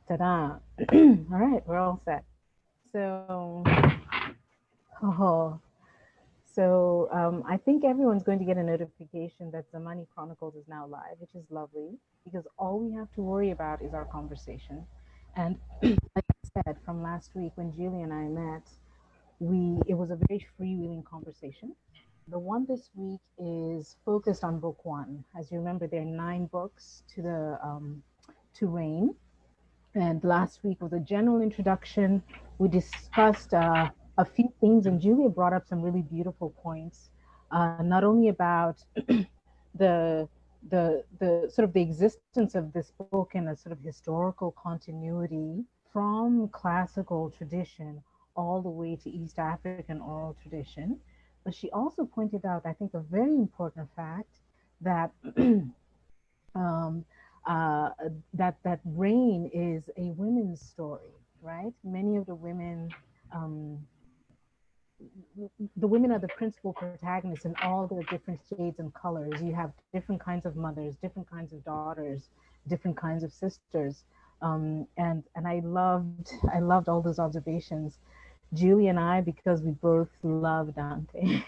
Ta-da. All right, we're all set. So, oh, I think everyone's going to get a notification that Zamani Chronicles is now live, which is lovely because all we have to worry about is our conversation. And like I said, from last week when Julie and I met, it was a very freewheeling conversation. The one this week is focused on book one. As you remember, there are 9 books to the to Rain. And last week was a general introduction. We discussed a few themes, and Julia brought up some really beautiful points, not only about the sort of the existence of this book in a sort of historical continuity from classical tradition all the way to East African oral tradition, but she also pointed out, I think, a very important fact that that Rain is a women's story, right? Many of the women are the principal protagonists in all their different shades and colors. You have different kinds of mothers, different kinds of daughters, different kinds of sisters, and I loved all those observations. Julie and I, because we both love Dante,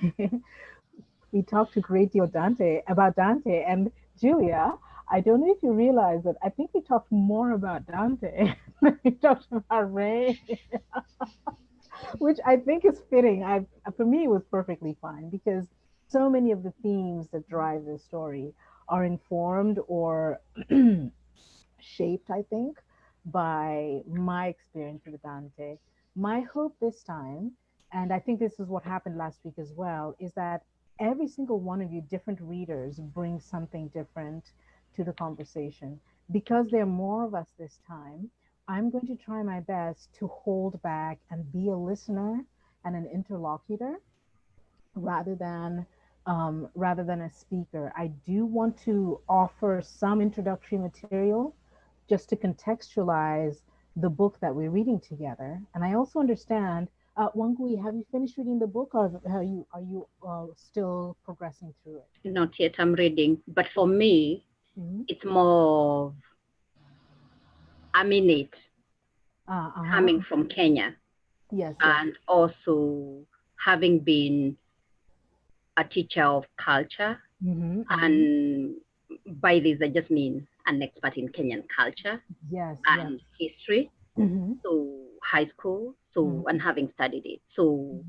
we talked a great deal about Dante, and Julia, I don't know if you realize that I think we talked more about Dante than we talked about Ray, which I think is fitting. For me, it was perfectly fine because so many of the themes that drive this story are informed or shaped, I think, by my experience with Dante. My hope this time, and I think this is what happened last week as well, is that every single one of you different readers bring something different to the conversation. Because there are more of us this time, I'm going to try my best to hold back and be a listener and an interlocutor rather than a speaker. I do want to offer some introductory material just to contextualize the book that we're reading together. And I also understand, Wangui, have you finished reading the book, or are you still progressing through it? Not yet, I'm reading. But for me, it's more, I'm in it, coming from Kenya. Yes. And also having been a teacher of culture. And by this, I just mean an expert in Kenyan culture and history. So high school, and having studied it. So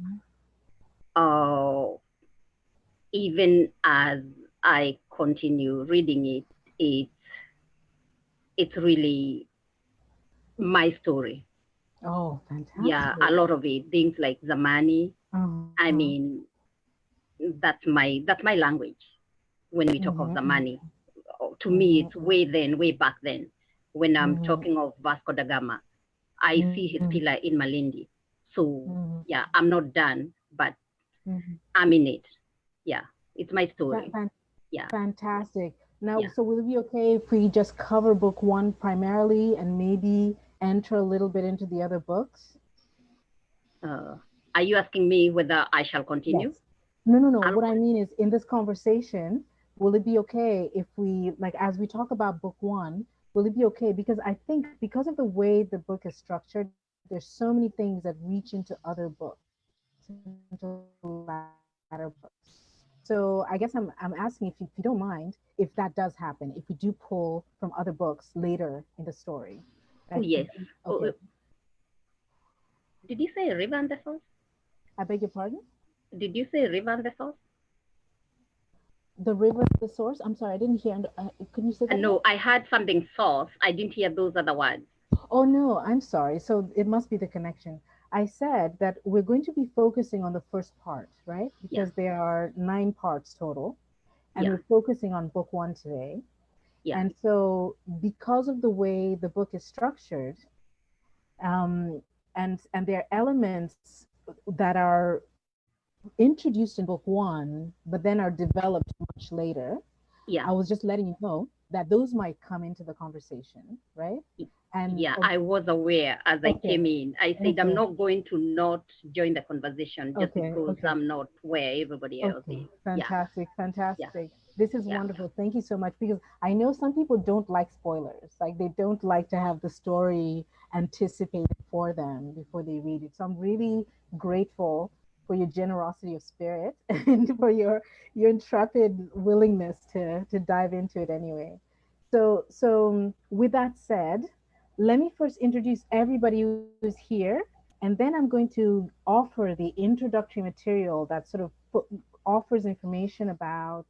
even as I continue reading it, it's really my story. Oh, fantastic. Yeah, a lot of it, things like Zamani. I mean, that's my language. When we talk of Zamani, to me, it's way back then. When I'm talking of Vasco da Gama, I see his pillar in Malindi. So yeah, I'm not done, but I'm in it. Yeah, it's my story. Yeah. Fantastic. Now, so will it be okay if we just cover book one primarily and maybe enter a little bit into the other books? Are you asking me whether I shall continue? Yes. No. What I mean is, in this conversation, will it be okay if we, like, as we talk about book one, will it be okay? Because I think because of the way the book is structured, there's so many things that reach into other books, into latter books. So I guess I'm asking if you don't mind, if that does happen, if we do pull from other books later in the story. Yes. Okay. Did you say river and the source? I beg your pardon? Did you say river and the source? The river, the source? I'm sorry, I didn't hear. Can you say that? No, I heard something source. I didn't hear those other words. Oh, no, I'm sorry. So it must be the connection. I said that we're going to be focusing on the first part, right? Because there are 9 parts total. And we're focusing on book one today. Yeah. And so because of the way the book is structured, and there are elements that are introduced in book one, but then are developed much later. Yeah. I was just letting you know that those might come into the conversation, right? And I was aware as I came in. I said, I'm not going to not join the conversation just because I'm not where everybody else is. Fantastic. This is Yeah. wonderful. Thank you so much, because I know some people don't like spoilers. Like they don't like to have the story anticipated for them before they read it. So I'm really grateful for your generosity of spirit and for your intrepid willingness to dive into it anyway. So with that said, let me first introduce everybody who's here, and then I'm going to offer the introductory material that sort of offers information about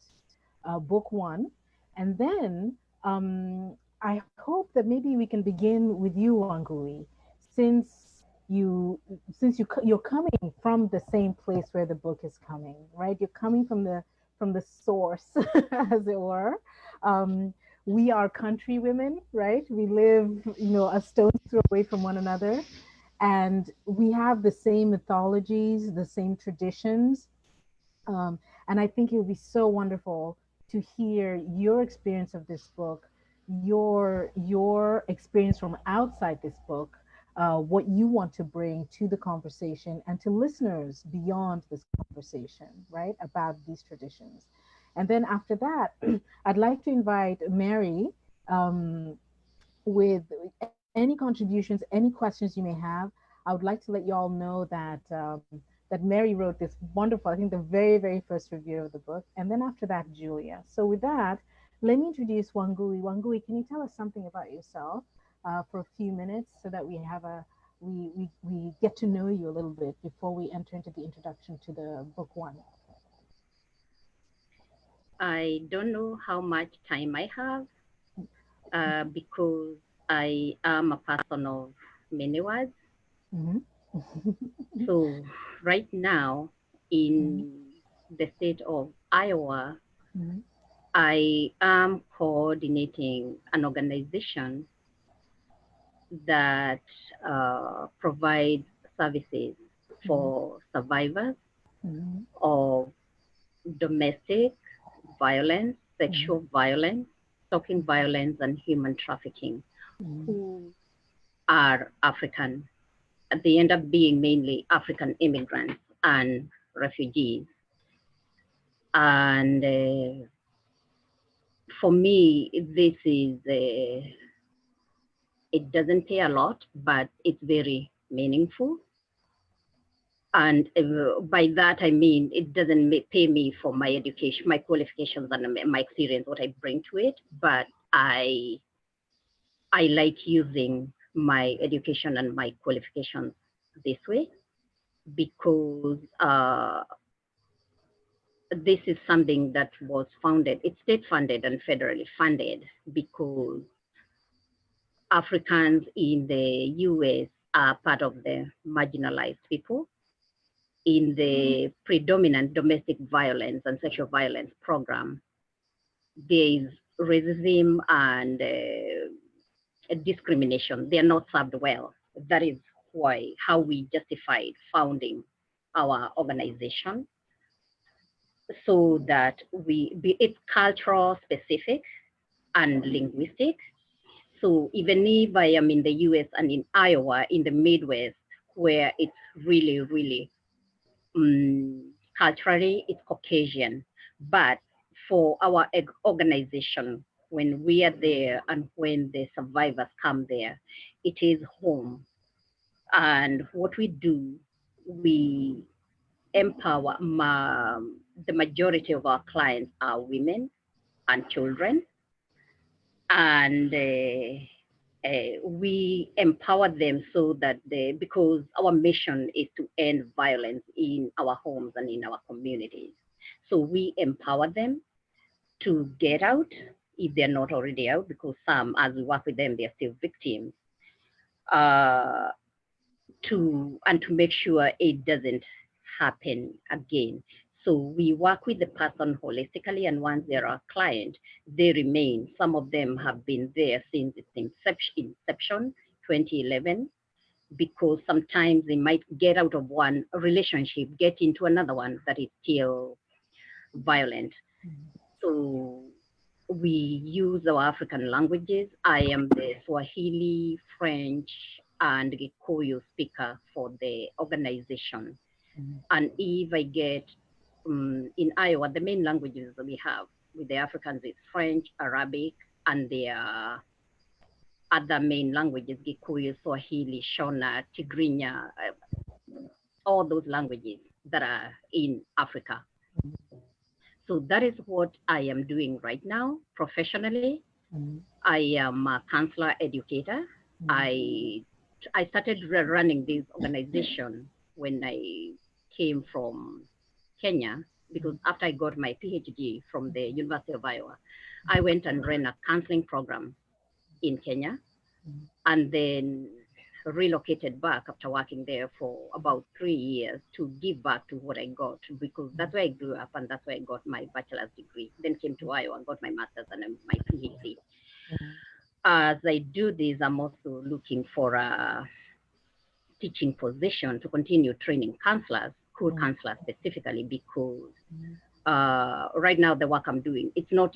book one. And then I hope that maybe we can begin with you, Wangui, since you're coming from the same place where the book is coming, right? You're coming from the source, as it were. Um, we are country women, right? We live, a stone's throw away from one another, and we have the same mythologies, the same traditions, and I think it would be so wonderful to hear your experience of this book, your experience from outside this book, what you want to bring to the conversation and to listeners beyond this conversation, right, about these traditions. And then after that, I'd like to invite Mary, um, with any contributions, any questions you may have. I would like to let you all know that Mary wrote this wonderful, I think the very, very first review of the book. And then after that, Julia. So with that, let me introduce Wangui. Wangui, can you tell us something about yourself for a few minutes so that we get to know you a little bit before we enter into the introduction to the book one? I don't know how much time I have because I am a person of many words. Mm-hmm. So right now in the state of Iowa, Mm-hmm. I am coordinating an organization that provides services for survivors Mm-hmm. of domestic violence, sexual violence, stalking violence, and human trafficking who are African. They end up being mainly African immigrants and refugees. And for me, this is, it doesn't pay a lot, but it's very meaningful. And by that, I mean, it doesn't pay me for my education, my qualifications and my experience, what I bring to it, but I like using my education and my qualifications this way because this is something that was founded, it's state funded and federally funded because Africans in the US are part of the marginalized people in the predominant domestic violence and sexual violence program. There is racism and discrimination. They are not served well. That is how we justified founding our organization, so that it's cultural specific and linguistic. So even if I am in the US and in Iowa, in the Midwest, where it's really, really culturally, it's Caucasian. But for our organization, when we are there and when the survivors come there, it is home. And what we do, we empower, the majority of our clients are women and children. And we empower them so that because our mission is to end violence in our homes and in our communities. So we empower them to get out if they're not already out, because some, as we work with them, they're still victims, uh, to make sure it doesn't happen again. So we work with the person holistically, and once they're a client, they remain. Some of them have been there since its inception, 2011, because sometimes they might get out of one relationship, get into another one that is still violent. So we use our African languages. I am the Swahili, French, and Gikuyu speaker for the organization. And if I get in Iowa, the main languages that we have With the Africans, it's French, Arabic, and their other main languages, Gikuyu, Swahili, Shona, Tigrinya, all those languages that are in Africa. So that is what I am doing right now professionally. I am a counselor educator. I started running this organization when I came from Kenya, because after I got my PhD from the University of Iowa, I went and ran a counseling program in Kenya, and then relocated back after working there for about 3 years to give back to what I got, because that's where I grew up and that's where I got my bachelor's degree. Then came to Iowa and got my master's and my PhD. As I do this, I'm also looking for a teaching position to continue training counselors, school counselors specifically, because right now the work I'm doing, it's not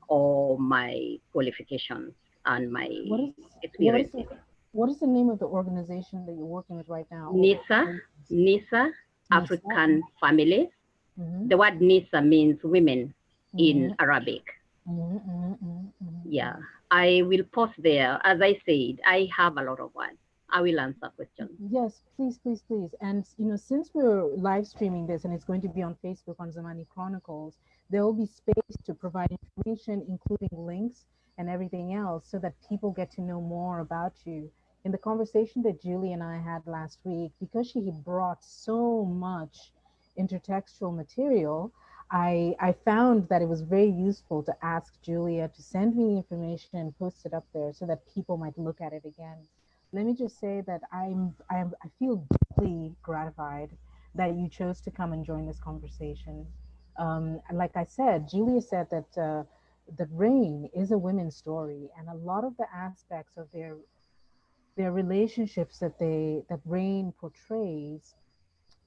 all my qualifications and my experiences. What is the name of the organization that you're working with right now? NISA, African Families. The word NISA means women in Arabic. Yeah, I will post there. As I said, I have a lot of words. I will answer questions. Yes, please, please, please. And since we're live streaming this and it's going to be on Facebook on Zamani Chronicles, there will be space to provide information, including links and everything else, so that people get to know more about you. In the conversation that Julie and I had last week, because she brought so much intertextual material, I found that it was very useful to ask Julia to send me information and post it up there so that people might look at it again. Let me just say that I feel deeply gratified that you chose to come and join this conversation. Like I said, Julia said that that Rain is a women's story, and a lot of the aspects of their relationships that Rain portrays,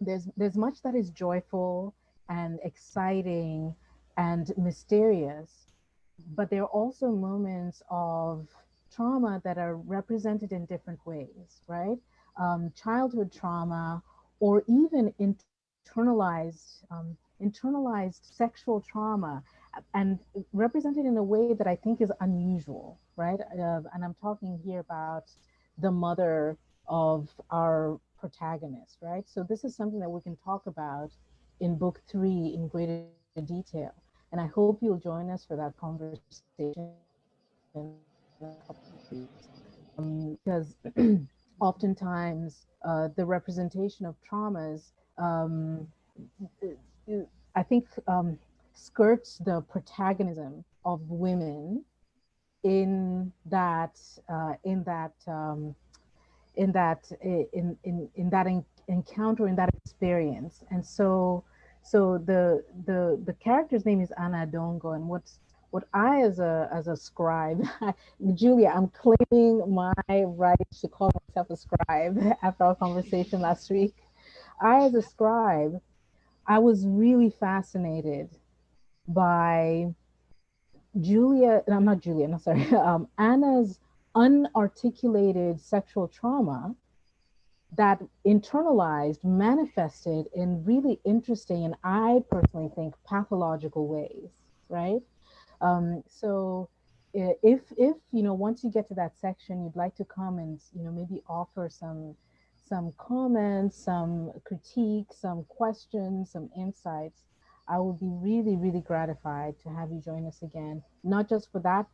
there's much that is joyful and exciting and mysterious, but there are also moments of trauma that are represented in different ways, right? Childhood trauma, or even internalized sexual trauma, and represented in a way that I think is unusual, right? And I'm talking here about the mother of our protagonist, right? So this is something that we can talk about in book 3 in greater detail. And I hope you'll join us for that conversation in a couple of weeks. Because oftentimes the representation of traumas, I think, skirts the protagonism of women in that encounter, in that experience. And so the character's name is Anna Dongo, and what I as a scribe, Julia, I'm claiming my right to call myself a scribe after our conversation last week. I, as a scribe, I was really fascinated by Anna's unarticulated sexual trauma that internalized, manifested in really interesting, and I personally think pathological ways, right? So if once you get to that section, you'd like to come and maybe offer some comments, some critique, some questions, some insights, I would be really, really gratified to have you join us again, not just for book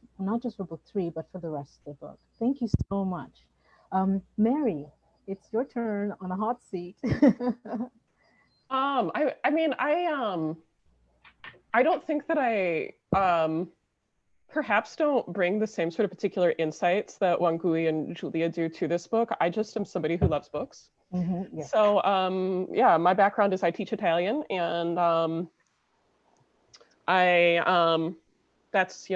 3, but for the rest of the book. Thank you so much. Mary, it's your turn on the hot seat. I don't think that I perhaps don't bring the same sort of particular insights that Wangui and Julia do to this book. I just am somebody who loves books. Yes. So yeah, my background is I teach Italian, and that's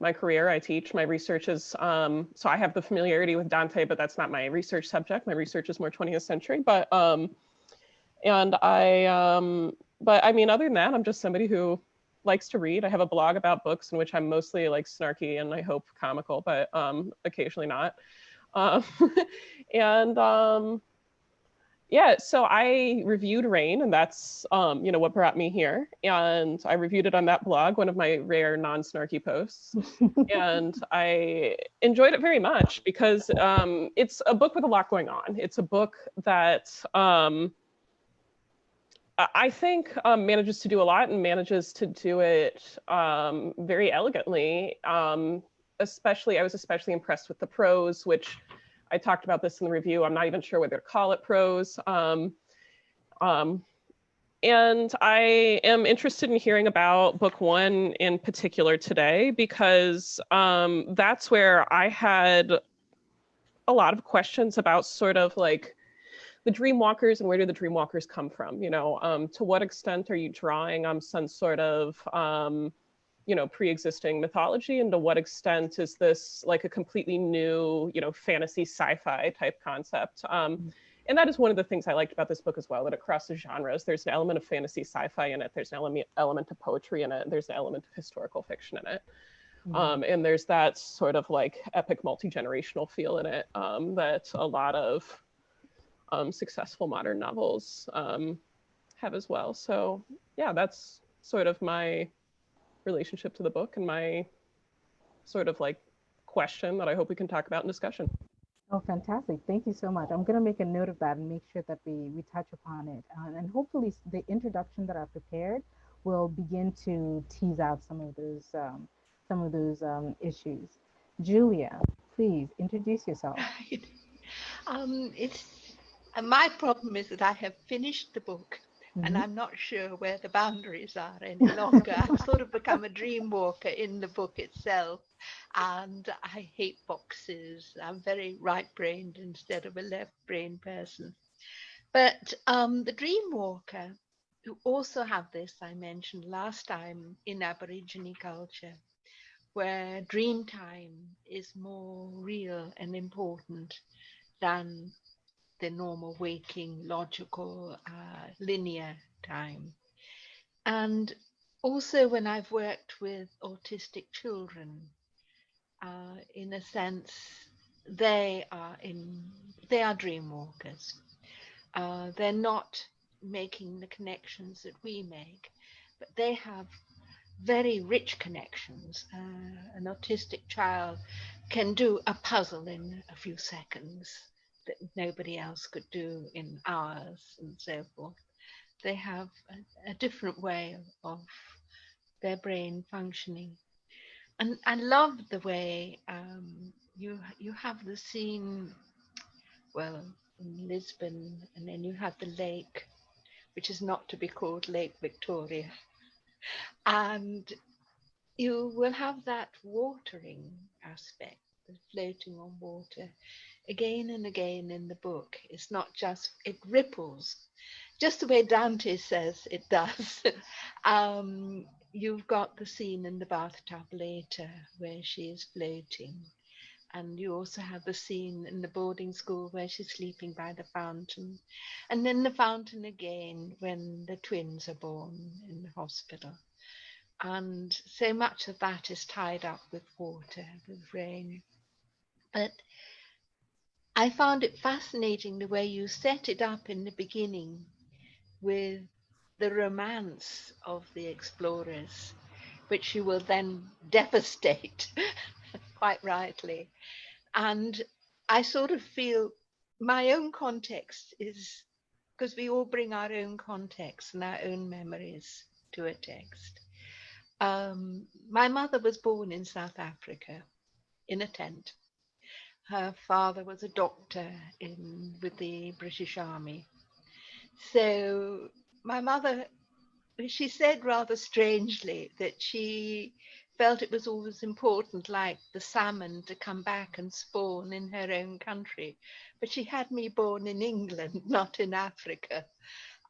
my career. I teach. My research is so I have the familiarity with Dante, but that's not my research subject. My research is more 20th century. But and but I mean, other than that, I'm just somebody who likes to read. I have a blog about books in which I'm mostly like snarky and I hope comical, but occasionally not. And Yeah, so I reviewed Rain, and that's what brought me here. And I reviewed it on that blog, one of my rare non-snarky posts. And I enjoyed it very much because it's a book with a lot going on. It's a book that I think manages to do a lot and manages to do it very elegantly. I was especially impressed with the prose, which I talked about this in the review. I'm not even sure whether to call it prose. And I am interested in hearing about book one in particular today, because that's where I had a lot of questions about sort of like the dreamwalkers and where do the dreamwalkers come from? To what extent are you drawing on some sort of pre-existing mythology, and to what extent is this like a completely new, fantasy sci-fi type concept? And that is one of the things I liked about this book as well, that it crosses genres. There's an element of fantasy sci-fi in it. There's an element of poetry in it. There's an element of historical fiction in it. And there's that sort of like epic multi-generational feel in it that a lot of successful modern novels have as well. So yeah, that's sort of my relationship to the book and my sort of like question that I hope we can talk about in discussion. Oh, fantastic. Thank you so much. I'm going to make a note of that and make sure that we touch upon it. And hopefully the introduction that I prepared will begin to tease out some of those issues. Julia, please introduce yourself. My problem is that I have finished the book and I'm not sure where the boundaries are any longer. I've sort of become a dream walker in the book itself, and I hate boxes. I'm very right-brained instead of a left-brained person. But the dream walker, who also have this, I mentioned last time, in Aborigine culture, where dream time is more real and important than the normal waking, logical, linear time. And also when I've worked with autistic children, in a sense, they are dream walkers. They're not making the connections that we make, but they have very rich connections. An autistic child can do a puzzle in a few seconds that nobody else could do in hours, and so forth. They have a different way of their brain functioning. And I love the way you have the scene, well, in Lisbon, and then you have the lake, which is not to be called Lake Victoria. And you will have that watering aspect, the floating on water, again and again in the book. It's not just, it ripples, just the way Dante says it does. You've got the scene in the bathtub later where she is floating. And you also have the scene in the boarding school where she's sleeping by the fountain. And then the fountain again when the twins are born in the hospital. And so much of that is tied up with water, with rain. But I found it fascinating the way you set it up in the beginning with the romance of the explorers, which you will then devastate, quite rightly. And I sort of feel my own context is, because we all bring our own context and our own memories to a text. My mother was born in South Africa in a tent. Her father was a doctor with the British Army. So my mother, she said rather strangely that she felt it was always important, like the salmon, to come back and spawn in her own country. But she had me born in England, not in Africa.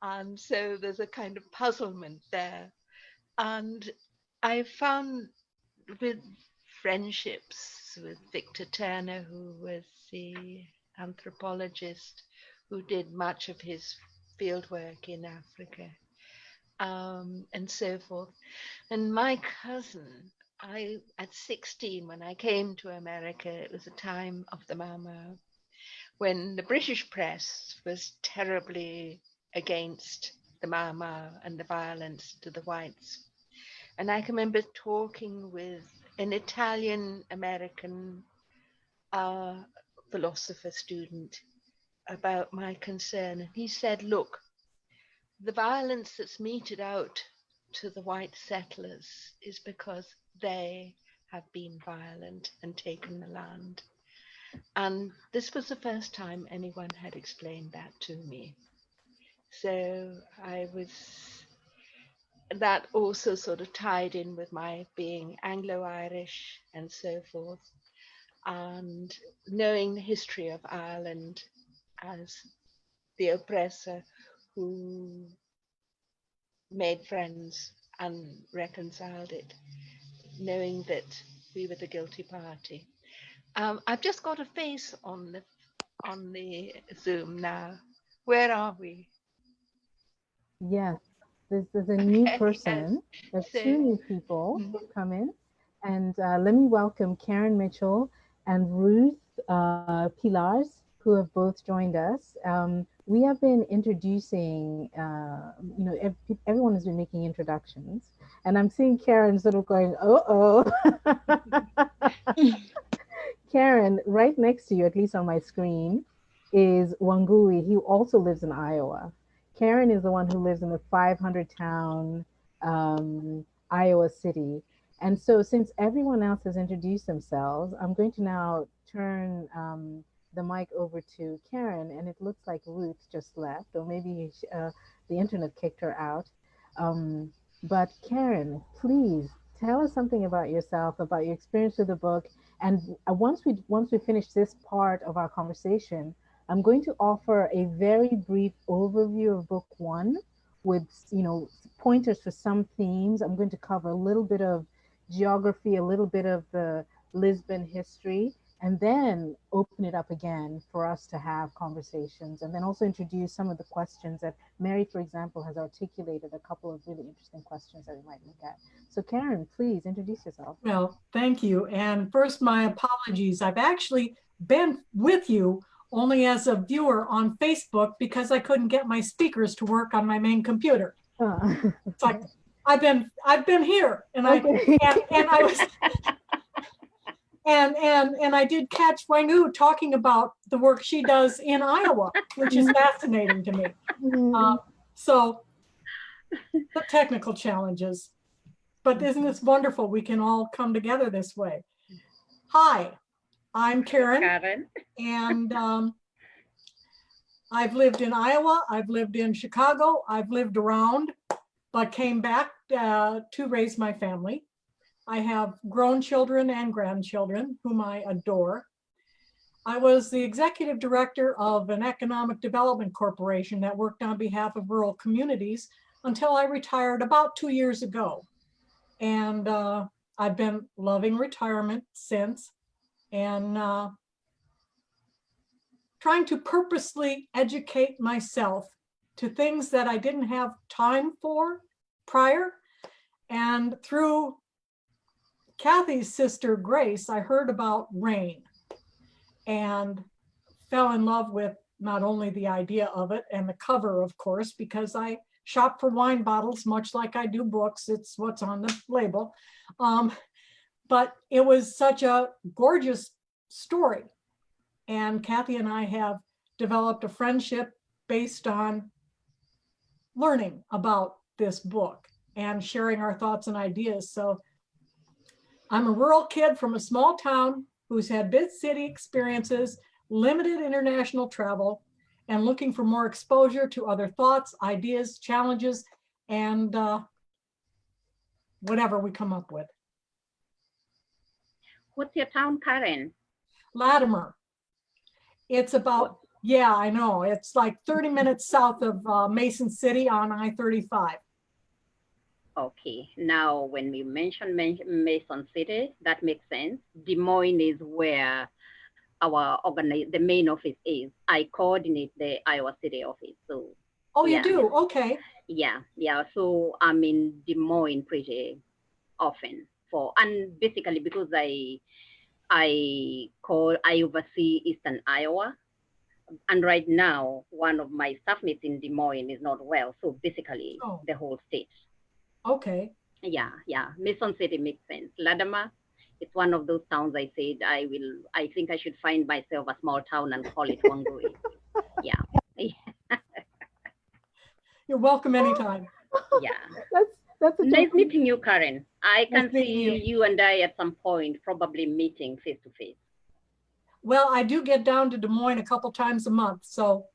And so there's a kind of puzzlement there. And I found with friendships with Victor Turner, who was the anthropologist who did much of his fieldwork in Africa, and so forth. And my cousin, at 16, when I came to America, it was a time of the Mau Mau, when the British press was terribly against the Mau and the violence to the whites. And I can remember talking with an Italian-American philosopher student about my concern. And he said, look, the violence that's meted out to the white settlers is because they have been violent and taken the land. And this was the first time anyone had explained that to me. So that also sort of tied in with my being Anglo-Irish and so forth, and knowing the history of Ireland as the oppressor who made friends and reconciled it, knowing that we were the guilty party. I've just got a face on the Zoom now. Where are we? Yes, there's a new person. There's So, 2 new people who've come in. And let me welcome Karen Mitchell and Ruth Pilars, who have both joined us. We have been introducing, everyone has been making introductions. And I'm seeing Karen sort of going, uh-oh. Karen, right next to you, at least on my screen, is Wangui. He also lives in Iowa. Karen is the one who lives in the 500-town Iowa city. And so since everyone else has introduced themselves, I'm going to now turn the mic over to Karen, and it looks like Ruth just left, or maybe the internet kicked her out. But Karen, please tell us something about yourself, about your experience with the book. And once we finish this part of our conversation, I'm going to offer a very brief overview of book 1 with, pointers for some themes. I'm going to cover a little bit of geography, a little bit of the Lisbon history, and then open it up again for us to have conversations, and then also introduce some of the questions that Mary, for example, has articulated a couple of really interesting questions that we might look at. So Karen, please introduce yourself. Well, thank you. And first, my apologies. I've actually been with you only as a viewer on Facebook because I couldn't get my speakers to work on my main computer. It's like I've been here, and okay. I was and I did catch Wangu talking about the work she does in Iowa, which is fascinating to me. So the technical challenges, but isn't this wonderful? We can all come together this way. Hi, I'm Karen. And I've lived in Iowa, I've lived in Chicago, I've lived around, but came back to raise my family. I have grown children and grandchildren whom I adore. I was the executive director of an economic development corporation that worked on behalf of rural communities until I retired about 2 years ago. And I've been loving retirement since, and trying to purposely educate myself to things that I didn't have time for prior. And through Kathy's sister, Grace, I heard about rain and fell in love with not only the idea of it and the cover, of course, because I shop for wine bottles, much like I do books. It's what's on the label. But it was such a gorgeous story. And Kathy and I have developed a friendship based on learning about this book and sharing our thoughts and ideas. So I'm a rural kid from a small town who's had big city experiences, limited international travel, and looking for more exposure to other thoughts, ideas, challenges, and whatever we come up with. What's your town, Karen? Latimer. It's about, yeah, I know. It's like 30 minutes south of Mason City on I-35. Okay, now when we mention Mason City, that makes sense. Des Moines is where our the main office is. I coordinate the Iowa City office. So. Oh, you do? Okay. Yeah. So I'm in Des Moines pretty often and basically because I oversee Eastern Iowa. And right now, one of my staffmates in Des Moines is not well. So basically, the whole state. Okay. Yeah. Mason City makes sense. Ladama, it's one of those towns I said I think I should find myself a small town and call it Wangui. Yeah. You're welcome anytime. Yeah. That's nice meeting you, Karen. I can see you and I at some point probably meeting face to face. Well, I do get down to Des Moines a couple times a month, so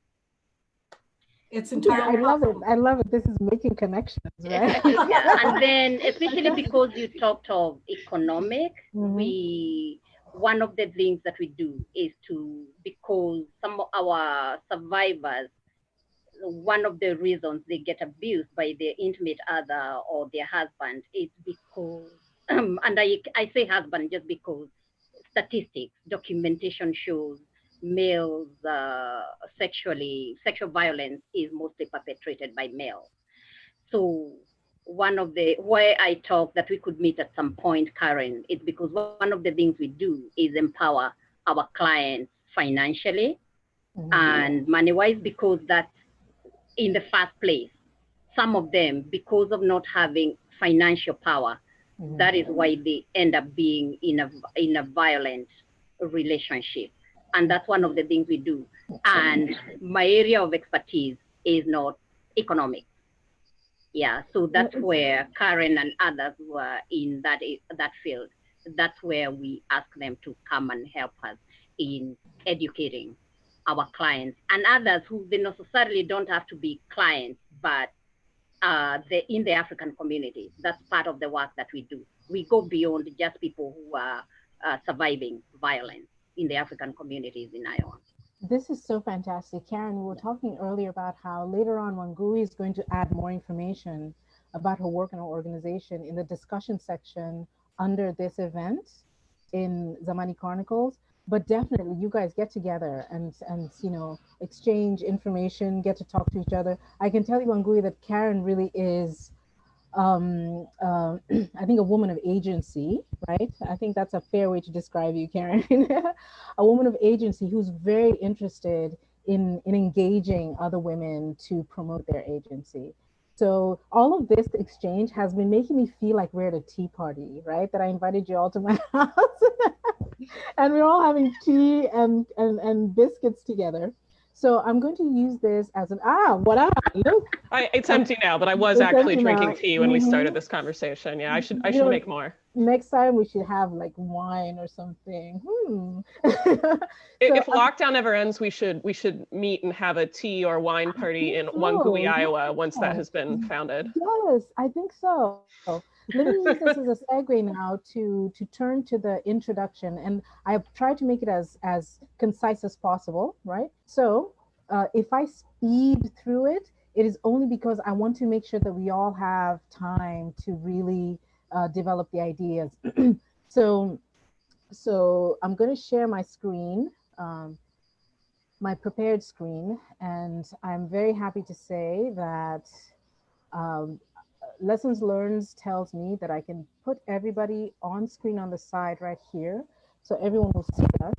it's entirely. I love it. This is making connections, right? Yeah. And then, especially because you talked of economic, one of the things that we do is because some of our survivors, one of the reasons they get abused by their intimate other or their husband is because, and I say husband just because statistics, documentation shows males, sexual violence is mostly perpetrated by males. So one of the, why I talk that we could meet at some point, Karen, is because one of the things we do is empower our clients financially and money-wise, because that's in the first place. Some of them, because of not having financial power, that is why they end up being in a violent relationship. And that's one of the things we do. And my area of expertise is not economic. Yeah, so that's where Karen and others were in that field. That's where we ask them to come and help us in educating our clients and others who they necessarily don't have to be clients, but in the African community. That's part of the work that we do. We go beyond just people who are surviving violence in the African communities in Iowa. This is so fantastic. Karen, we were talking earlier about how later on Wangui is going to add more information about her work and her organization in the discussion section under this event in Zamani Chronicles. But definitely you guys get together and exchange information, get to talk to each other. I can tell you, Wangui, that Karen really is I think a woman of agency, right? I think that's a fair way to describe you, Karen. A woman of agency who's very interested in engaging other women to promote their agency. So all of this exchange has been making me feel like we're at a tea party, right? That I invited you all to my house and we're all having tea and biscuits together. So I'm going to use this as an, look. It's empty now, but I was actually drinking tea when we started this conversation. Yeah, I should make more. Next time we should have like wine or something. If lockdown ever ends, we should meet and have a tea or wine party in Wangui, Iowa, once that has been founded. Yes, I think so. Let me use this as a segue now to turn to the introduction, and I've tried to make it as concise as possible, right? So if I speed through it, it is only because I want to make sure that we all have time to really develop the ideas. So I'm going to share my screen, my prepared screen, and I'm very happy to say that Lessons Learned tells me that I can put everybody on screen on the side right here, so everyone will see us.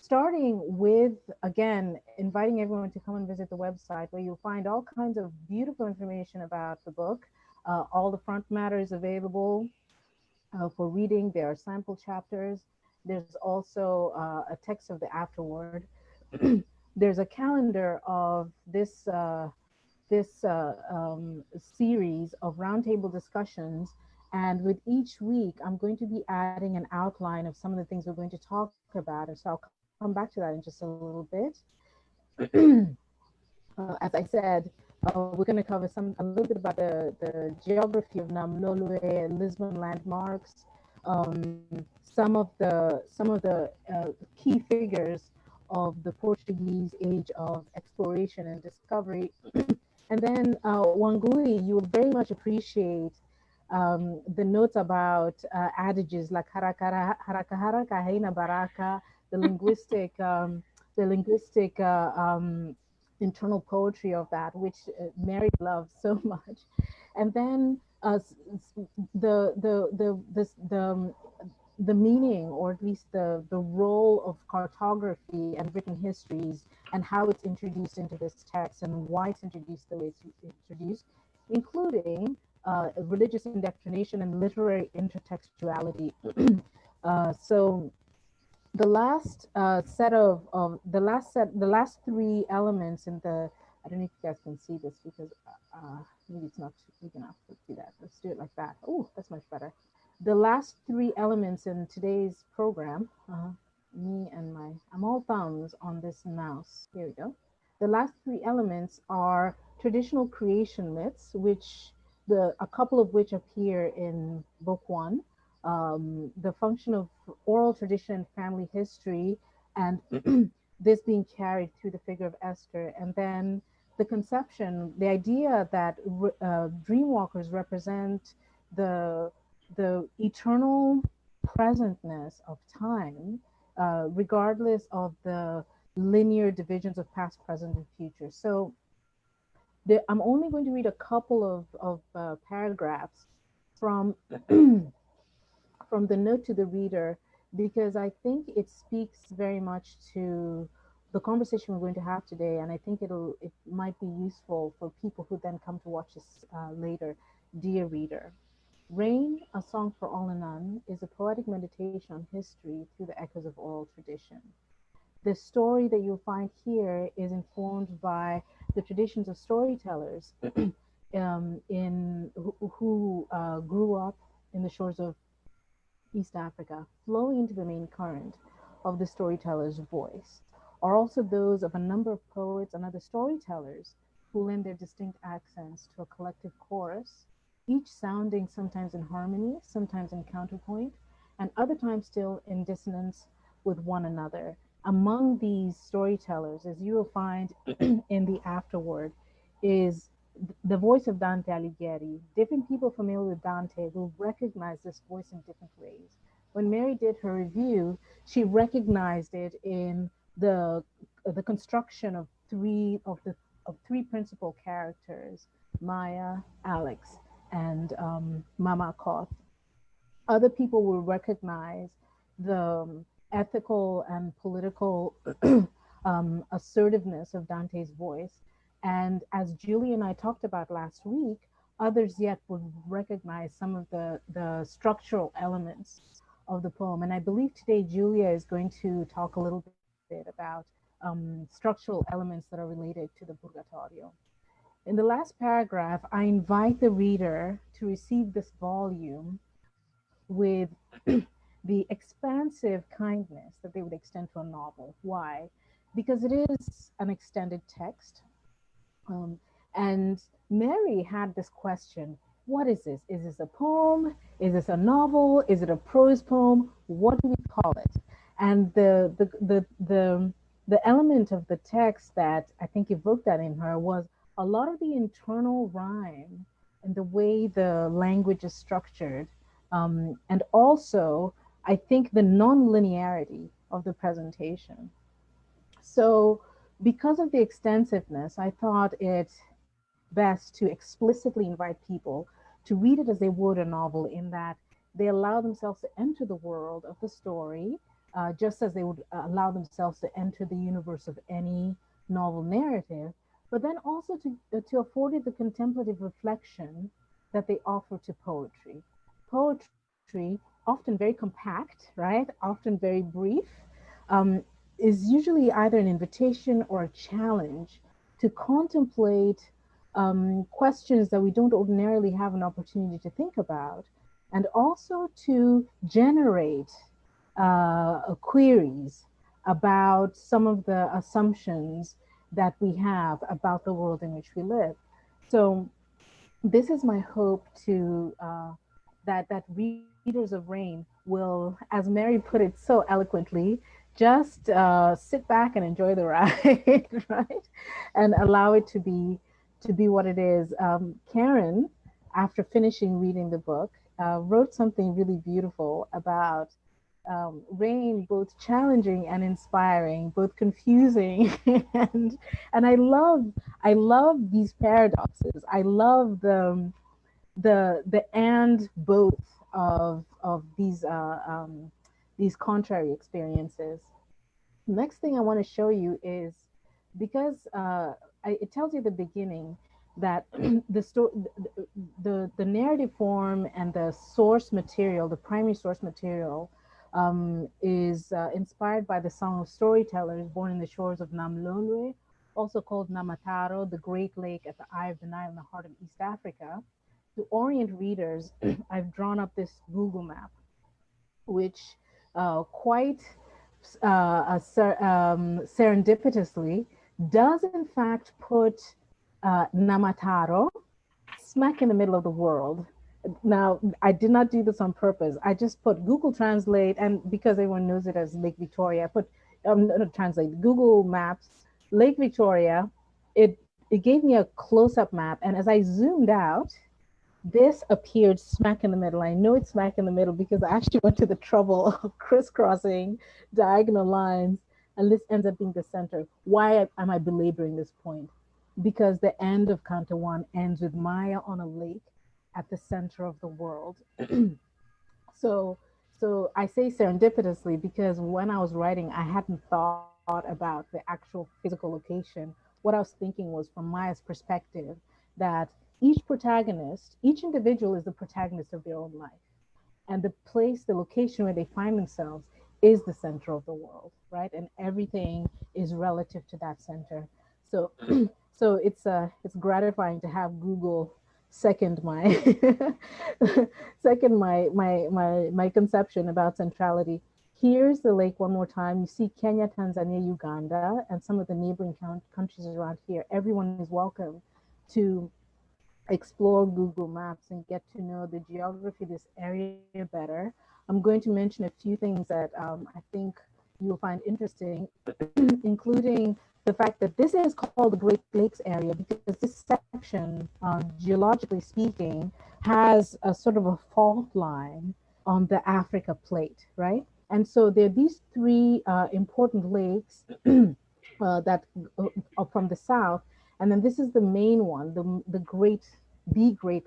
Starting with, again, inviting everyone to come and visit the website, where you'll find all kinds of beautiful information about the book. All the front matter is available for reading. There are sample chapters. There's also a text of the afterword. There's a calendar of this series of roundtable discussions, and with each week I'm going to be adding an outline of some of the things we're going to talk about, and so I'll come back to that in just a little bit. As I said, we're going to cover a little bit about the geography of Nam Lolwe and Lisbon landmarks, some of the key figures of the Portuguese age of exploration and discovery. And then Wangui, you will very much appreciate the notes about adages like Haraka, haina, baraka, the linguistic internal poetry of that, which Mary loves so much. And then the meaning, or at least the role of cartography and written histories, and how it's introduced into this text and why it's introduced the way it's introduced, including religious indoctrination and literary intertextuality. So the last the last three elements in the, I don't know if you guys can see this because maybe it's not big enough. Let's do that. Let's do it like that. Oh, that's much better. The last three elements in today's program, I'm all thumbs on this mouse. Here we go. The last three elements are traditional creation myths, which a couple of which appear in book one. The function of oral tradition and family history, and this being carried through the figure of Esther, and then the conception, the idea that dreamwalkers represent the eternal presentness of time, regardless of the linear divisions of past, present, and future. So I'm only going to read a couple of paragraphs from from the note to the reader, because I think it speaks very much to the conversation we're going to have today, and I think it might be useful for people who then come to watch this later. Dear reader, Rain, a Song for All and None, is a poetic meditation on history through the echoes of oral tradition. The story that you'll find here is informed by the traditions of storytellers who grew up in the shores of East Africa. Flowing into the main current of the storyteller's voice are also those of a number of poets and other storytellers who lend their distinct accents to a collective chorus, each sounding sometimes in harmony, sometimes in counterpoint, and other times still in dissonance with one another. Among these storytellers, as you will find in the afterword, is the voice of Dante Alighieri. Different people familiar with Dante will recognize this voice in different ways. When Mary did her review, she recognized it in the construction of three principal characters, Maya, Alex, and Mama Koth. Other people will recognize the ethical and political assertiveness of Dante's voice. And as Julie and I talked about last week, others yet would recognize some of the structural elements of the poem. And I believe today Julia is going to talk a little bit about structural elements that are related to the Purgatorio. In the last paragraph, I invite the reader to receive this volume with the expansive kindness that they would extend to a novel. Why? Because it is an extended text. And Mary had this question: what is this? Is this a poem? Is this a novel? Is it a prose poem? What do we call it? And the element of the text that I think evoked that in her was a lot of the internal rhyme and the way the language is structured, and also I think the non-linearity of the presentation. So because of the extensiveness, I thought it best to explicitly invite people to read it as they would a novel, in that they allow themselves to enter the world of the story, just as they would allow themselves to enter the universe of any novel narrative, but then also to afford it the contemplative reflection that they offer to poetry. Poetry, often very compact, right? Often very brief, is usually either an invitation or a challenge to contemplate questions that we don't ordinarily have an opportunity to think about, and also to generate queries about some of the assumptions that we have about the world in which we live. So this is my hope to that readers of Rain will, as Mary put it so eloquently, just sit back and enjoy the ride, right? And allow it to be what it is. Karen, after finishing reading the book, wrote something really beautiful about Rain, both challenging and inspiring, both confusing, and I love these paradoxes. I love the and both of of these contrary experiences. Next thing I want to show you is, because it tells you at the beginning that the narrative form and the source material, the primary source material, is inspired by the Song of Storytellers, born in the shores of Nam Lolwe, also called Namataro, the Great Lake at the eye of the Nile in the heart of East Africa. To orient readers, I've drawn up this Google map, which quite serendipitously does in fact put Namataro smack in the middle of the world. Now, I did not do this on purpose. I just put Google Translate, and because everyone knows it as Lake Victoria, I put not translate, Google Maps, Lake Victoria. It gave me a close-up map, and as I zoomed out, this appeared smack in the middle. I know it's smack in the middle because I actually went to the trouble of crisscrossing diagonal lines, and this ends up being the center. Why am I belaboring this point? Because the end of Canto 1 ends with Maya on a lake at the center of the world. So I say serendipitously because when I was writing, I hadn't thought about the actual physical location. What I was thinking was from Maya's perspective, that each protagonist, each individual is the protagonist of their own life. And the place, the location where they find themselves is the center of the world, right? And everything is relative to that center. So so it's gratifying to have Google second my my conception about centrality. Here's the lake one more time. You see Kenya, Tanzania, Uganda, and some of the neighboring countries around here. Everyone is welcome to explore Google Maps and get to know the geography of this area better. I'm going to mention a few things that I think you'll find interesting, including the fact that this is called the Great Lakes area because this section, geologically speaking, has a sort of a fault line on the Africa plate, right? And so there are these three important lakes that are from the south. And then this is the main one, the Great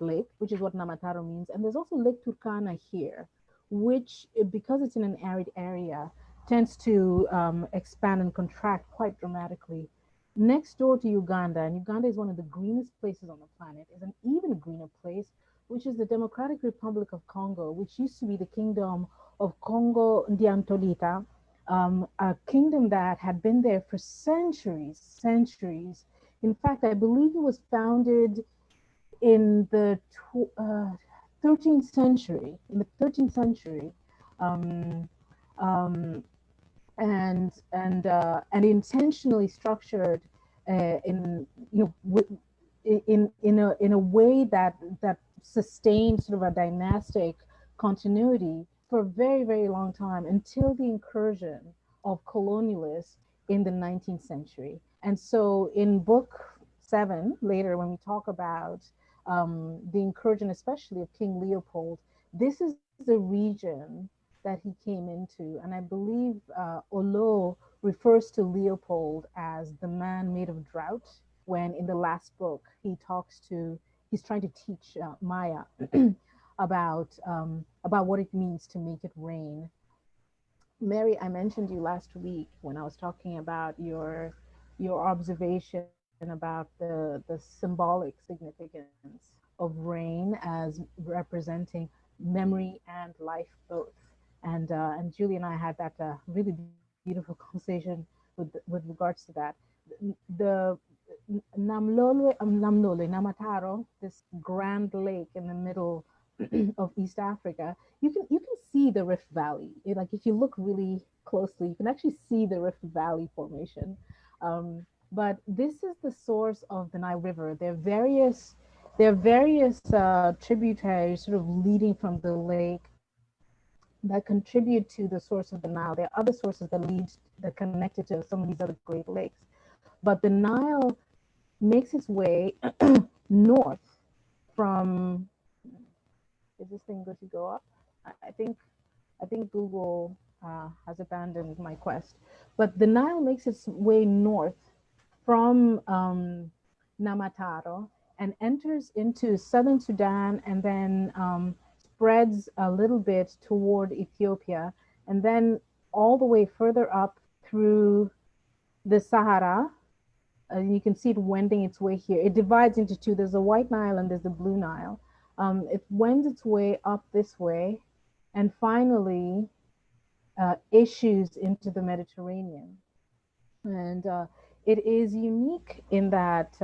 Lake, which is what Namataro means. And there's also Lake Turkana here, which, because it's in an arid area, tends to expand and contract quite dramatically. Next door to Uganda, and Uganda is one of the greenest places on the planet, is an even greener place, which is the Democratic Republic of Congo, which used to be the kingdom of Congo Ndiantolita, a kingdom that had been there for centuries. In fact, I believe it was founded in the 13th century. And intentionally structured in a way that sustained sort of a dynastic continuity for a very, very long time until the incursion of colonialists in the 19th century. And so in book 7, later when we talk about the incursion, especially of King Leopold, this is the region that he came into. And I believe Olóo refers to Leopold as the man made of drought, when in the last book he's trying to teach Maya about what it means to make it rain. Mary, I mentioned you last week when I was talking about your observation about the symbolic significance of rain as representing memory and life both. And Julie and I had that really beautiful conversation with regards to that. The Nam Lolwe, Namataro, this grand lake in the middle of East Africa, you can see the Rift Valley. Like if you look really closely, you can actually see the Rift Valley formation. But this is the source of the Nile River. There are various tributaries sort of leading from the lake that contribute to the source of the Nile. There are other sources that connected to some of these other Great Lakes. But the Nile makes its way north from, is this thing good to go up? I think Google has abandoned my quest. But the Nile makes its way north from Namataro and enters into southern Sudan and then spreads a little bit toward Ethiopia, and then all the way further up through the Sahara. You can see it wending its way here. It divides into two. There's the White Nile and there's the Blue Nile. It wends its way up this way, and finally issues into the Mediterranean. And it is unique in that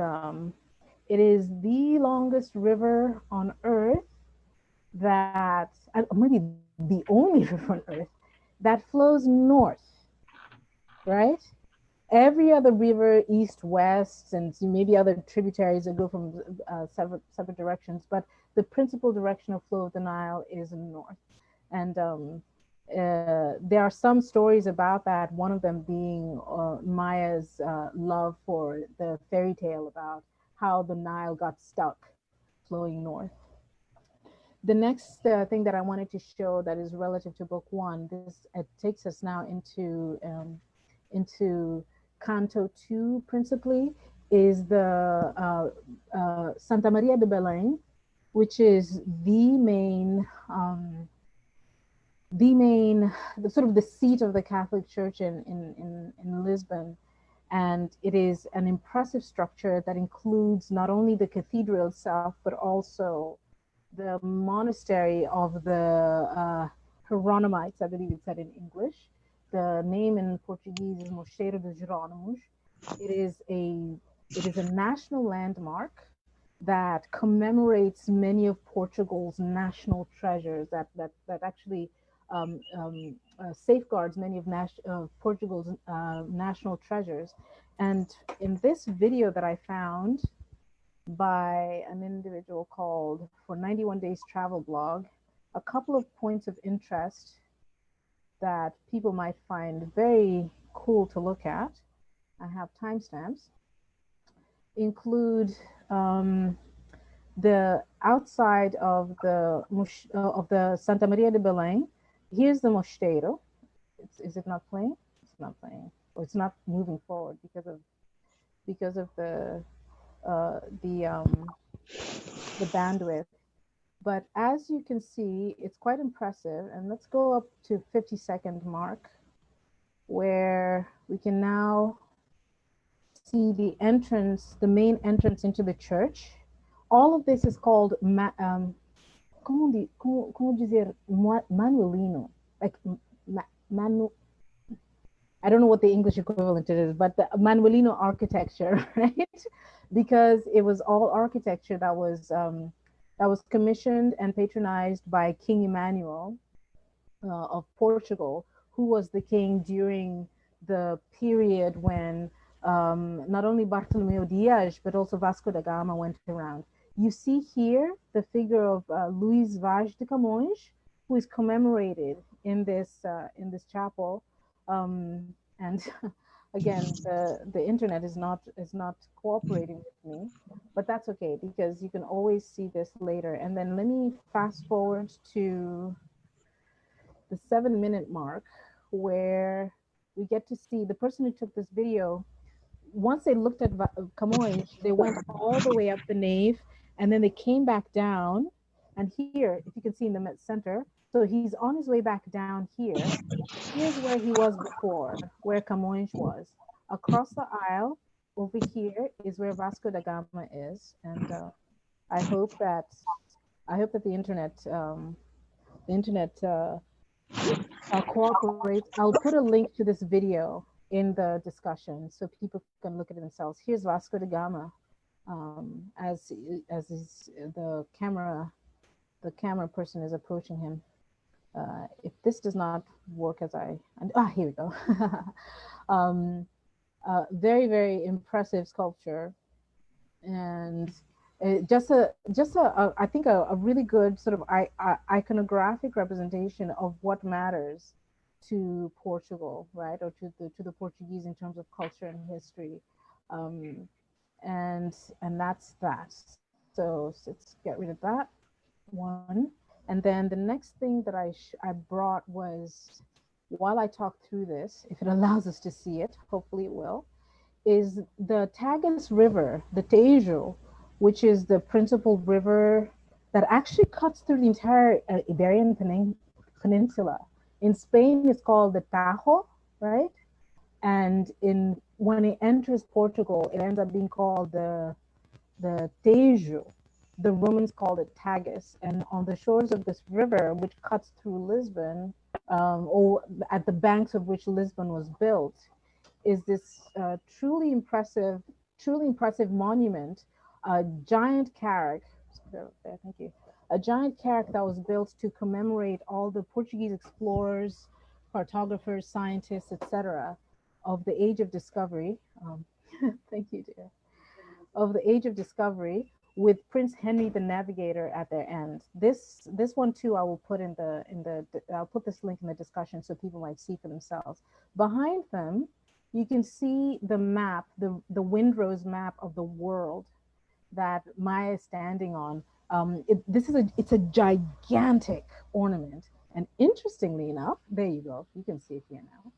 it is the longest river on Earth that, maybe the only river on Earth, that flows north, right? Every other river, east, west, and maybe other tributaries that go from separate directions, but the principal direction of flow of the Nile is north. And there are some stories about that, one of them being Maya's love for the fairy tale about how the Nile got stuck flowing north. The next thing that I wanted to show that is relative to book one, it takes us now into Canto 2 principally, is the Santa Maria de Belém, which is the sort of the seat of the Catholic Church in Lisbon. And it is an impressive structure that includes not only the cathedral itself, but also the monastery of the Jeronimites, I believe it's said in English. The name in Portuguese is Mosteiro de Jeronimos. It is a national landmark that commemorates many of Portugal's national treasures, that actually safeguards many of Portugal's national treasures. And in this video that I found by an individual called For 91 Days Travel Blog, a couple of points of interest that people might find very cool to look at, I have timestamps, include the outside of the Santa Maria de Belém. Here's the Mosteiro. Is it not playing? It's not playing, or it's not moving forward because of the bandwidth. But as you can see, it's quite impressive. And let's go up to 50-second mark, where we can now see the entrance, the main entrance into the church. All of this is called como dizer manuelino, like I don't know what the English equivalent is, but the manuelino architecture, right? Because it was all architecture that was commissioned and patronized by King Emmanuel of Portugal, who was the king during the period when not only Bartholomeu Dias, but also Vasco da Gama went around. You see here the figure of Luís Vaz de Camões, who is commemorated in this chapel. And again, the internet is not cooperating with me, but that's okay, because you can always see this later. And then let me fast forward to the 7-minute mark, where we get to see the person who took this video. Once they looked at Camões, they went all the way up the nave, and then they came back down. And here, if you can see in the center, so he's on his way back down here. Here's where he was before, where Camões was. Across the aisle, over here, is where Vasco da Gama is. And I hope that the internet cooperates. I'll put a link to this video in the discussion so people can look at it themselves. Here's Vasco da Gama, as is the camera person is approaching him. If this does not work as here we go. Very, very impressive sculpture, and I think a really good sort of iconographic representation of what matters to Portugal, right, or to the Portuguese in terms of culture and history, and that's that. So let's get rid of that one. And then the next thing that I brought was, while I talk through this, if it allows us to see it, hopefully it will, is the Tagus River, the Tejo, which is the principal river that actually cuts through the entire Iberian Peninsula. In Spain, it's called the Tajo, right? And when it enters Portugal, it ends up being called the Tejo. The Romans called it Tagus. And on the shores of this river, which cuts through Lisbon, or at the banks of which Lisbon was built, is this truly impressive monument, a giant carrack. Thank you. A giant carrack that was built to commemorate all the Portuguese explorers, cartographers, scientists, etc., of the Age of Discovery. Thank you, dear. Of the Age of Discovery, with Prince Henry the Navigator at their end. This one too, I will put I'll put this link in the discussion so people might see for themselves. Behind them, you can see the map, the windrose map of the world that Maya is standing on. It's a gigantic ornament. And interestingly enough, there you go, you can see it here now.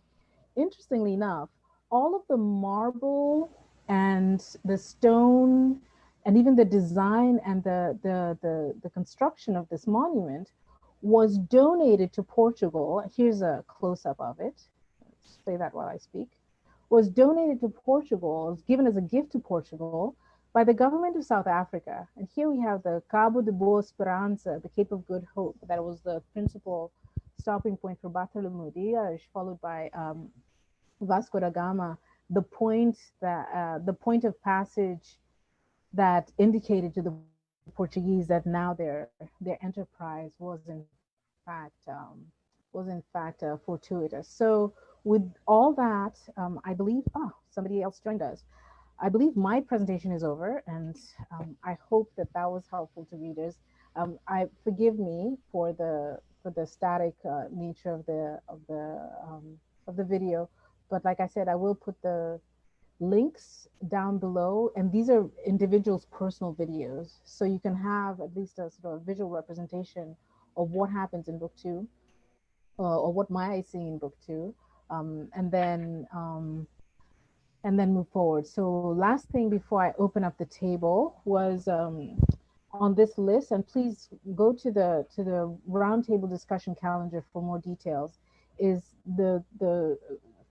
Interestingly enough, all of the marble and the stone and even the design and the construction of this monument was donated to Portugal. Here's a close-up of it. Let's say that while I speak. Was donated to Portugal, was given as a gift to Portugal by the government of South Africa. And here we have the Cabo de Boa Esperança, the Cape of Good Hope. That was the principal stopping point for Bartholomeu Dias, followed by Vasco da Gama, the point of passage that indicated to the Portuguese that now their enterprise was in fact fortuitous. So with all that, I believe, somebody else joined us. I believe my presentation is over, and I hope that was helpful to readers. Forgive me for the static nature of the video, but like I said, I will put the links down below, and these are individuals' personal videos, so you can have at least a sort of visual representation of what happens in book 2, or what Maya is seeing in book 2, and then move forward. So last thing before I open up the table was on this list, and please go to the roundtable discussion calendar for more details, is the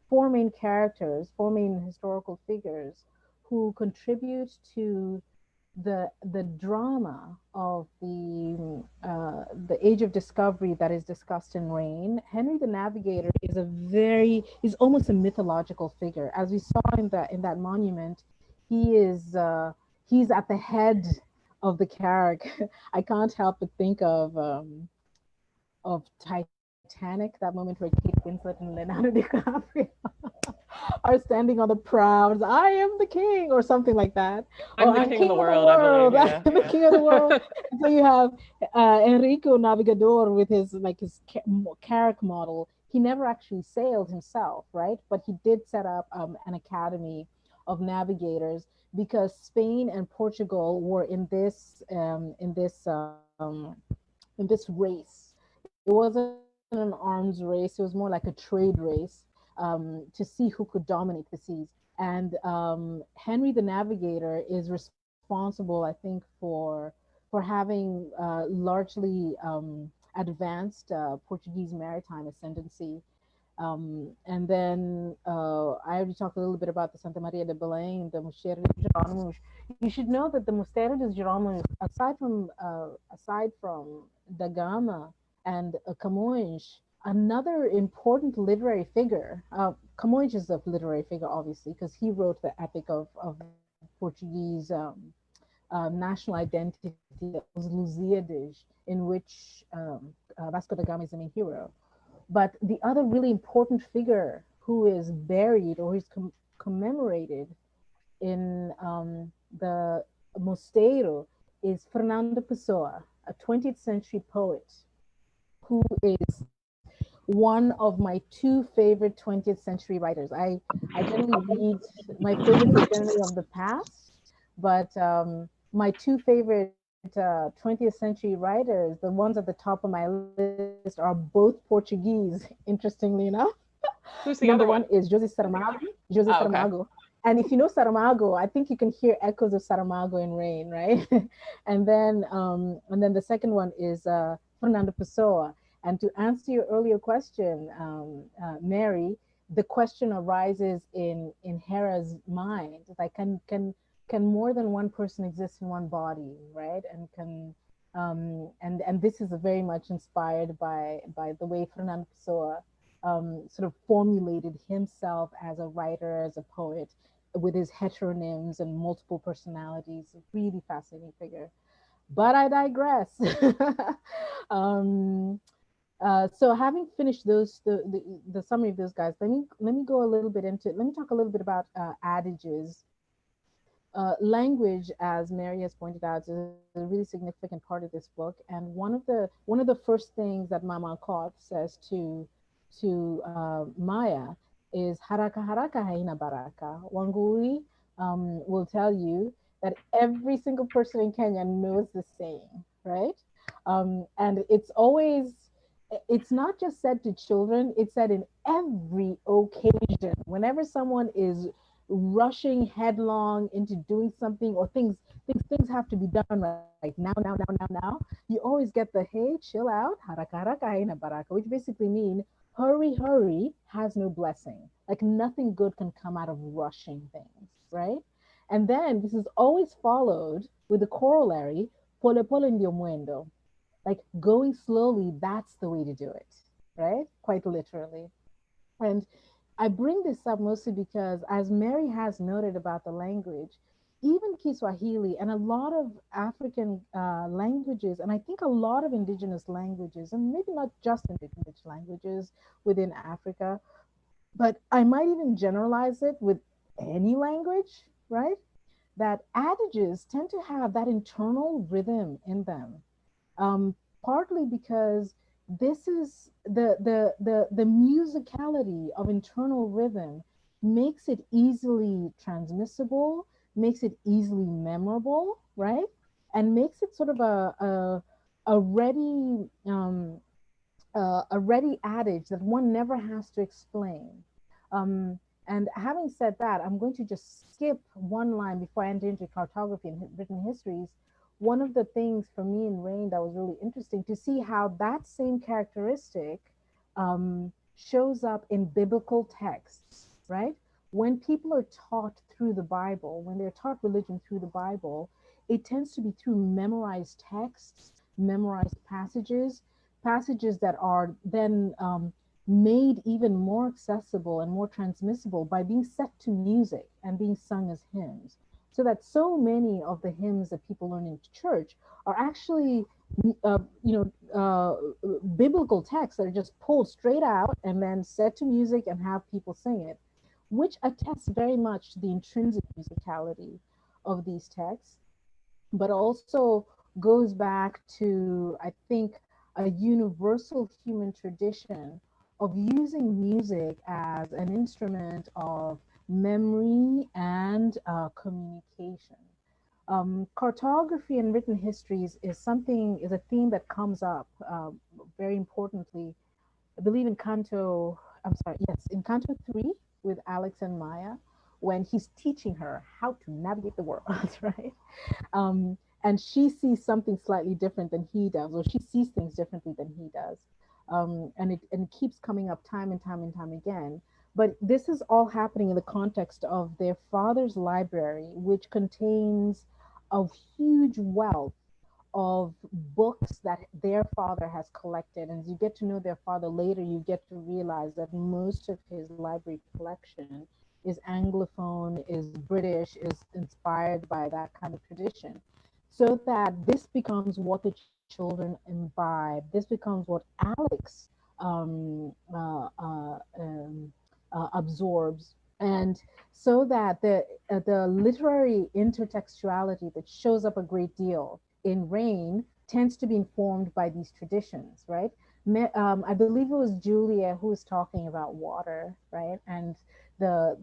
four main characters, four main historical figures who contribute to the drama of the Age of Discovery that is discussed in Rain. Henry the Navigator is almost a mythological figure. As we saw in that monument, he's at the head of the carrack. I can't help but think of Titanic, that moment where Kate Winslet and Leonardo DiCaprio are standing on the prow, I am the king, or something like that. I'm the king of the world, I believe. Yeah. I'm the king of the world. So you have Enrico Navigador with his carrack model. He never actually sailed himself, right? But he did set up an academy of navigators, because Spain and Portugal were in this race. It wasn't an arms race, it was more like a trade race, to see who could dominate the seas. And Henry the Navigator is responsible, I think, for having largely advanced Portuguese maritime ascendancy. And then I already talked a little bit about the Santa Maria de Belém, the Mosteiro de Jeronimos. You should know that the Mosteiro de Jeronimos, aside from da Gama and Camões, another important literary figure. Camões is a literary figure, obviously, because he wrote the epic of Portuguese national identity, Lusíadas, in which Vasco da Gama is the main hero. But the other really important figure who is buried or is commemorated in the Mosteiro is Fernando Pessoa, a 20th century poet, who is one of my two favorite 20th century writers. I generally read, my favorites are generally of the past, but my two favorite 20th century writers, the ones at the top of my list, are both Portuguese, interestingly enough. Who's the Number other one? Is José Saramago. Okay. And if you know Saramago, I think you can hear echoes of Saramago in Rain, right? And then the second one is Fernando Pessoa. And to answer your earlier question, Mary, the question arises in Hera's mind, like can more than one person exist in one body, right? And can and this is very much inspired by the way Fernando Pessoa sort of formulated himself as a writer, as a poet, with his heteronyms and multiple personalities. A really fascinating figure. But I digress. So having finished those the summary of those guys, let me go a little bit into, let me talk a little bit about adages. Language, as Mary has pointed out, is a really significant part of this book. And one of the first things that Mama Kot says to Maya is Haraka, Haraka, haina, baraka. Wangui will tell you that every single person in Kenya knows the saying, right? And it's not just said to children, it's said in every occasion. Whenever someone is rushing headlong into doing something, or things have to be done right now, you always get the, hey, chill out, haraka haraka haina baraka, which basically mean hurry has no blessing. Like nothing good can come out of rushing things, right? And then this is always followed with the corollary, pole pole ndio mendo, like going slowly, that's the way to do it, right? Quite literally. And I bring this up mostly because, as Mary has noted about the language, even Kiswahili and a lot of African languages, and I think a lot of indigenous languages, and maybe not just indigenous languages within Africa, but I might even generalize it with any language, right? That adages tend to have that internal rhythm in them. Partly because this is the musicality of internal rhythm makes it easily transmissible, makes it easily memorable, right? And makes it sort of a ready adage that one never has to explain. And having said that, I'm going to just skip one line before I enter into cartography and written histories. One of the things for me in Rain that was really interesting to see how that same characteristic shows up in biblical texts, right? When people are taught through the Bible, when they're taught religion through the Bible, it tends to be through memorized texts, memorized passages that are then made even more accessible and more transmissible by being set to music and being sung as hymns. So that so many of the hymns that people learn in church are actually, biblical texts that are just pulled straight out and then set to music and have people sing it, which attests very much to the intrinsic musicality of these texts, but also goes back to, I think, a universal human tradition of using music as an instrument of memory and communication. Cartography and written histories is a theme that comes up very importantly, I believe in Canto 3 with Alex and Maya, when he's teaching her how to navigate the world, right? And she sees something slightly different than he does, or she sees things differently than he does. And it keeps coming up time and time again. But this is all happening in the context of their father's library, which contains a huge wealth of books that their father has collected. And as you get to know their father later, you get to realize that most of his library collection is Anglophone, is British, is inspired by that kind of tradition. So that this becomes what the children imbibe. This becomes what Alex absorbs. And so that the literary intertextuality that shows up a great deal in Rain tends to be informed by these traditions, right? I believe it was Julia who was talking about water, right? And the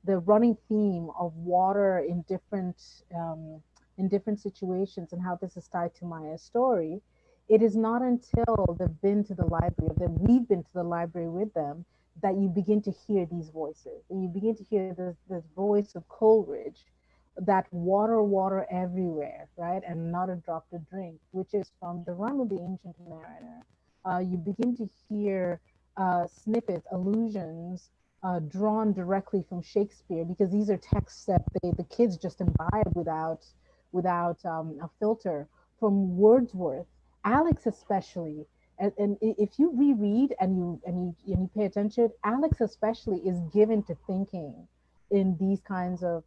running theme of water in different situations, and how this is tied to Maya's story. It is not until they've been to the library, or that we've been to the library with them, that you begin to hear these voices, and you begin to hear this voice of Coleridge, that water, water everywhere, right? And not a drop to drink, which is from the Rime of the Ancient Mariner. You begin to hear snippets, allusions drawn directly from Shakespeare, because these are texts that the kids just imbibe without a filter, from Wordsworth, Alex especially. And if you reread and you pay attention, Alex especially is given to thinking in these kinds of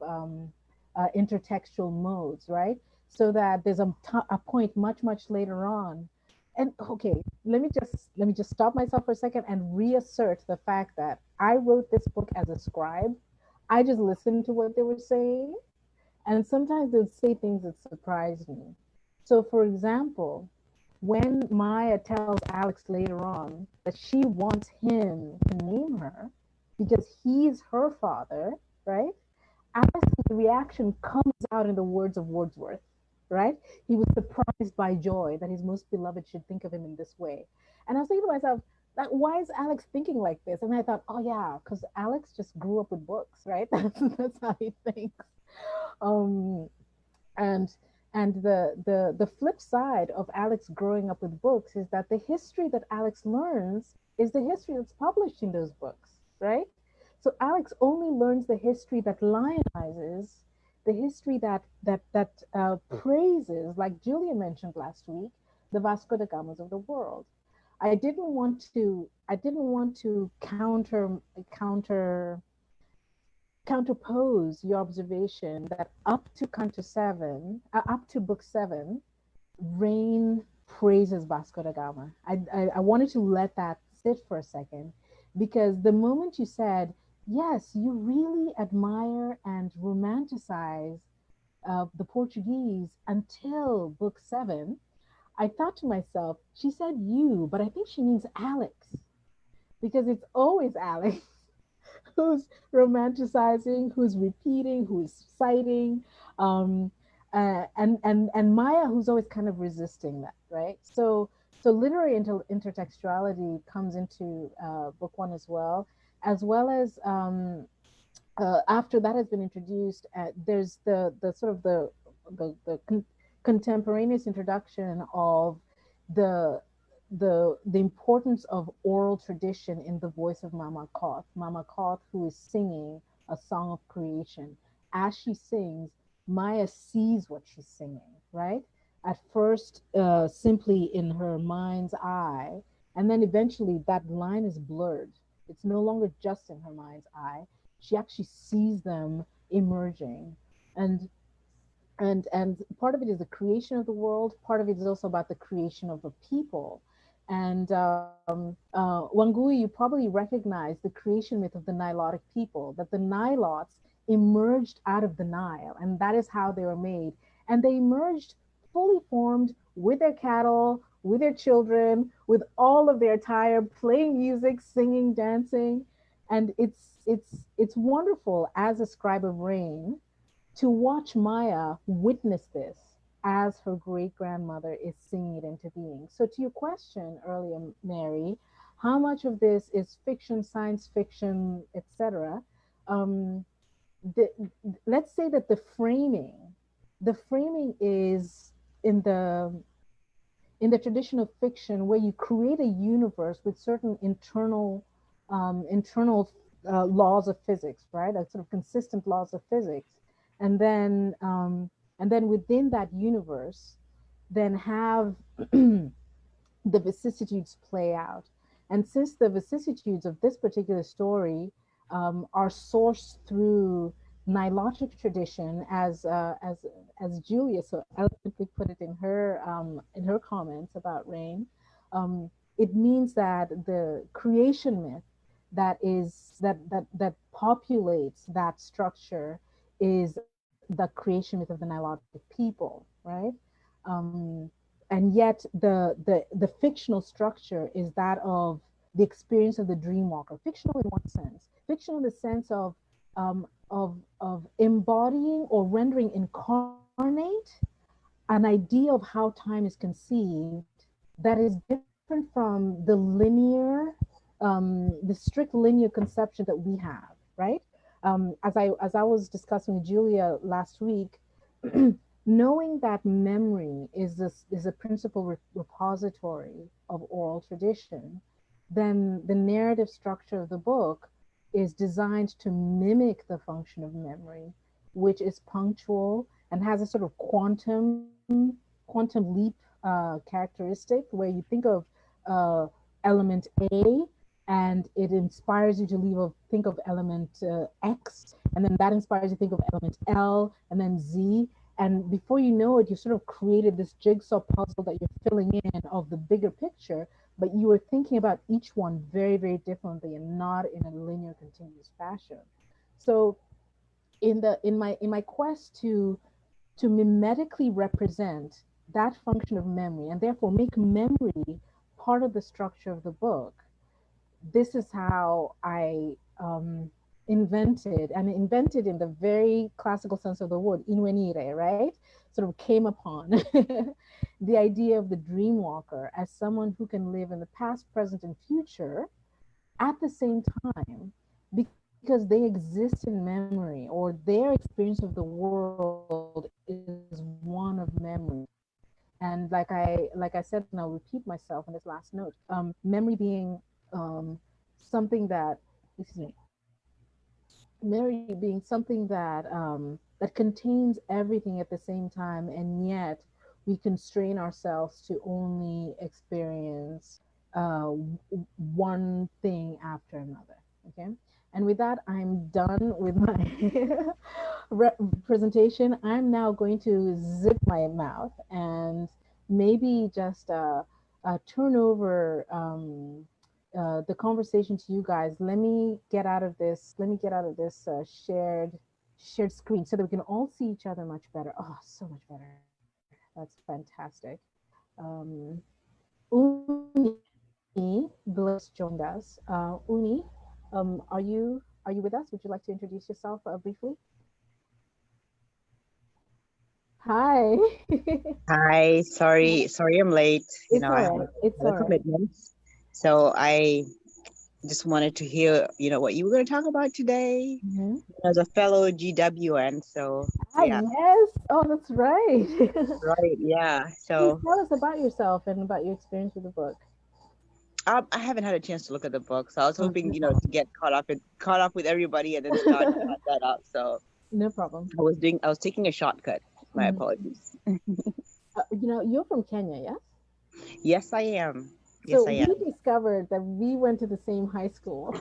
intertextual modes, right? So that there's a point much later on. And okay, let me just stop myself for a second and reassert the fact that I wrote this book as a scribe. I just listened to what they were saying, and sometimes they would say things that surprised me. So for example, when Maya tells Alex later on that she wants him to name her because he's her father, right? Alex's reaction comes out in the words of Wordsworth, right? He was surprised by joy that his most beloved should think of him in this way. And I was thinking to myself, that why is Alex thinking like this? And I thought, oh yeah, because Alex just grew up with books, right? That's how he thinks. And the flip side of Alex growing up with books is that the history that Alex learns is the history that's published in those books, right? So Alex only learns the history that lionizes, the history that praises, like Julia mentioned last week, the Vasco da Gamas of the world. I didn't want to counterpose your observation that up to up to book 7, Rain praises Vasco da Gama. I wanted to let that sit for a second, because the moment you said, yes, you really admire and romanticize the Portuguese until book 7, I thought to myself, she said you, but I think she means Alex, because it's always Alex who's romanticizing, who's repeating, who's citing, and Maya, who's always kind of resisting that, right? So literary intertextuality comes into book 1 as well as after that has been introduced, there's the sort of the contemporaneous introduction of the importance of oral tradition in the voice of Mama Koth, who is singing a song of creation. As she sings, Maya sees what she's singing, right? At first, simply in her mind's eye, and then eventually that line is blurred. It's no longer just in her mind's eye. She actually sees them emerging. And part of it is the creation of the world. Part of it is also about the creation of a people. And Wangui, you probably recognize the creation myth of the Nilotic people, that the Nilots emerged out of the Nile, and that is how they were made. And they emerged fully formed with their cattle, with their children, with all of their attire, playing music, singing, dancing. And it's wonderful as a scribe of rain to watch Maya witness this as her great-grandmother is singing it into being. So to your question earlier, Mary, how much of this is fiction, science fiction, etc.? Let's say that the framing is in the tradition of fiction, where you create a universe with certain internal laws of physics, right? Like sort of consistent laws of physics, and then within that universe, then have the vicissitudes play out. And since the vicissitudes of this particular story are sourced through Nilotic tradition, as Julia so eloquently put it in her comments about rain, it means that the creation myth that populates that structure is the creation myth of the Nilotic people, right? And yet the fictional structure is that of the experience of the dreamwalker. Fictional in one sense, fictional in the sense of embodying or rendering incarnate an idea of how time is conceived that is different from the linear the strict linear conception that we have, right? As I was discussing with Julia last week, knowing that memory is a principal repository of oral tradition, then the narrative structure of the book is designed to mimic the function of memory, which is punctual and has a sort of quantum leap characteristic, where you think of element A and it inspires you to think of element X, and then that inspires you to think of element L, and then Z. And before you know it, you sort of created this jigsaw puzzle that you're filling in of the bigger picture, but you were thinking about each one very, very differently and not in a linear, continuous fashion. So in my quest to mimetically represent that function of memory, and therefore make memory part of the structure of the book, this is how I invented in the very classical sense of the word, invenire, right? Sort of came upon the idea of the dream walker as someone who can live in the past, present, and future at the same time, because they exist in memory, or their experience of the world is one of memory. And like I said, and I'll repeat myself in this last note, memory being something that, excuse me, memory being something that that contains everything at the same time, and yet we constrain ourselves to only experience one thing after another. Okay, and with that, I'm done with my presentation. I'm now going to zip my mouth and maybe just turn over the conversation to you guys. Let me get out of this shared screen so that we can all see each other much better. Oh, so much better. That's fantastic. Uni Bliss joined us. Uni, are you with us? Would you like to introduce yourself briefly? Hi. Hi, sorry I'm late. It's all right. It's all right. Commitments. So I just wanted to hear, what you were going to talk about today. Mm-hmm. As a fellow GWN, so yeah. Yes. Oh, that's right. Right. Yeah. So please tell us about yourself and about your experience with the book. I haven't had a chance to look at the book, so I was hoping, to get caught up with everybody and then start that up. So no problem. I was taking a shortcut. My apologies. You're from Kenya, yes? Yes, I am. So we discovered that we went to the same high school,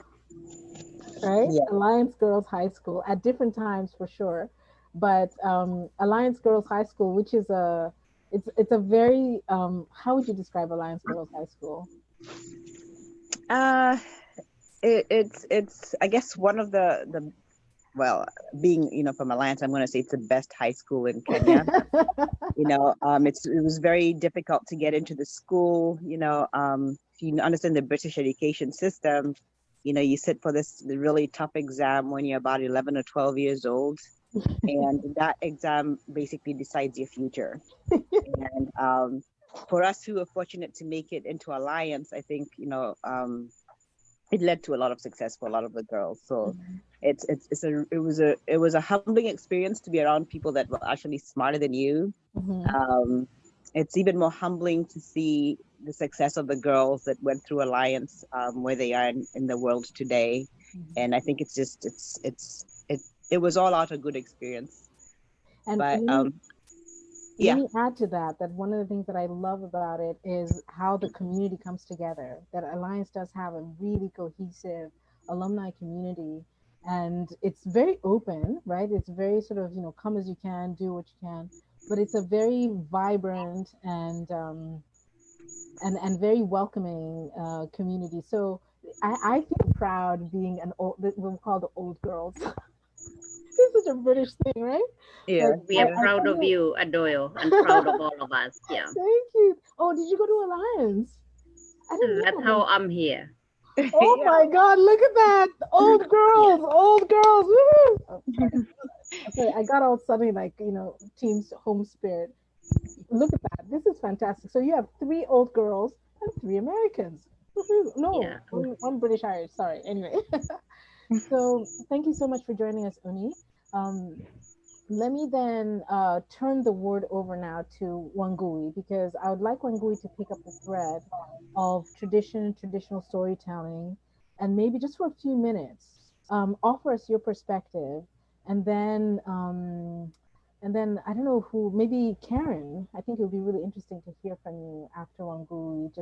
right? Yeah. Alliance Girls High School at different times for sure, but Alliance Girls High School, which is it's a very how would you describe Alliance Girls High School? It's I guess one of the well, being from Alliance, I'm going to say it's the best high school in Kenya. It was very difficult to get into the school. If you understand the British education system, you sit for this really tough exam when you're about 11 or 12 years old, and that exam basically decides your future. And for us who were fortunate to make it into Alliance, I think it led to a lot of success for a lot of the girls. So it was a humbling experience to be around people that were actually smarter than you. Mm-hmm. It's even more humbling to see the success of the girls that went through Alliance, where they are in the world today. Mm-hmm. And I think it was all out a good experience. And let me add to that one of the things that I love about it is how the community comes together, that Alliance does have a really cohesive alumni community, and it's very open, right? It's very sort of, come as you can, do what you can, but it's a very vibrant and very welcoming community. So I feel proud being we'll call the old girls. This is a British thing, right? Yeah. We are proud of you, Adoyo, and proud of all of us. Yeah. Thank you. Oh, did you go to Alliance? That's how I'm here. Oh yeah. My God, look at that. Old girls, old girls. Woo-hoo. Okay, I got all suddenly team's home spirit. Look at that. This is fantastic. So you have 3 old girls and 3 Americans. No, Yeah. one British Irish. Sorry. Anyway, so thank you so much for joining us, Uni. Let me then turn the word over now to Wangui, because I would like Wangui to pick up the thread of traditional storytelling, and maybe just for a few minutes, offer us your perspective, and then I don't know who, maybe Karen. I think it would be really interesting to hear from you after Wangui,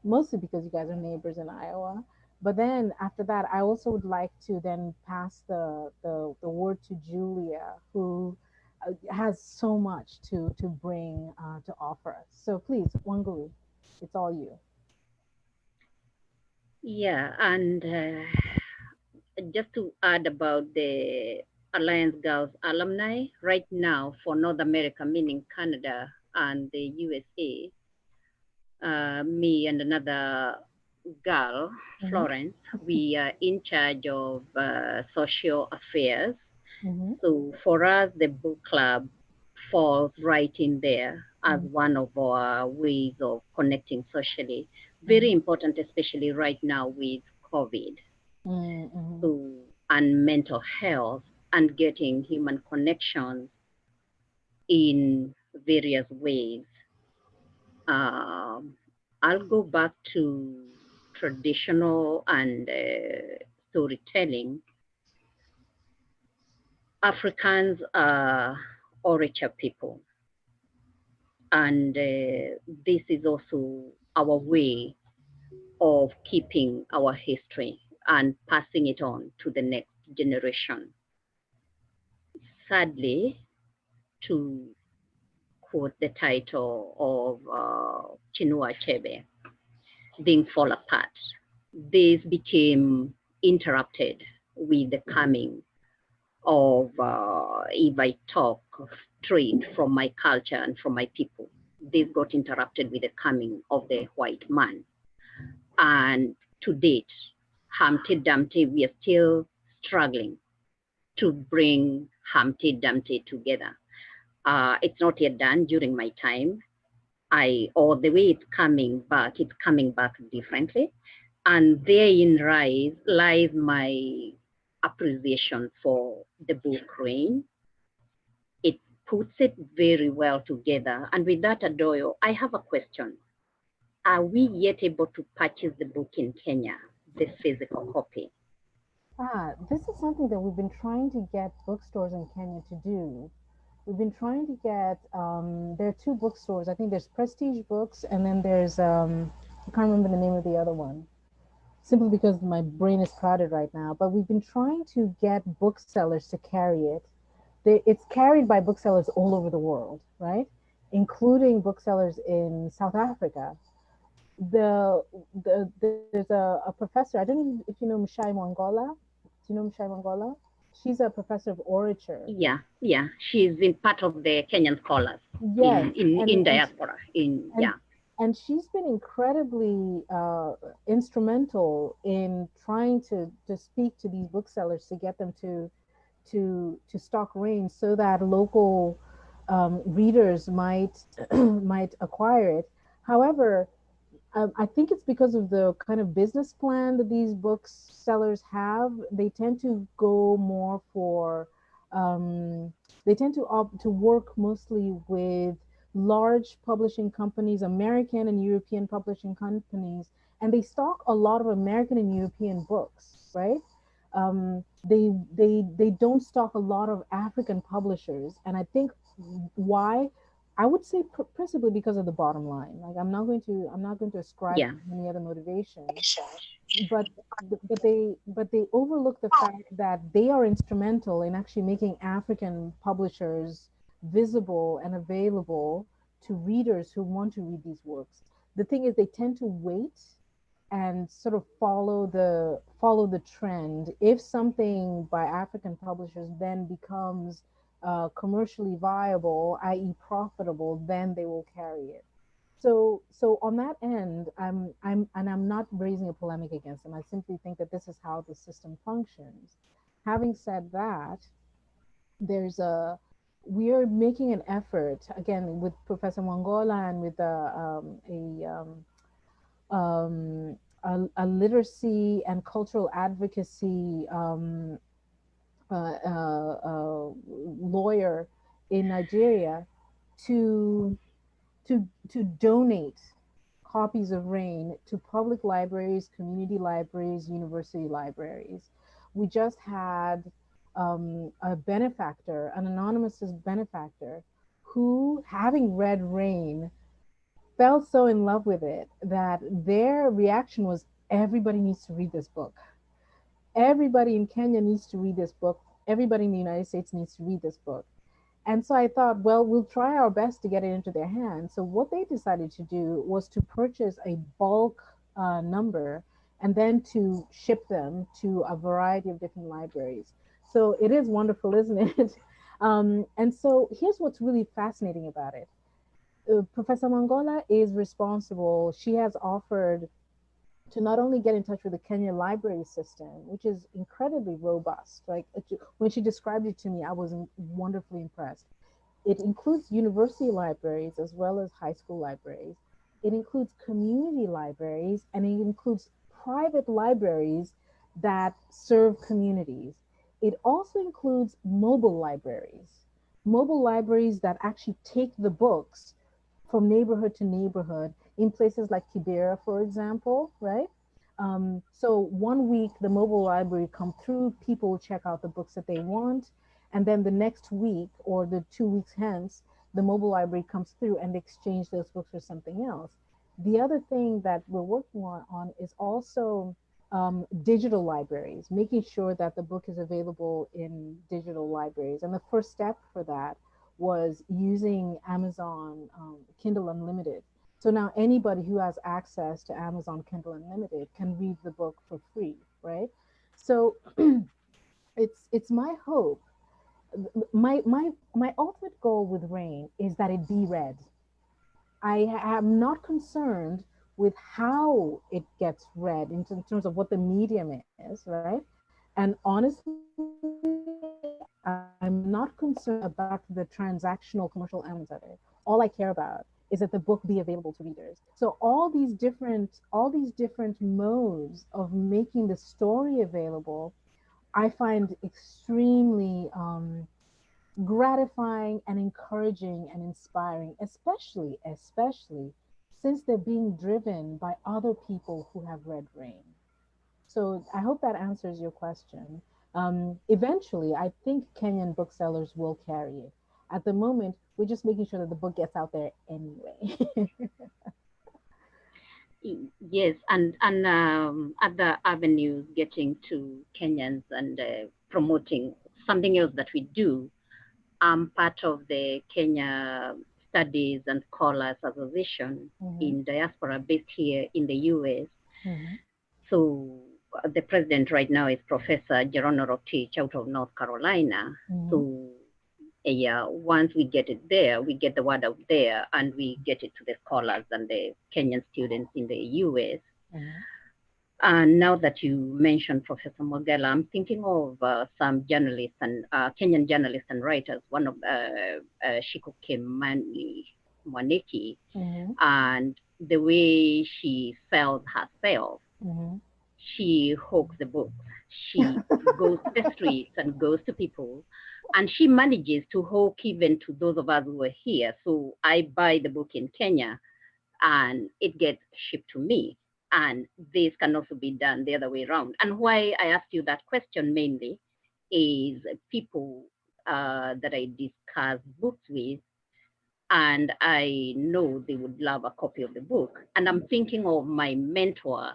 mostly because you guys are neighbors in Iowa. But then after that, I also would like to then pass the word to Julia, who has so much to bring to offer us. So please, Wangui, it's all you. Yeah, and just to add about the Alliance Girls alumni, right now for North America, meaning Canada and the USA, me and another girl, Florence, we are in charge of social affairs. So for us, the book club falls right in there as one of our ways of connecting socially. Very important, especially right now with COVID. So, and mental health and getting human connections in various ways. I'll go back to traditional and storytelling. Africans are orator people, and this is also our way of keeping our history and passing it on to the next generation. Sadly, to quote the title of Chinua Achebe, being fall apart, this became interrupted with the coming of, if I talk straight from my culture and from my people, this got interrupted with the coming of the white man. And to date, Humpty Dumpty, we are still struggling to bring Humpty Dumpty together. It's not yet done during my time. Or the way it's coming back differently. And therein lies my appreciation for the book Rain. It puts it very well together. And with that, Adoyo, I have a question. Are we yet able to purchase the book in Kenya, the physical copy? This is something that we've been trying to get bookstores in Kenya to do. We've been trying to get, there are two bookstores. I think there's Prestige Books, and then there's, I can't remember the name of the other one, simply because my brain is crowded right now. But we've been trying to get booksellers to carry it. It's carried by booksellers all over the world, right? Including booksellers in South Africa. There's a professor, I don't know if you know Mushai Mwangola. Do you know Mushai Mwangola? She's a professor of orature. Yeah. She's been part of the Kenyan scholars in diaspora. And she's been incredibly instrumental in trying to speak to these booksellers to get them to stock Rain so that local readers might acquire it. However, I think it's because of the kind of business plan that these booksellers have. They tend to go more for, they tend to opt to work mostly with large publishing companies, American and European publishing companies, and they stock a lot of American and European books, right? They don't stock a lot of African publishers, and I think why, I would say principally because of the bottom line. Like I'm not going to ascribe any other motivation, but they overlook the fact that they are instrumental in actually making African publishers visible and available to readers who want to read these works. The thing is, they tend to wait and sort of follow the trend. If something by African publishers then becomes commercially viable, i.e. profitable, then they will carry it. So on that end, I'm not raising a polemic against them. I simply think that this is how the system functions. Having said that, we are making an effort again with Professor Mwangola and with a literacy and cultural advocacy lawyer in Nigeria to donate copies of Rain to public libraries, community libraries, university libraries. We just had a benefactor, an anonymous benefactor, who, having read Rain, fell so in love with it that their reaction was, everybody needs to read this book. Everybody in Kenya needs to read this book. Everybody in the United States needs to read this book. And so I thought, well, we'll try our best to get it into their hands. So what they decided to do was to purchase a bulk number and then to ship them to a variety of different libraries. So it is wonderful, isn't it? And so here's what's really fascinating about it. Professor Mangola is responsible. She has offered to not only get in touch with the Kenya library system, which is incredibly robust. Like, when she described it to me, I was wonderfully impressed. It includes university libraries as well as high school libraries. It includes community libraries, and it includes private libraries that serve communities. It also includes mobile libraries that actually take the books from neighborhood to neighborhood in places like Kibera, for example, right? So 1 week, the mobile library come through, people check out the books that they want, and then the next week or the 2 weeks hence, the mobile library comes through and exchange those books for something else. The other thing that we're working on is also digital libraries, making sure that the book is available in digital libraries. And the first step for that was using Amazon Kindle Unlimited. So now anybody who has access to Amazon Kindle Unlimited can read the book for free, right? So it's my hope, my ultimate goal with Rain is that it be read. I am not concerned with how it gets read in terms of what the medium is, right? And honestly, I'm not concerned about the transactional commercial elements of it. All I care about is that the book be available to readers. So all these different modes of making the story available, I find extremely gratifying and encouraging and inspiring, especially since they're being driven by other people who have read Rain. So I hope that answers your question. Eventually, I think Kenyan booksellers will carry it. At the moment, we're just making sure that the book gets out there anyway. Yes, and other avenues getting to Kenyans and promoting something else that we do. I'm part of the Kenya Studies and Scholars Association in diaspora based here in the US. So the president right now is Professor Jeronimos out of North Carolina. So once we get it there, we get the word out there and we get it to the scholars and the Kenyan students in the US. And now that you mentioned Professor Mogela, I'm thinking of some journalists and Kenyan journalists and writers. One of Shikokemani Mwaneki, and the way she sells herself, she hawks the books. She goes to the streets and goes to people, and she manages to hawk even to those of us who are here. So I buy the book in Kenya, and it gets shipped to me. And this can also be done the other way around. And why I asked you that question mainly is people that I discuss books with, and I know they would love a copy of the book. And I'm thinking of my mentor,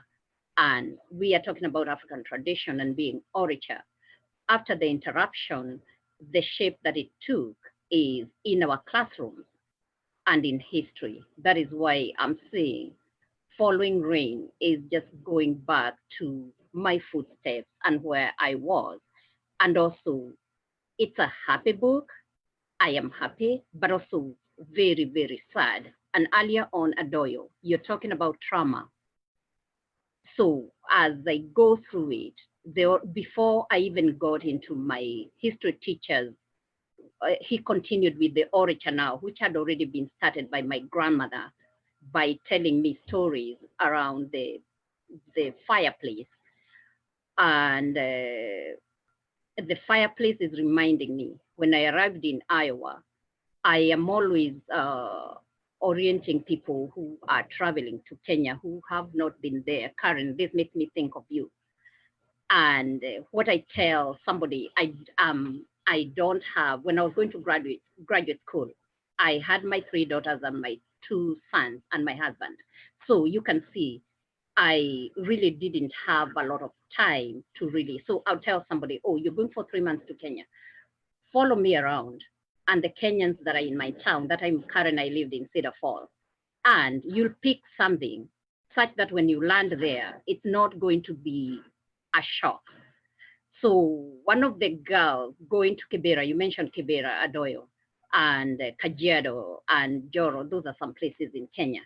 and we are talking about African tradition and being orature. After the interruption, the shape that it took is in our classrooms and in history. That is why I'm saying Following Rain is just going back to my footsteps and where I was. And also, it's a happy book. I am happy, but also very, very sad. And earlier on, Adoyo, you're talking about trauma. So as I go through it, before I even got into my history teachers, he continued with the orature now, which had already been started by my grandmother, by telling me stories around the the fireplace. And the fireplace is reminding me, when I arrived in Iowa, I am always orienting people who are traveling to Kenya who have not been there. Karen, this makes me think of you. And what I tell somebody, I don't have, when I was going to graduate school, I had my 3 daughters and my 2 sons and my husband. So you can see, I really didn't have a lot of time to really, so I'll tell somebody, oh, you're going for 3 months to Kenya. Follow me around. And the Kenyans that are in my town, that I'm Karen, I lived in Cedar Falls. And you'll pick something such that when you land there, it's not going to be a shock. So one of the girls going to Kibera, you mentioned Kibera, Adoyo, and Kajiado and Joro, those are some places in Kenya.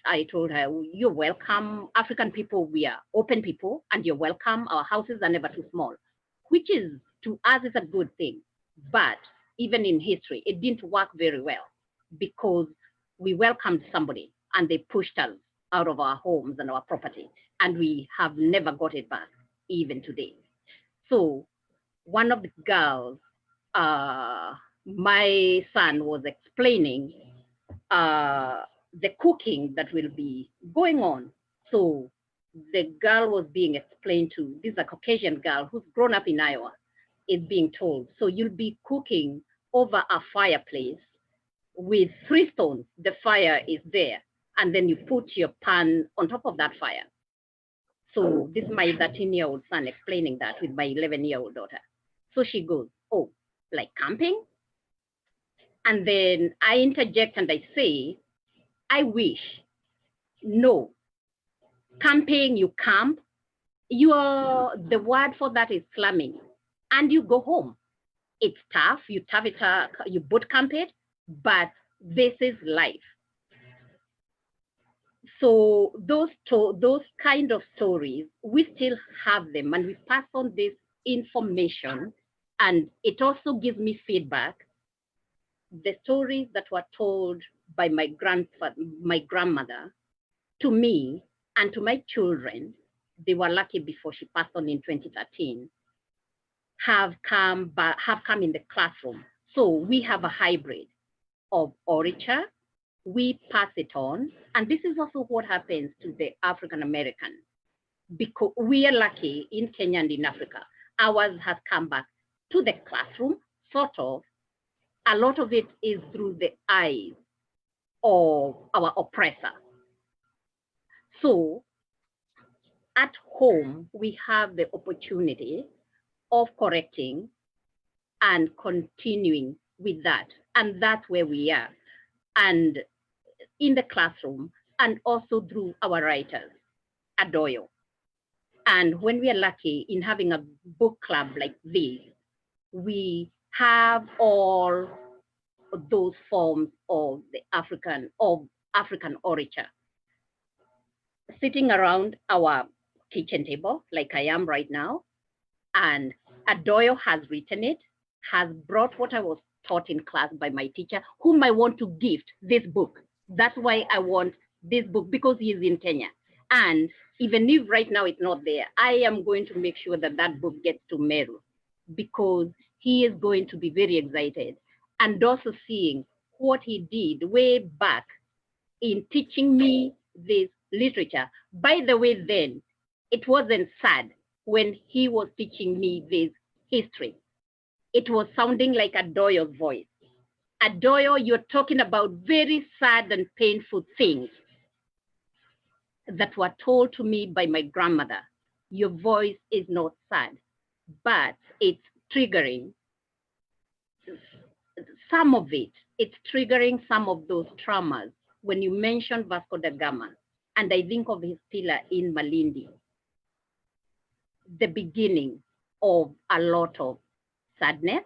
I told her, you're welcome. African people, we are open people, and you're welcome. Our houses are never too small, which is, to us, is a good thing. But even in history, it didn't work very well because we welcomed somebody and they pushed us out of our homes and our property, and we have never got it back, even today. So one of the girls, my son was explaining the cooking that will be going on. So the girl was being explained to, this is a Caucasian girl who's grown up in Iowa, is being told, so you'll be cooking over a fireplace with 3 stones. The fire is there, and then you put your pan on top of that fire. So this is my 13-year-old son explaining that with my 11-year-old daughter. So she goes, oh, like camping? And then I interject and I say, I wish. No. Camping, you camp, the word for that is slumming, and you go home. It's tough, you boot camp it, but this is life. So those kind of stories, we still have them, and we pass on this information, and it also gives me feedback. The stories that were told by my grandmother to me and to my children, they were lucky before she passed on in 2013, have come in the classroom. So we have a hybrid of orature, we pass it on, and this is also what happens to the African American, because we are lucky in Kenya and in Africa. Ours has come back to the classroom, sort of. A lot of it is through the eyes of our oppressor. So at home, we have the opportunity of correcting and continuing with that. And that's where we are. And in the classroom, and also through our writers, Adoyo. And when we are lucky in having a book club like this, we have all those forms of the African orature sitting around our kitchen table, like I am right now. And Adoyo has written it, has brought what I was taught in class by my teacher, whom I want to gift this book. That's why I want this book, because he is in Kenya. And even if right now it's not there, I am going to make sure that that book gets to Meru, because he is going to be very excited. And also seeing what he did way back in teaching me this literature. By the way, then, it wasn't sad when he was teaching me this history. It was sounding like Adoyo's voice. Adoyo, you're talking about very sad and painful things that were told to me by my grandmother. Your voice is not sad, but it's triggering some of it. It's triggering some of those traumas. When you mention Vasco da Gama, and I think of his pillar in Malindi, the beginning of a lot of sadness,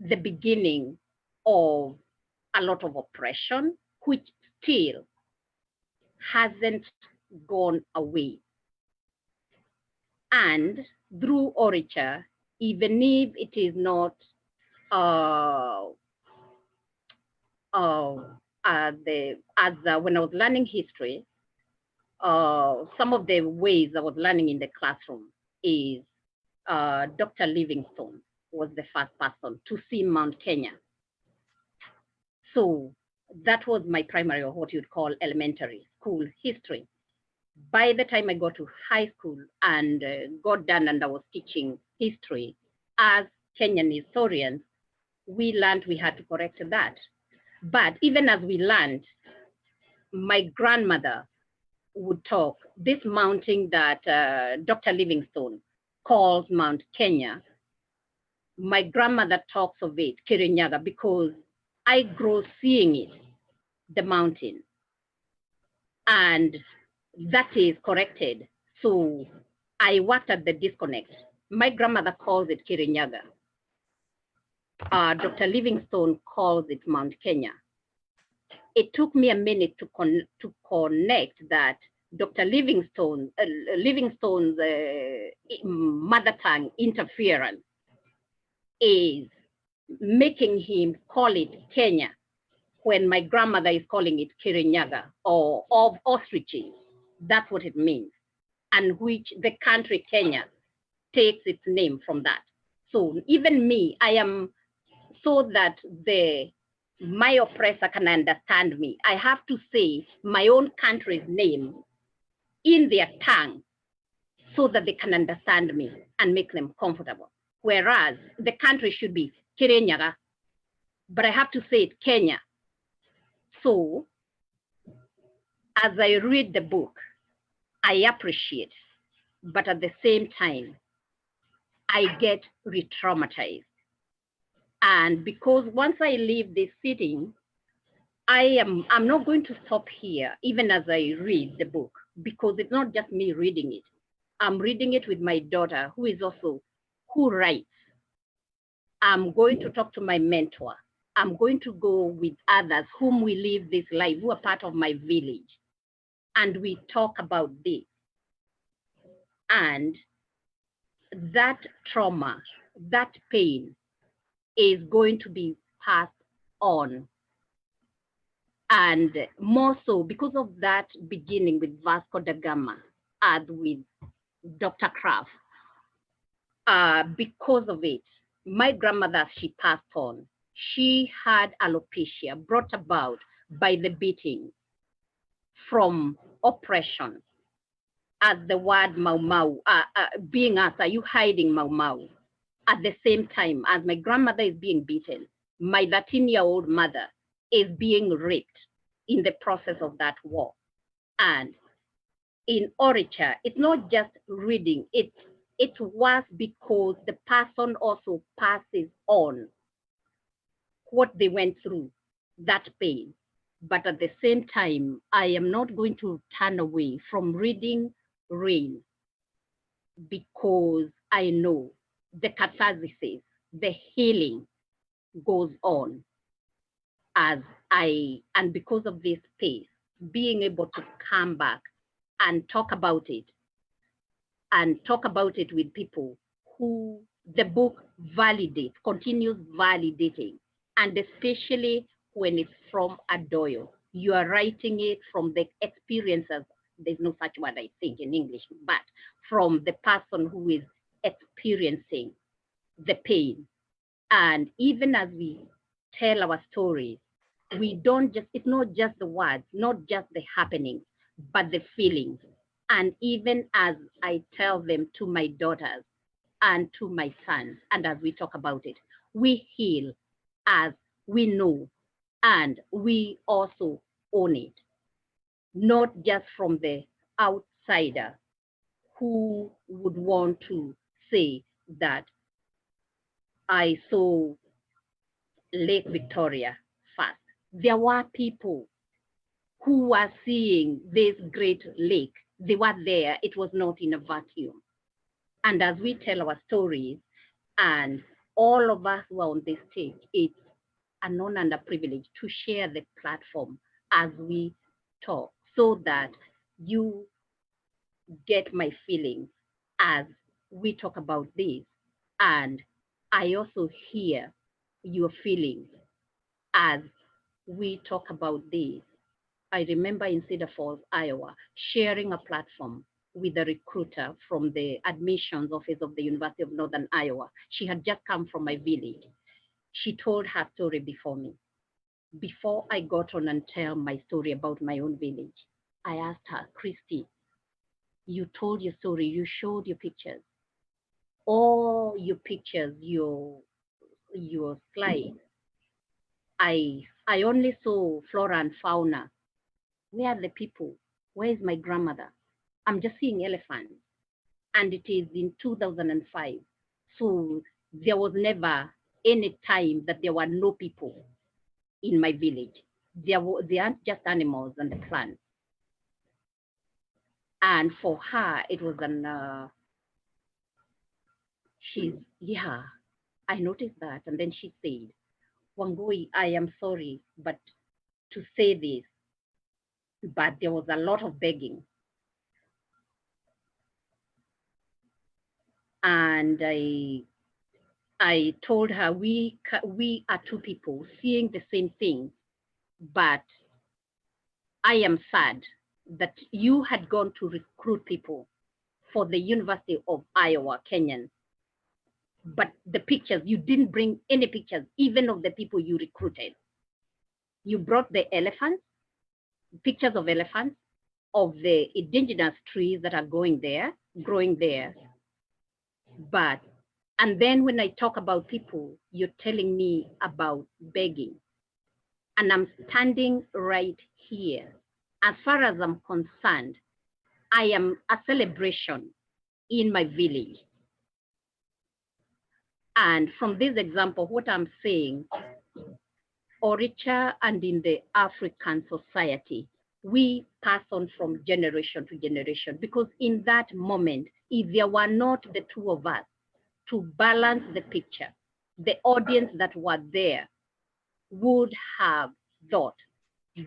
the beginning of a lot of oppression, which still hasn't gone away. And through orature, even if it is not a when I was learning history, some of the ways I was learning in the classroom is Dr. Livingstone was the first person to see Mount Kenya. So that was my primary, or what you'd call elementary school history. By the time I got to high school and got done and I was teaching history, as Kenyan historians, we learned we had to correct that. But even as we learned, my grandmother would talk, this mountain that Dr. Livingstone calls Mount Kenya, my grandmother talks of it, Kirinyaga, because I grew seeing it, the mountain. And that is corrected. So I worked at the disconnect. My grandmother calls it Kirinyaga. Dr. Livingstone calls it Mount Kenya. It took me a minute to connect that Dr. Livingstone's mother tongue interference is making him call it Kenya when my grandmother is calling it Kirinyaga, or of ostriches. That's what it means, and which the country Kenya takes its name from that. So even me, I am, so that my oppressor can understand me, I have to say my own country's name in their tongue so that they can understand me and make them comfortable. Whereas the country should be Kirinyaga, but I have to say it Kenya. So as I read the book, I appreciate, but at the same time, I get re-traumatized. And because once I leave this sitting, I'm not going to stop here, even as I read the book, because it's not just me reading it. I'm reading it with my daughter, who writes. I'm going to talk to my mentor. I'm going to go with others whom we live this life, who are part of my village. And we talk about this. And that trauma, that pain is going to be passed on. And more so because of that beginning with Vasco da Gama and with Dr. Kraft, because of it, my grandmother, she passed on. She had alopecia brought about by the beating from oppression. As the word Mau Mau, being asked, are you hiding Mau Mau? At the same time as my grandmother is being beaten, my 13-year-old mother is being raped in the process of that war. And in Oricha, it's not just reading, it was because the person also passes on what they went through, that pain. But at the same time, I am not going to turn away from reading Rain, because I know the catharsis, the healing goes on and because of this space, being able to come back and talk about it with people who the book validates, continues validating, and especially when it's from a doyo. You are writing it from the experiences. There's no such word, I think, in English, but from the person who is experiencing the pain. And even as we tell our stories, it's not just the words, not just the happenings, but the feelings. And even as I tell them to my daughters and to my sons, and as we talk about it, we heal as we know, and we also own it. Not just from the outsider who would want to say that I saw Lake Victoria first. There were people who were seeing this great lake. They were there. It was not in a vacuum. And as we tell our stories, and all of us who are on this stage, it's an honor and a privilege to share the platform as we talk, so that you get my feelings as we talk about this. And I also hear your feelings as we talk about this. I remember in Cedar Falls, Iowa, sharing a platform with a recruiter from the admissions office of the University of Northern Iowa. She had just come from my village. She told her story before me. Before I got on and tell my story about my own village, I asked her, Christy, you told your story, you showed your pictures. All your pictures, your slides. I only saw flora and fauna. Where are the people? Where is my grandmother? I'm just seeing elephants. And it is in 2005. So there was never any time that there were no people in my village. They aren't just animals and the plants. And for her, it was I noticed that. And then she said, Wangui, I am sorry, but to say this, but there was a lot of begging. And I told her, we are two people seeing the same thing, but I am sad that you had gone to recruit people for the University of Iowa, Kenyan. But the pictures, you didn't bring any pictures, even of the people you recruited. You brought the elephants, pictures of elephants, of the indigenous trees that are growing there. But, and then when I talk about people, you're telling me about begging. And I'm standing right here. As far as I'm concerned, I am a celebration in my village. And from this example, what I'm saying, Oricha and in the African society, we pass on from generation to generation, because in that moment, if there were not the two of us to balance the picture, the audience that were there would have thought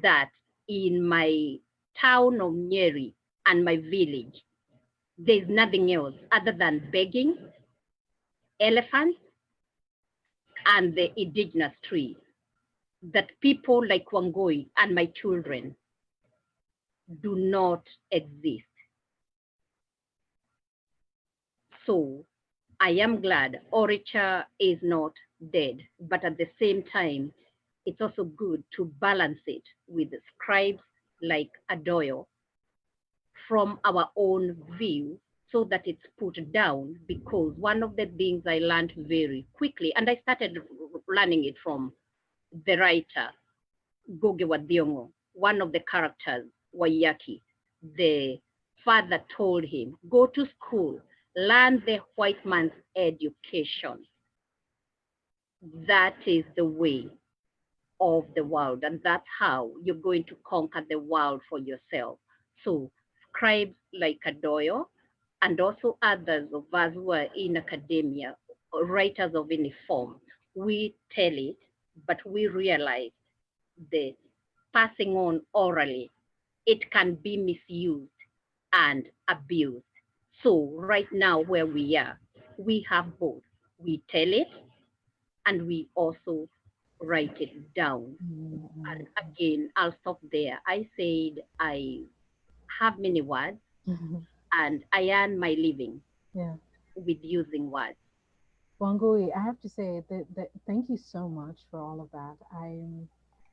that in my town of Nyeri and my village, there's nothing else other than begging, elephants, and the indigenous trees, that people like Wangui and my children do not exist. So I am glad Oricha is not dead, but at the same time, it's also good to balance it with scribes like Adoyo from our own view, so that it's put down, because one of the things I learned very quickly, and I started learning it from the writer, Goge wa Thiong'o, one of the characters, Waiyaki. The father told him, go to school, learn the white man's education. That is the way of the world, and that's how you're going to conquer the world for yourself. So scribes like Adoyo, and also others of us who are in academia, writers of any form, we tell it, but we realize the passing on orally, it can be misused and abused. So right now where we are, we have both. We tell it and we also write it down. And again, I'll stop there. I said I have many words and I earn my living with using words. Wangui, I have to say that thank you so much for all of that.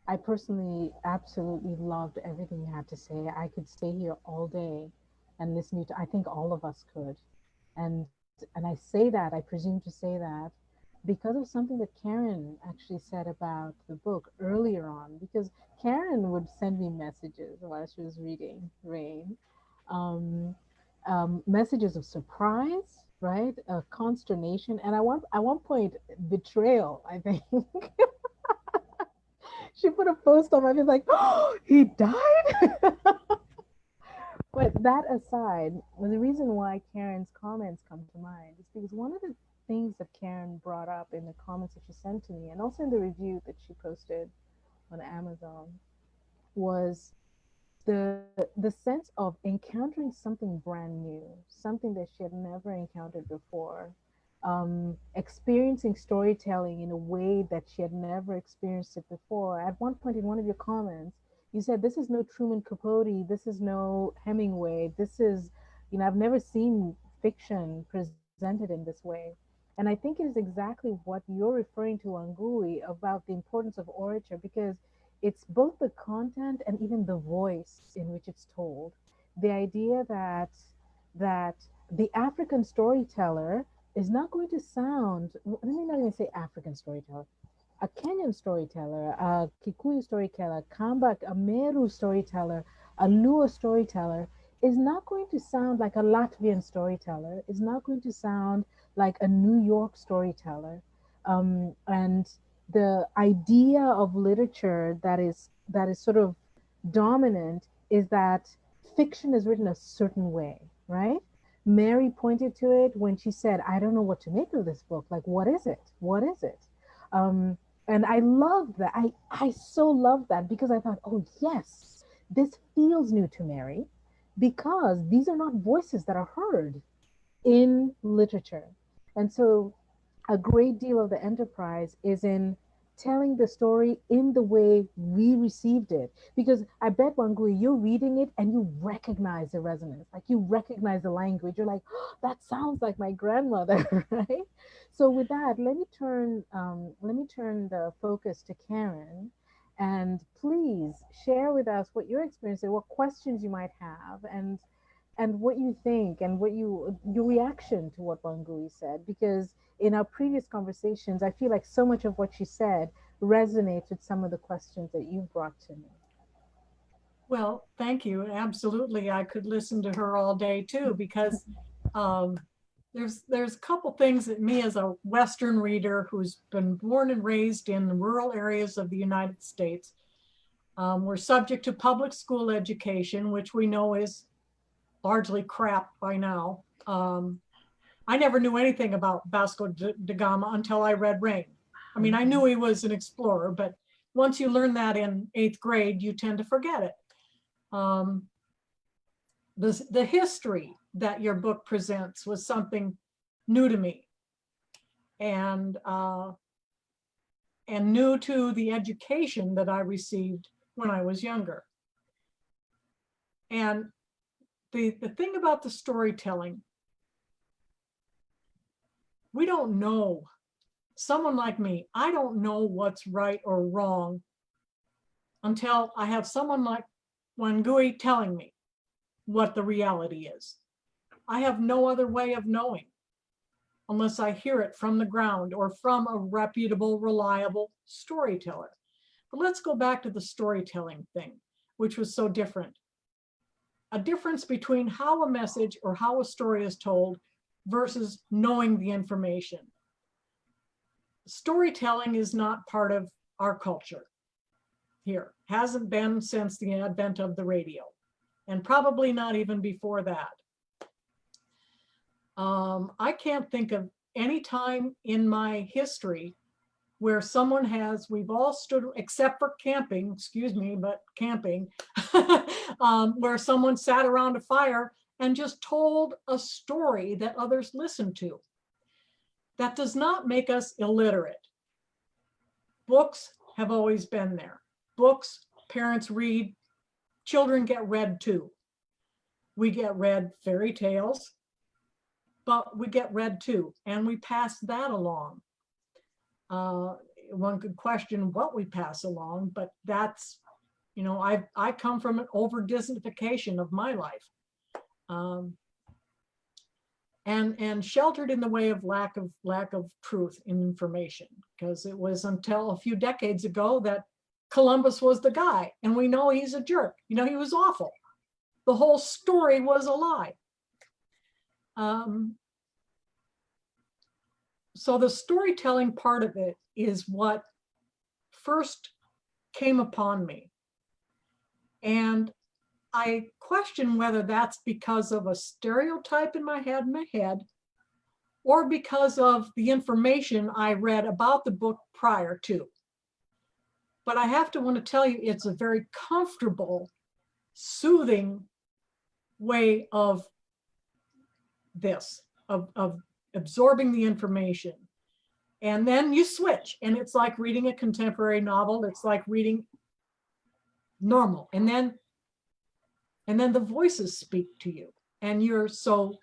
I personally absolutely loved everything you had to say. I could stay here all day and listen to, I think all of us could. And I say that, I presume to say that because of something that Karen actually said about the book earlier on, because Karen would send me messages while she was reading Rain, messages of surprise, right? Consternation, and at one point, betrayal, I think. She put a post on my face like, oh, he died? But that aside, the reason why Karen's comments come to mind is because one of the things that Karen brought up in the comments that she sent to me, and also in the review that she posted on Amazon, was the sense of encountering something brand new, something that she had never encountered before, experiencing storytelling in a way that she had never experienced it before. At one point in one of your comments, you said, this is no Truman Capote, this is no Hemingway, this is, I've never seen fiction presented in this way. And I think it is exactly what you're referring to, Angui, about the importance of orature, because it's both the content and even the voice in which it's told. The idea that the African storyteller is not going to sound, let me not even say African storyteller, a Kenyan storyteller, a Kikuyu storyteller, Kamba, a Meru storyteller, a Luo storyteller is not going to sound like a Latvian storyteller, is not going to sound like a New York storyteller. And the idea of literature that is sort of dominant is that fiction is written a certain way, right? Mary pointed to it when she said, I don't know what to make of this book. Like, what is it? What is it? And I love that. I so love that because I thought, oh, yes, this feels new to Mary because these are not voices that are heard in literature. And so a great deal of the enterprise is in telling the story in the way we received it. Because I bet, Wangui, you're reading it and you recognize the resonance, like you recognize the language. You're like, oh, that sounds like my grandmother, right? So with that, let me turn the focus to Karen, and please share with us what your experience is, what questions you might have, and what you think and what your reaction to what Wangui said, because in our previous conversations, I feel like so much of what she said resonates with some of the questions that you brought to me. Well, thank you. Absolutely. I could listen to her all day too, because there's a couple things that me as a Western reader who's been born and raised in the rural areas of the United States, we're subject to public school education, which we know is largely crap by now. I never knew anything about Vasco da Gama until I read Rain. I mean, I knew he was an explorer, but once you learn that in 8th grade, you tend to forget it. The history that your book presents was something new to me, and new to the education that I received when I was younger. And the thing about the storytelling, we don't know. Someone like me, I don't know what's right or wrong until I have someone like Wangui telling me what the reality is. I have no other way of knowing unless I hear it from the ground or from a reputable, reliable storyteller. But let's go back to the storytelling thing, which was so different. A difference between how a message or how a story is told versus knowing the information. Storytelling is not part of our culture here. Hasn't been since the advent of the radio, and probably not even before that. I can't think of any time in my history where someone has, we've all stood, except for camping, excuse me, but camping, where someone sat around a fire and just told a story that others listened to. That does not make us illiterate. Books have always been there. Books, parents read, children get read too. We get read fairy tales, but we get read too, and we pass that along. One could question what we pass along, but that's, you know, I come from an over-Disneyfication of my life. And sheltered in the way of lack of truth in information, because it was until a few decades ago that Columbus was the guy, and we know he's a jerk. You know, he was awful. The whole story was a lie. So the storytelling part of it is what first came upon me. And I question whether that's because of a stereotype in my head, or because of the information I read about the book prior to. But I have to want to tell you, it's a very comfortable, soothing way of this, of absorbing the information. And then you switch, and it's like reading a contemporary novel. It's like reading normal. And then the voices speak to you, and you're so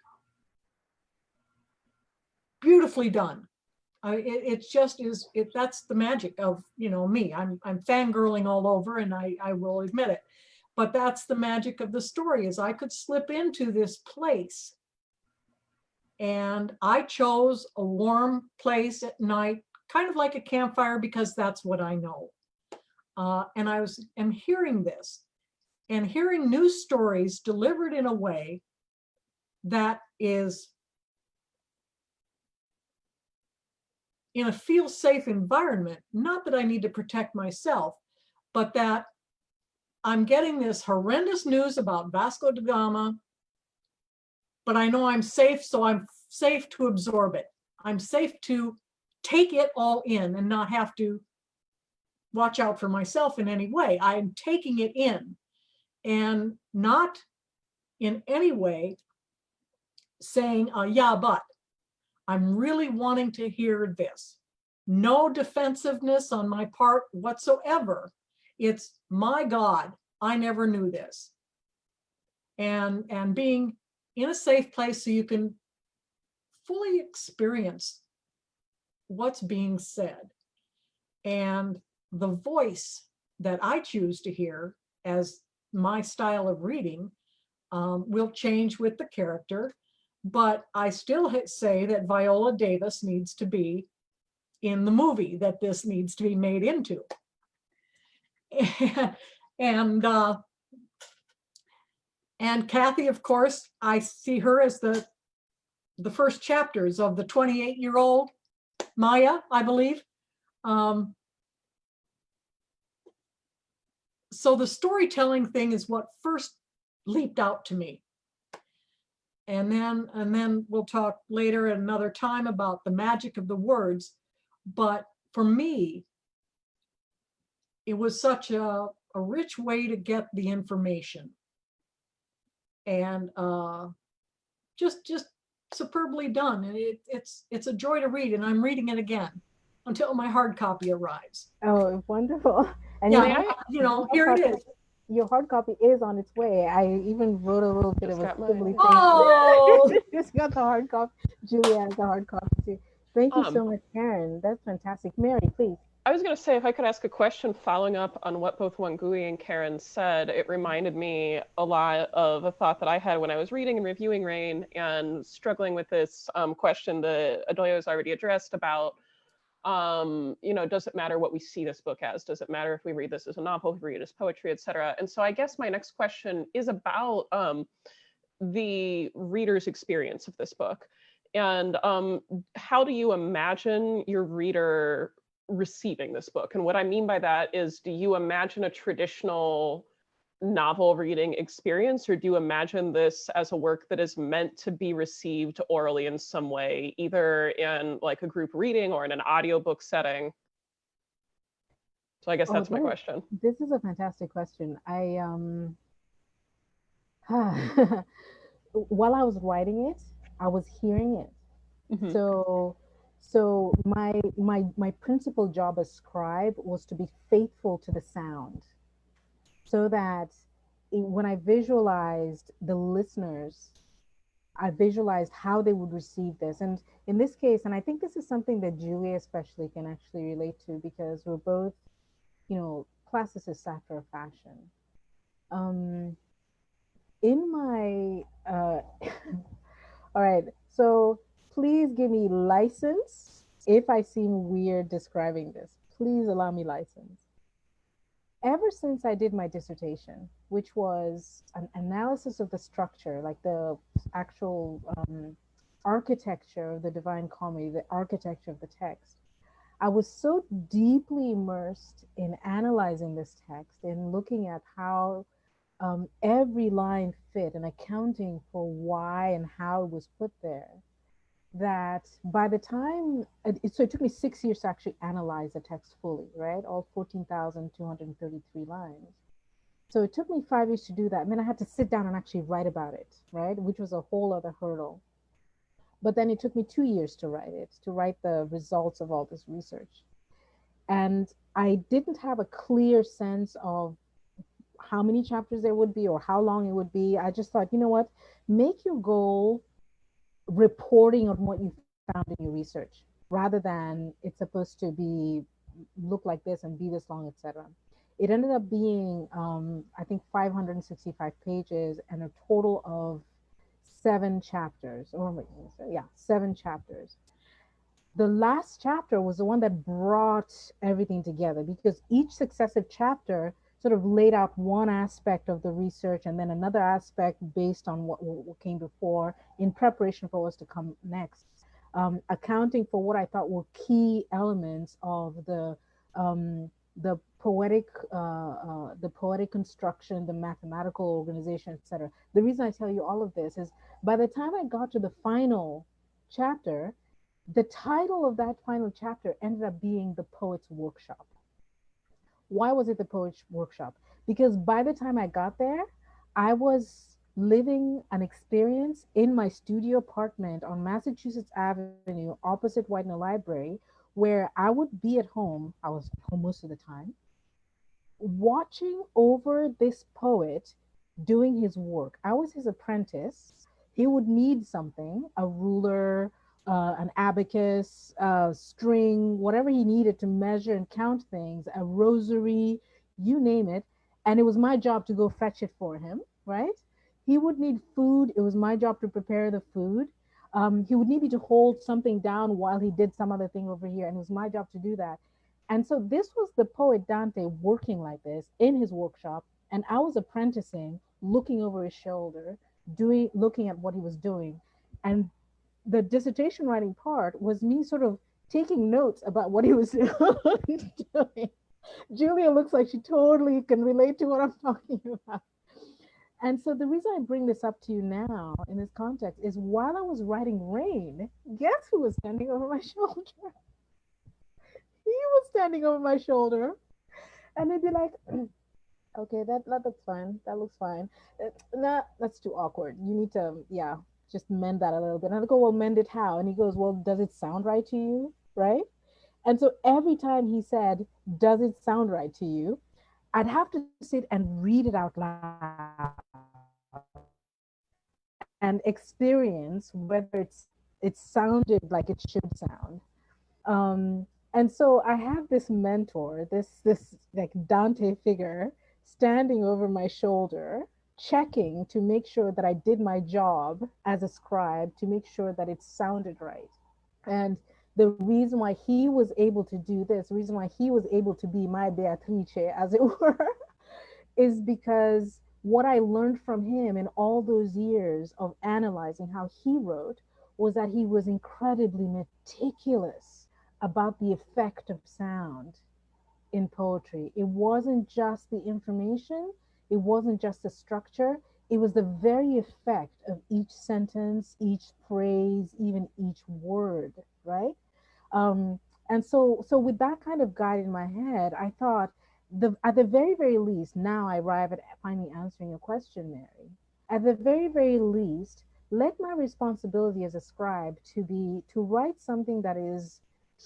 beautifully done. It just is, that's the magic of, me. I'm fangirling all over, and I will admit it. But that's the magic of the story, is I could slip into this place. And I chose a warm place at night, kind of like a campfire, because that's what I know. And am hearing this, and hearing new stories delivered in a way that is in a feel safe environment. Not that I need to protect myself, but that I'm getting this horrendous news about Vasco da Gama, but I know I'm safe, so I'm safe to absorb it. I'm safe to take it all in and not have to watch out for myself in any way. I'm taking it in, and not in any way saying, yeah, but I'm really wanting to hear this. No defensiveness on my part whatsoever. It's, my God, I never knew this. And being in a safe place so you can fully experience what's being said. And the voice that I choose to hear as my style of reading will change with the character, but I still say that Viola Davis needs to be in the movie that this needs to be made into. And Kathy, of course, I see her as the first chapters of the 28-year-old Maya, I believe. So the storytelling thing is what first leaped out to me. And then we'll talk later at another time about the magic of the words. But for me, it was such a rich way to get the information. And just superbly done. And it's a joy to read, and I'm reading it again until my hard copy arrives. Oh, wonderful. And yeah, here it is. Your hard copy is on its way. I even wrote a little bit of a scribbly thing. Oh! Just got the hard copy. Julia has the hard copy too. Thank you so much, Karen. That's fantastic. Mary, please. I was going to say, if I could ask a question following up on what both Wangui and Karen said, it reminded me a lot of a thought that I had when I was reading and reviewing Rain and struggling with this question that Adoyo has already addressed about, does it matter what we see this book as? Does it matter if we read this as a novel, if we read it as poetry, et cetera? And so I guess my next question is about the reader's experience of this book. And how do you imagine your reader receiving this book? And what I mean by that is, do you imagine a traditional novel reading experience, or do you imagine this as a work that is meant to be received orally in some way, either in like a group reading or in an audiobook setting? So I guess that's my question. This is a fantastic question. I while I was writing it, I was hearing it. Mm-hmm. So my principal job as scribe was to be faithful to the sound, so that when I visualized the listeners, I visualized how they would receive this. And in this case, and I think this is something that Julia especially can actually relate to, because we're both, classicists after a fashion. In my, all right, so please give me license if I seem weird describing this. Please allow me license. Ever since I did my dissertation, which was an analysis of the structure, like the actual architecture of the Divine Comedy, the architecture of the text, I was so deeply immersed in analyzing this text and looking at how every line fit and accounting for why and how it was put there, that by the time, so it took me 6 years to actually analyze the text fully, right? All 14,233 lines. So it took me 5 years to do that. And then I had to sit down and actually write about it, right? Which was a whole other hurdle. But then it took me 2 years to write the results of all this research. And I didn't have a clear sense of how many chapters there would be or how long it would be. I just thought, you know what, make your goal reporting on what you found in your research rather than it's supposed to be look like this and be this long, etc. It ended up being, I think, 565 pages and a total of 7 chapters. Or yeah, 7 chapters. The last chapter was the one that brought everything together because each successive chapter sort of laid out one aspect of the research and then another aspect based on what came before in preparation for what's to come next, accounting for what I thought were key elements of the poetic construction, the mathematical organization, etc. The reason I tell you all of this is by the time I got to the final chapter, the title of that final chapter ended up being The Poet's Workshop. Why was it The Poet's Workshop? Because by the time I got there, I was living an experience in my studio apartment on Massachusetts Avenue opposite Widener Library, where I would be at home. I was home most of the time, watching over this poet doing his work. I was his apprentice. He would need something, a ruler, an abacus, string, whatever he needed to measure and count things, a rosary, you name it. And it was my job to go fetch it for him, right? He would need food. It was my job to prepare the food. He would need me to hold something down while he did some other thing over here. And it was my job to do that. And so this was the poet Dante working like this in his workshop. And I was apprenticing, looking over his shoulder, looking at what he was doing. And the dissertation writing part was me sort of taking notes about what he was doing. Julia looks like she totally can relate to what I'm talking about. And so the reason I bring this up to you now in this context is while I was writing Rain, guess who was standing over my shoulder? He was standing over my shoulder. And they'd be like, okay, that looks fine. That looks fine. Nah, that's too awkward. You need to, yeah, just mend that a little bit. And I go, well, mend it how? And he goes, well, does it sound right to you? Right? And so every time he said, does it sound right to you? I'd have to sit and read it out loud and experience whether it sounded like it should sound. And so I have this mentor, this like Dante figure standing over my shoulder, checking to make sure that I did my job as a scribe, to make sure that it sounded right. And the reason why he was able to do this, the reason why he was able to be my Beatrice, as it were, is because what I learned from him in all those years of analyzing how he wrote was that he was incredibly meticulous about the effect of sound in poetry. It wasn't just the information, it wasn't just the structure, it was the very effect of each sentence, each phrase, even each word, right? And so with that kind of guide in my head, I thought, at the very, very least, now I arrive at finally answering your question, Mary. At the very, very least, let my responsibility as a scribe to write something that is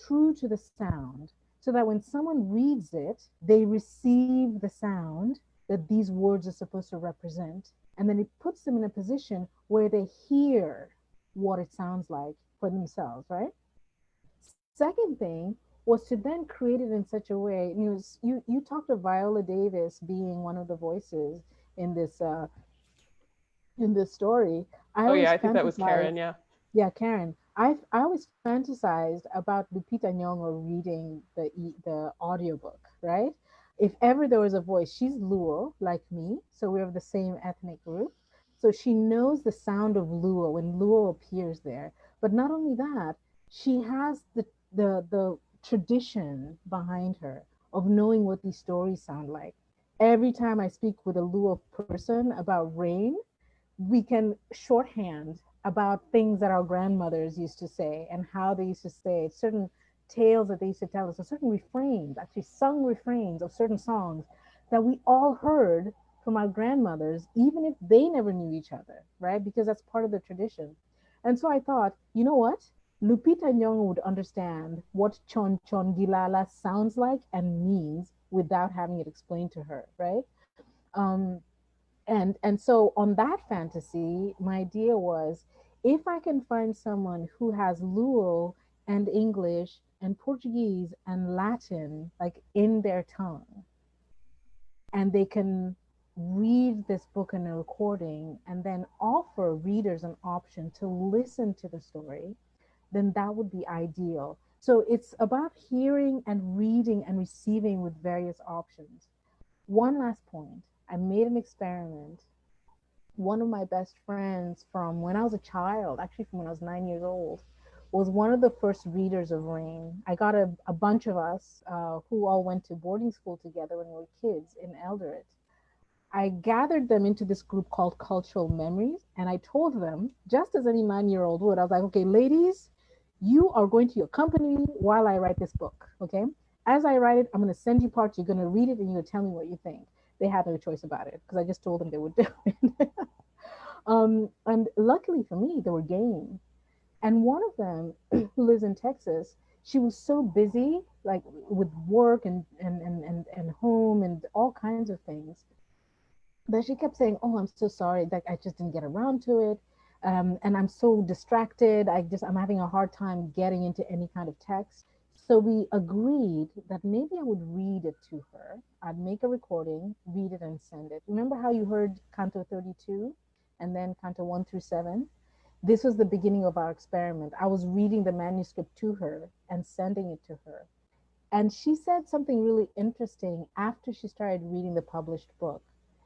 true to the sound, so that when someone reads it, they receive the sound that these words are supposed to represent. And then it puts them in a position where they hear what it sounds like for themselves, right? Second thing was to then create it in such a way, you talked of Viola Davis being one of the voices in this story. I think that was Karen, yeah. Yeah, Karen. I always fantasized about Lupita Nyong'o reading the audiobook, right? If ever there was a voice, she's Luo, like me, so we're of the same ethnic group. So she knows the sound of Luo when Luo appears there. But not only that, she has the tradition behind her of knowing what these stories sound like. Every time I speak with a Luo person about rain, we can shorthand about things that our grandmothers used to say and how they used to say it, certain tales that they used to tell us, or certain refrains, actually sung refrains of certain songs that we all heard from our grandmothers, even if they never knew each other, right? Because that's part of the tradition. And so I thought, you know what? Lupita Nyong'o would understand what Chon Chon Gilala sounds like and means without having it explained to her, right? Um, and so on that fantasy, my idea was, if I can find someone who has Luo and English and Portuguese and Latin like in their tongue, and they can read this book in a recording and then offer readers an option to listen to the story, then that would be ideal. So it's about hearing and reading and receiving with various options. One last point, I made an experiment. One of my best friends from when I was a child, actually from when I was 9 years old, was one of the first readers of Rain. I got a bunch of us who all went to boarding school together when we were kids in Eldoret. I gathered them into this group called Cultural Memories, and I told them, just as any 9-year-old would, I was like, okay, ladies, you are going to accompany me while I write this book, okay? As I write it, I'm going to send you parts, you're going to read it, and you're going to tell me what you think. They had no choice about it because I just told them they would do it. And luckily for me, they were game. And one of them, who lives in Texas, she was so busy, like with work and home and all kinds of things, that she kept saying, "Oh, I'm so sorry that I just didn't get around to it, and I'm so distracted. I'm having a hard time getting into any kind of text." So we agreed that maybe I would read it to her. I'd make a recording, read it, and send it. Remember how you heard Canto 32 and then Canto 1 through 7? This was the beginning of our experiment. I was reading the manuscript to her and sending it to her. And she said something really interesting after she started reading the published book.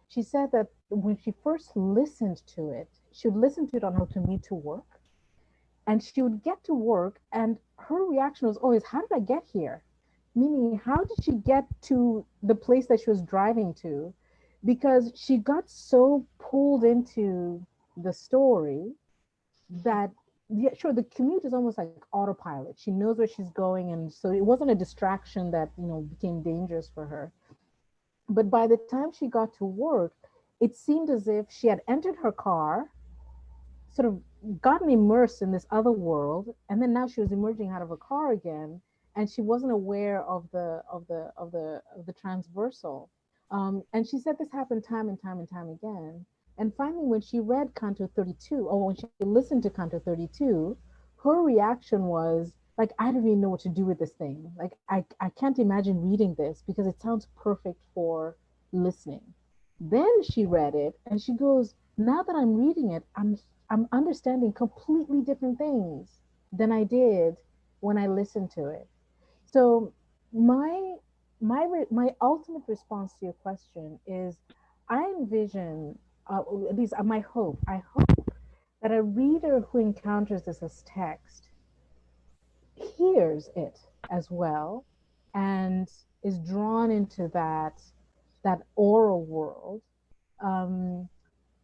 She said that when she first listened to it, she would listen to it on her commute to work. And she would get to work, and her reaction was always, how did I get here? Meaning, how did she get to the place that she was driving to? Because she got so pulled into the story that, yeah, sure, the commute is almost like autopilot. She knows where she's going, and so it wasn't a distraction that, became dangerous for her. But by the time she got to work, it seemed as if she had entered her car, sort of gotten immersed in this other world, and then now she was emerging out of her car again, and she wasn't aware of the transversal. And she said this happened time and time and time again. And finally, when she read Canto 32, or when she listened to Canto 32, her reaction was like, I don't even know what to do with this thing. Like, I can't imagine reading this because it sounds perfect for listening. Then she read it and she goes, now that I'm reading it, I'm understanding completely different things than I did when I listened to it. So my ultimate response to your question is, I envision, at least I hope that a reader who encounters this as text hears it as well and is drawn into that oral world.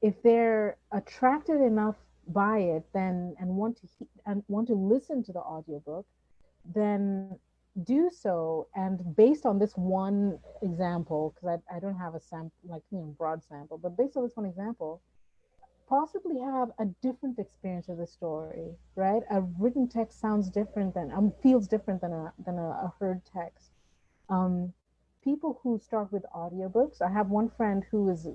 If they're attracted enough by it, then and want to listen to the audiobook, then do so. And based on this one example, because I don't have a sample, like, broad sample, but based on this one example, possibly have a different experience of the story, right? A written text sounds different than, feels different than a heard text. People who start with audiobooks, I have one friend who has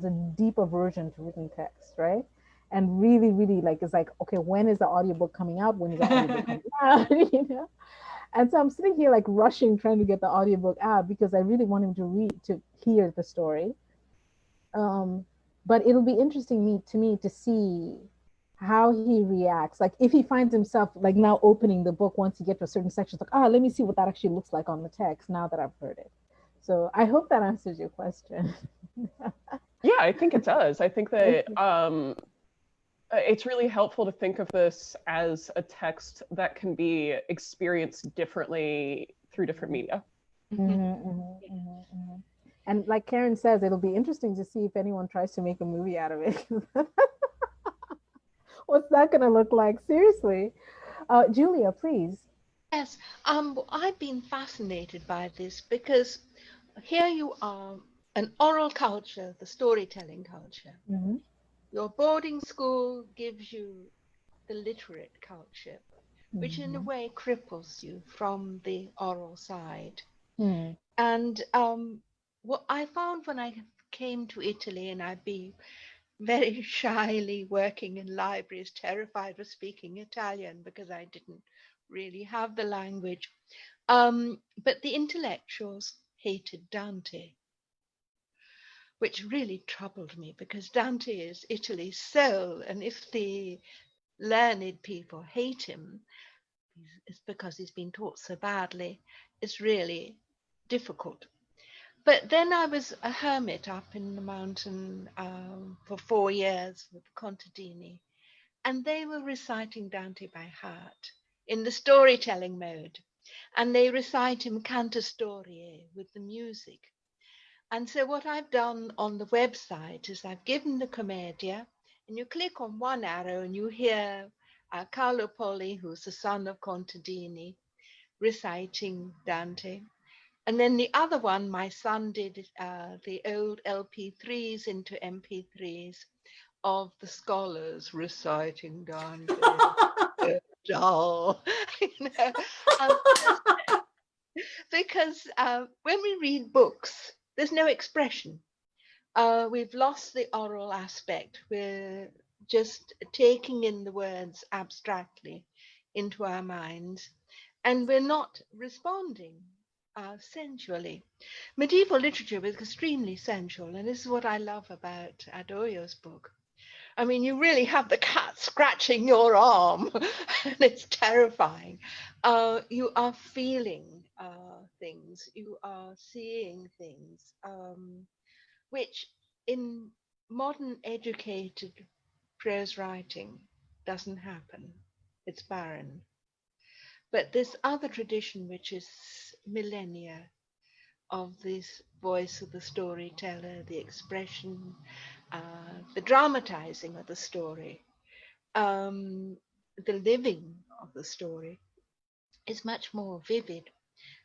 a deep aversion to written text, right? And really, really is like, okay, when is the audiobook coming out? When is the audiobook coming out? And so I'm sitting here like rushing, trying to get the audiobook out because I really want him to hear the story. But it'll be interesting to me to see how he reacts. Like if he finds himself like now opening the book once you get to a certain section, it's like, let me see what that actually looks like on the text now that I've heard it. So I hope that answers your question. Yeah, I think it does. I think that it's really helpful to think of this as a text that can be experienced differently through different media. And like Karen says, it'll be interesting to see if anyone tries to make a movie out of it. What's that going to look like? Seriously. Julia, please. Yes, I've been fascinated by this because here you are, an oral culture, the storytelling culture. Your boarding school gives you the literate culture, which in a way cripples you from the oral side. And what I found when I came to Italy, and I'd be very shyly working in libraries, terrified of speaking Italian because I didn't really have the language. But the intellectuals hated Dante, which really troubled me because Dante is Italy's soul. And if the learned people hate him, it's because he's been taught so badly. It's really difficult. But then I was a hermit up in the mountain for 4 years with the contadini, and they were reciting Dante by heart in the storytelling mode. And they recite him canto storie with the music. And so what I've done on the website is I've given the Commedia, and you click on one arrow and you hear Carlo Poli, who's the son of Contadini, reciting Dante. And then the other one, my son did the old LP3s into MP3s of the scholars reciting Dante. Dull, you know, because when we read books, there's no expression. We've lost the oral aspect. We're just taking in the words abstractly into our minds, and we're not responding sensually. Medieval literature was extremely sensual, and this is what I love about Adoyo's book. I mean, you really have the cat scratching your arm, and it's terrifying. You are feeling things, you are seeing things, which in modern educated prose writing doesn't happen. It's barren. But this other tradition, which is millennia of this voice of the storyteller, the expression, the dramatizing of the story, the living of the story, is much more vivid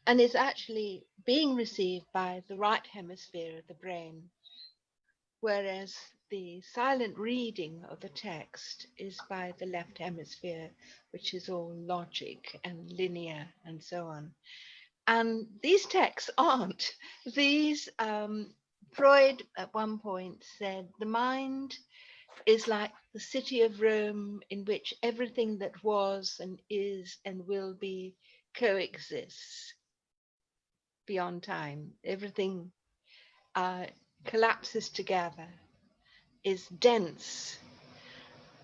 and is actually being received by the right hemisphere of the brain, whereas the silent reading of the text is by the left hemisphere, which is all logic and linear and so on. And these texts aren't. These, Freud at one point said, the mind is like the city of Rome, in which everything that was and is and will be coexists beyond time. Everything collapses together, is dense.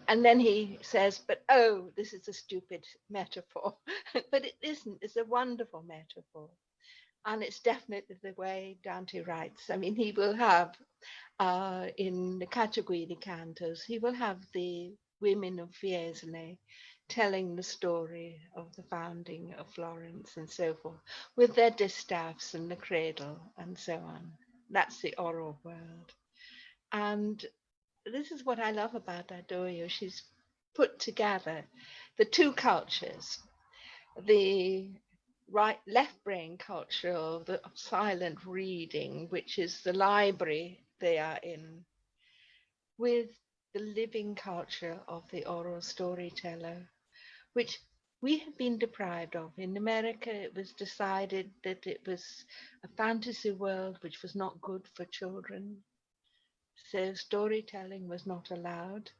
And then he says, but oh, this is a stupid metaphor. But it isn't. It's a wonderful metaphor. And it's definitely the way Dante writes. I mean, he will have, in the Category Cantos, he will have the women of Fiesole telling the story of the founding of Florence and so forth, with their distaffs and the cradle and so on. That's the oral world. And this is what I love about Adoyo. She's put together the two cultures, the right left brain culture of the silent reading, which is the library they are in, with the living culture of the oral storyteller, which we have been deprived of. In America, it was decided that it was a fantasy world which was not good for children. So storytelling was not allowed.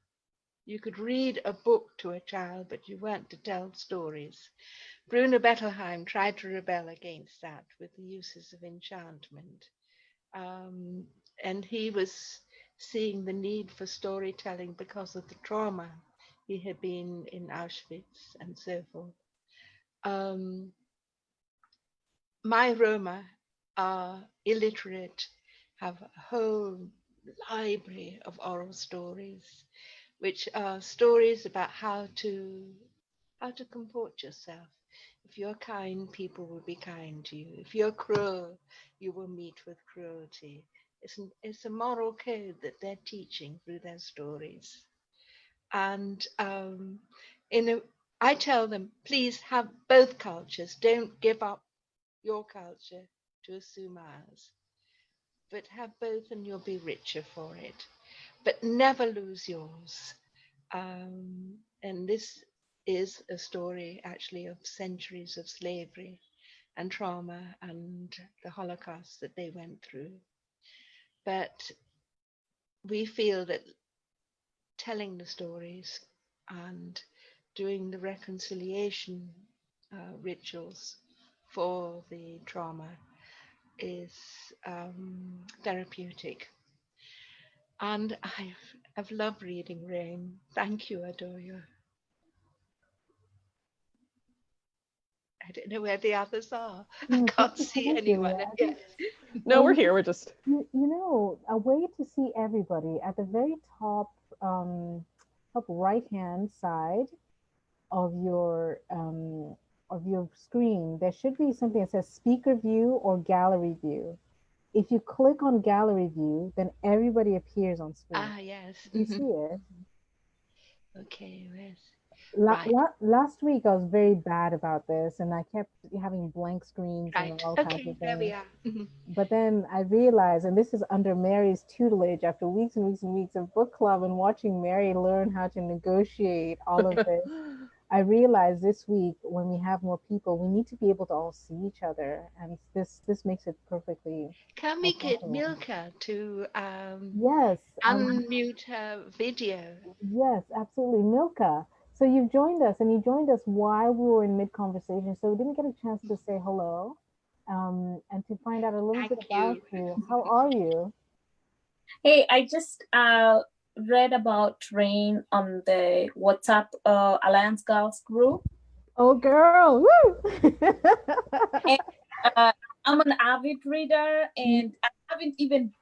You could read a book to a child, but you weren't to tell stories. Bruno Bettelheim tried to rebel against that with the uses of enchantment. And he was seeing the need for storytelling because of the trauma. He had been in Auschwitz and so forth. My Roma are illiterate, have a whole library of oral stories, which are stories about how to comport yourself. If you're kind, people will be kind to you. If you're cruel, you will meet with cruelty. It's a moral code that they're teaching through their stories. And I tell them, please have both cultures. Don't give up your culture to assume ours, but have both and you'll be richer for it. But never lose yours. And this is a story actually of centuries of slavery and trauma and the Holocaust that they went through. But we feel that telling the stories and doing the reconciliation rituals for the trauma is therapeutic. And I've loved reading Rain. Thank you, adore you. I don't know where the others are. I can't see anyone. Yes. No, we're here. We're just. You know, a way to see everybody at the very top, top right-hand side of your screen, there should be something that says speaker view or gallery view. If you click on gallery view, then everybody appears on screen. Ah, yes. You see it? Okay, yes. Last week I was very bad about this, and I kept having blank screens and all kinds of things. There we are. But then I realized, and this is under Mary's tutelage after weeks and weeks and weeks of book club and watching Mary learn how to negotiate all of this. I realized this week when we have more people, we need to be able to all see each other, and this makes it perfectly. Can we get Milka to yes, unmute her video? Yes, absolutely, Milka. So you've joined us, and you joined us while we were in mid-conversation, so we didn't get a chance to say hello and to find out a little bit about you. How are you? Hey, I just read about Rain on the WhatsApp Alliance Girls group. Oh, girl! Woo! And, I'm an avid reader, and I haven't even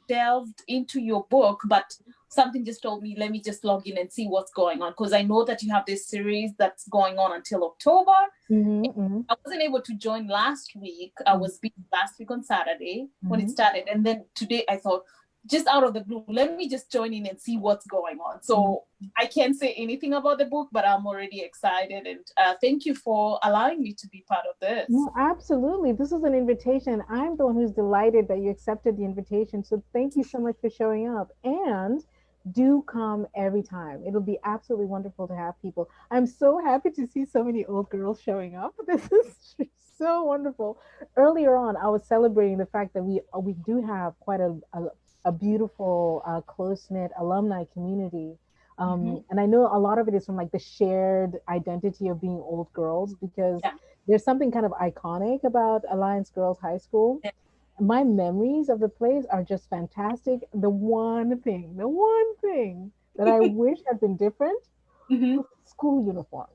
delved into your book, but something just told me, let me just log in and see what's going on, because I know that you have this series that's going on until October. I wasn't able to join last week. I was busy last week on Saturday when it started, and then today I thought, just out of the blue, let me just join in and see what's going on. So I can't say anything about the book, but I'm already excited, and thank you for allowing me to be part of this. No, absolutely. This is an invitation. I'm the one who's delighted that you accepted the invitation. So thank you so much for showing up, and do come every time. It'll be absolutely wonderful to have people. I'm so happy to see so many old girls showing up. This is so wonderful. Earlier on, I was celebrating the fact that we do have quite a beautiful, close-knit alumni community. And I know a lot of it is from like the shared identity of being old girls, because there's something kind of iconic about Alliance Girls High School. My memories of the place are just fantastic. The one thing that I wish had been different was school uniform.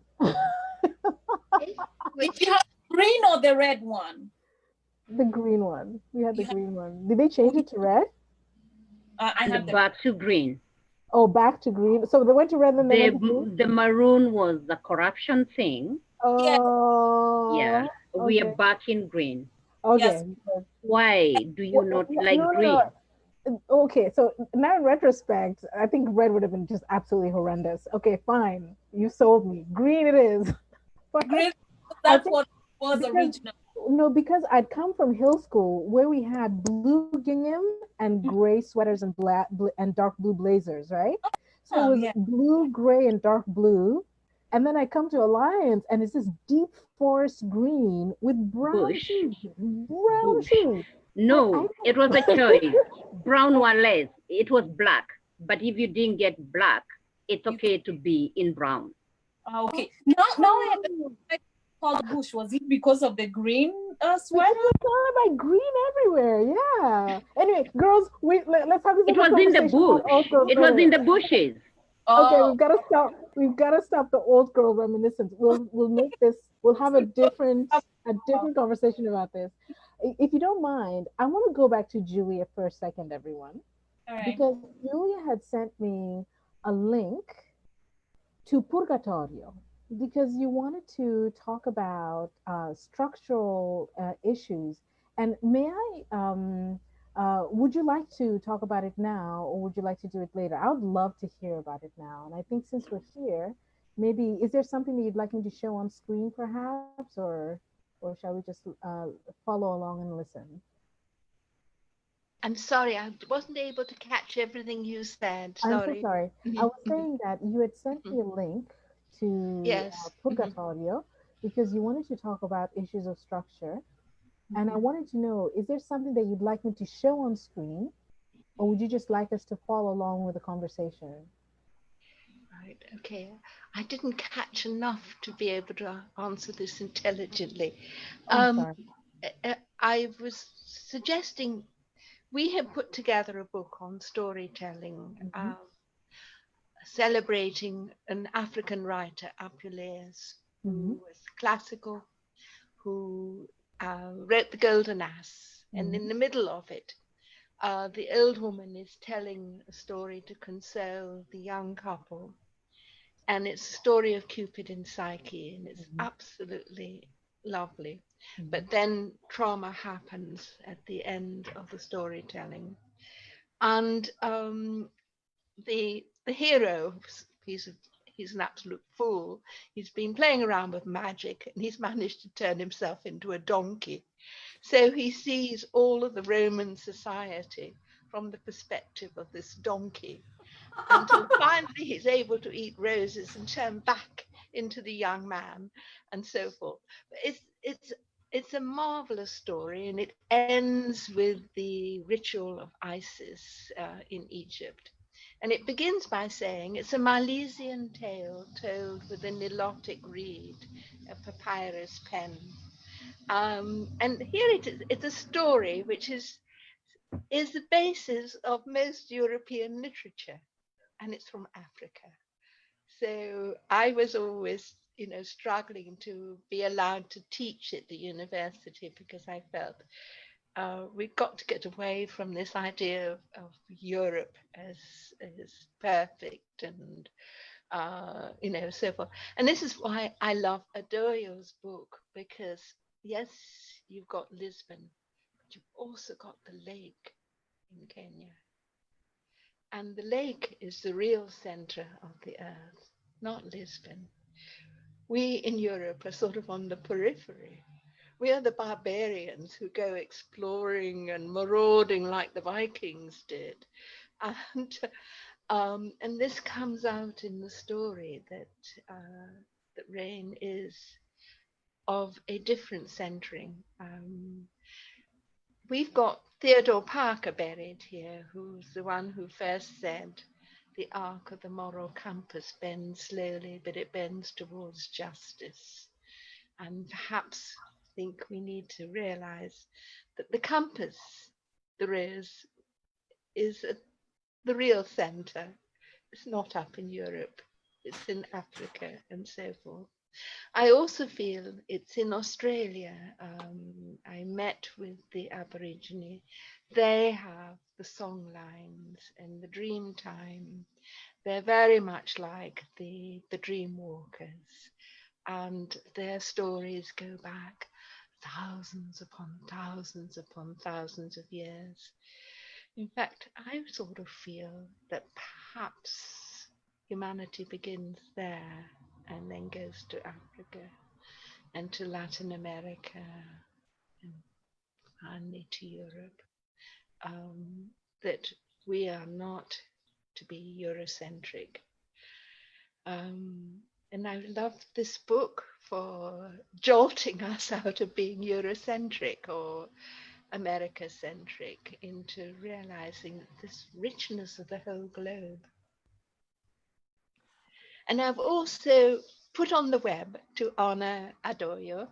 Did you have the green or the red one? The green one. We had the green one. Did they change it to red? I had back to green. Oh, back to green. So they went to red and then they went to green? The maroon was the corruption thing. Oh. Yeah. We are back in green. Okay. Yes. Why do you not like green? No. Okay, so now in retrospect, I think red would have been just absolutely horrendous. Okay, fine. You sold me. Green it is. Green, that's what was original. No, because I'd come from Hill School where we had blue gingham and gray sweaters and black and dark blue blazers, right? So it was blue, gray, and dark blue. And then I come to Alliance and it's this deep forest green with brown shoes. Brown shoes. No, it was a choice. Brown or less. It was black. But if you didn't get black, it's okay to be in brown. Okay. Now I called bush. Was it because of the green sweater? It's all about green everywhere. Yeah. Anyway, girls, let's have this. It was in the bush. It was in the bushes. Okay, we've got to stop the old girl reminiscence. We'll make this. We'll have a different conversation about this. If you don't mind, I want to go back to Julia for a second, everyone, because Julia had sent me a link to Purgatorio, because you wanted to talk about structural issues. And may I, would you like to talk about it now, or would you like to do it later? I would love to hear about it now. And I think since we're here, maybe, is there something that you'd like me to show on screen perhaps, or shall we just follow along and listen? I'm sorry, I wasn't able to catch everything you said. Sorry. I'm so sorry. I was saying that you had sent me a link to Yes. put that audio because you wanted to talk about issues of structure. And I wanted to know, is there something that you'd like me to show on screen, or would you just like us to follow along with the conversation? Right, okay. I didn't catch enough to be able to answer this intelligently. Sorry. I was suggesting we have put together a book on storytelling, celebrating an African writer, Apuleius, who was classical, who wrote The Golden Ass, and in the middle of it, the old woman is telling a story to console the young couple, and it's a story of Cupid and Psyche, and it's absolutely lovely. But then trauma happens at the end of the storytelling, and the hero, he's an absolute fool. He's been playing around with magic, and he's managed to turn himself into a donkey. So he sees all of the Roman society from the perspective of this donkey, until finally he's able to eat roses and turn back into the young man, and so forth. But it's a marvelous story, and it ends with the ritual of Isis in Egypt. And it begins by saying it's a Milesian tale told with a Nilotic reed, a papyrus pen. And here it is. It's a story which is the basis of most European literature, and it's from Africa. So I was always, struggling to be allowed to teach at the university because I felt we've got to get away from this idea of Europe as perfect and so forth. And this is why I love Adoyo's book, because yes, you've got Lisbon, but you've also got the lake in Kenya. And the lake is the real center of the earth, not Lisbon. We in Europe are sort of on the periphery. We are the barbarians who go exploring and marauding like the Vikings did. And this comes out in the story that Rain is of a different centering. We've got Theodore Parker buried here, who's the one who first said, the arc of the moral compass bends slowly, but it bends towards justice. And perhaps I think we need to realize that the compass there is at the real center. It's not up in Europe, it's in Africa and so forth. I also feel it's in Australia. I met with the Aborigine. They have the song lines and the dream time. They're very much like the dream walkers, and their stories go back thousands upon thousands upon thousands of years. In fact, I sort of feel that perhaps humanity begins there and then goes to Africa and to Latin America and finally to Europe. That we are not to be Eurocentric. And I love this book for jolting us out of being Eurocentric or America-centric into realizing this richness of the whole globe. And I've also put on the web to honor Adoyo.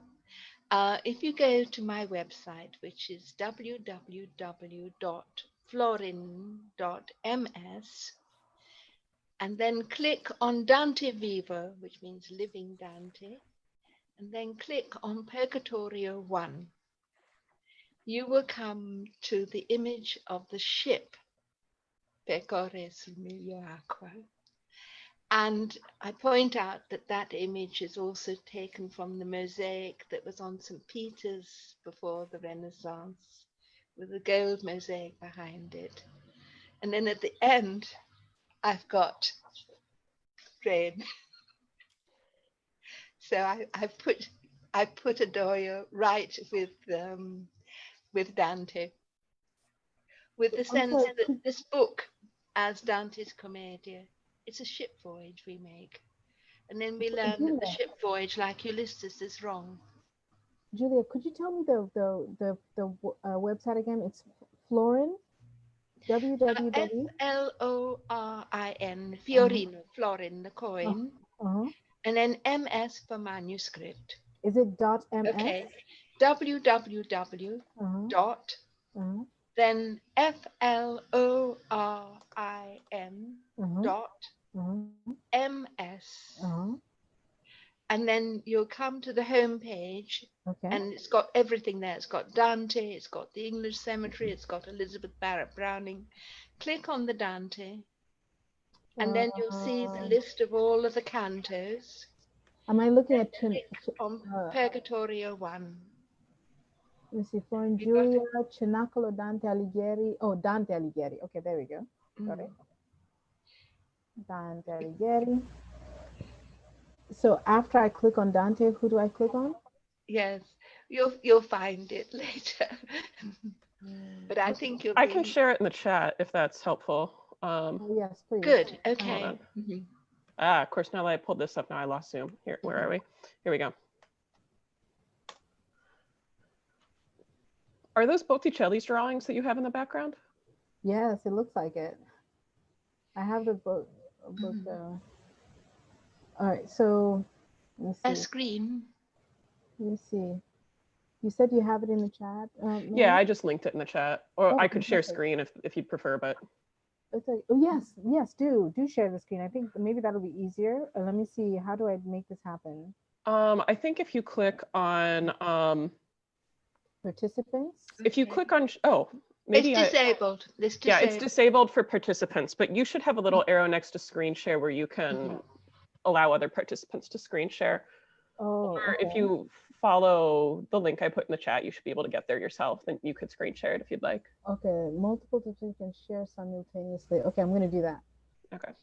If you go to my website, which is www.florin.ms, and then click on Dante Vivo, which means living Dante, and then click on Purgatorio 1, you will come to the image of the ship, Pecore sul Miglio Acqua. And I point out that that image is also taken from the mosaic that was on St. Peter's before the Renaissance, with the gold mosaic behind it. And then at the end, I've got rain. So I put Adoyo right with Dante, with the sense that this book, as Dante's Commedia, it's a ship voyage we make. And then we learn that the ship voyage, like Ulysses, is wrong. Julia, could you tell me the website again? It's Florin, www. Florin, Fiorino, Florin, the coin. And then MS for manuscript. Is it .ms? Okay. www dot then FLORIN dot MS. And then you'll come to the home page, and it's got everything there. It's got Dante, it's got the English Cemetery, it's got Elizabeth Barrett Browning. Click on the Dante, and then you'll see the list of all of the cantos. Am I looking at on Purgatorio 1? Let me see, Florin, Julia, Cenacolo, Dante Alighieri. Oh, Dante Alighieri. Okay, there we go. Got it. Dante Alighieri. So after I click on Dante, who do I click on? Yes, you'll find it later. But I think I can share it in the chat if that's helpful. Yes, please. Good. Okay. Of course, now that I pulled this up, now I lost Zoom. Here, where are we? Here we go. Are those Botticelli's drawings that you have in the background? Yes, it looks like it. I have the book. All right, so let me see. A screen. Let me see. You said you have it in the chat. Yeah, I just linked it in the chat, or I could share screen if you'd prefer, but. It's like, oh yes, do share the screen. I think maybe that'll be easier. Let me see. How do I make this happen? I think if you click on participants. If you click on maybe it's disabled. Yeah, it's disabled for participants, but you should have a little arrow next to screen share where you can allow other participants to screen share. Or if you follow the link I put in the chat, you should be able to get there yourself. Then you could screen share it if you'd like. Okay, multiple participants can share simultaneously. Okay, I'm going to do that. Okay.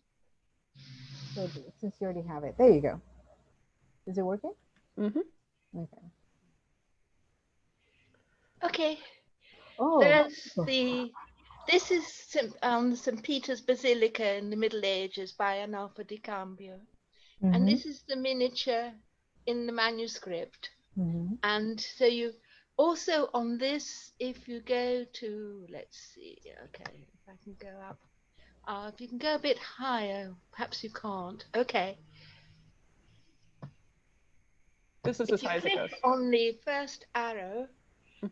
So since you already have it, there you go. Is it working? Okay. Okay. Oh. There's this is St. Peter's Basilica in the Middle Ages by Arnolfo di Cambio. And this is the miniature in the manuscript. And so you also on this, if you go to, let's see, okay, if I can go up. If you can go a bit higher, perhaps you can't. Okay. This is as high as it goes. On the first arrow,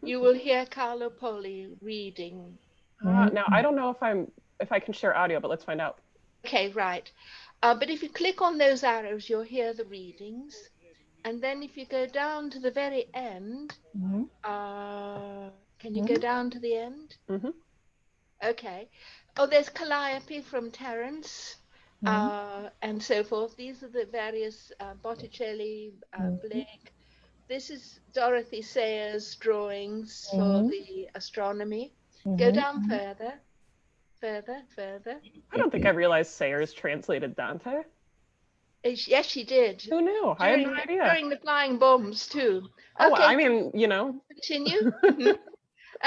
you will hear Carlo Poli reading. Now I don't know if I can share audio, but let's find out. Okay, right. But if you click on those arrows, you'll hear the readings. And then if you go down to the very end, can you go down to the end? Okay. Oh, there's Calliope from Terence, and so forth. These are the various Botticelli, Blake. This is Dorothy Sayers' drawings for the astronomy. Go down further. I don't think I realized Sayers translated Dante. Yes, she did. Who knew? I had no idea. During the flying bombs, too. Oh, okay. I mean, you know. Continue.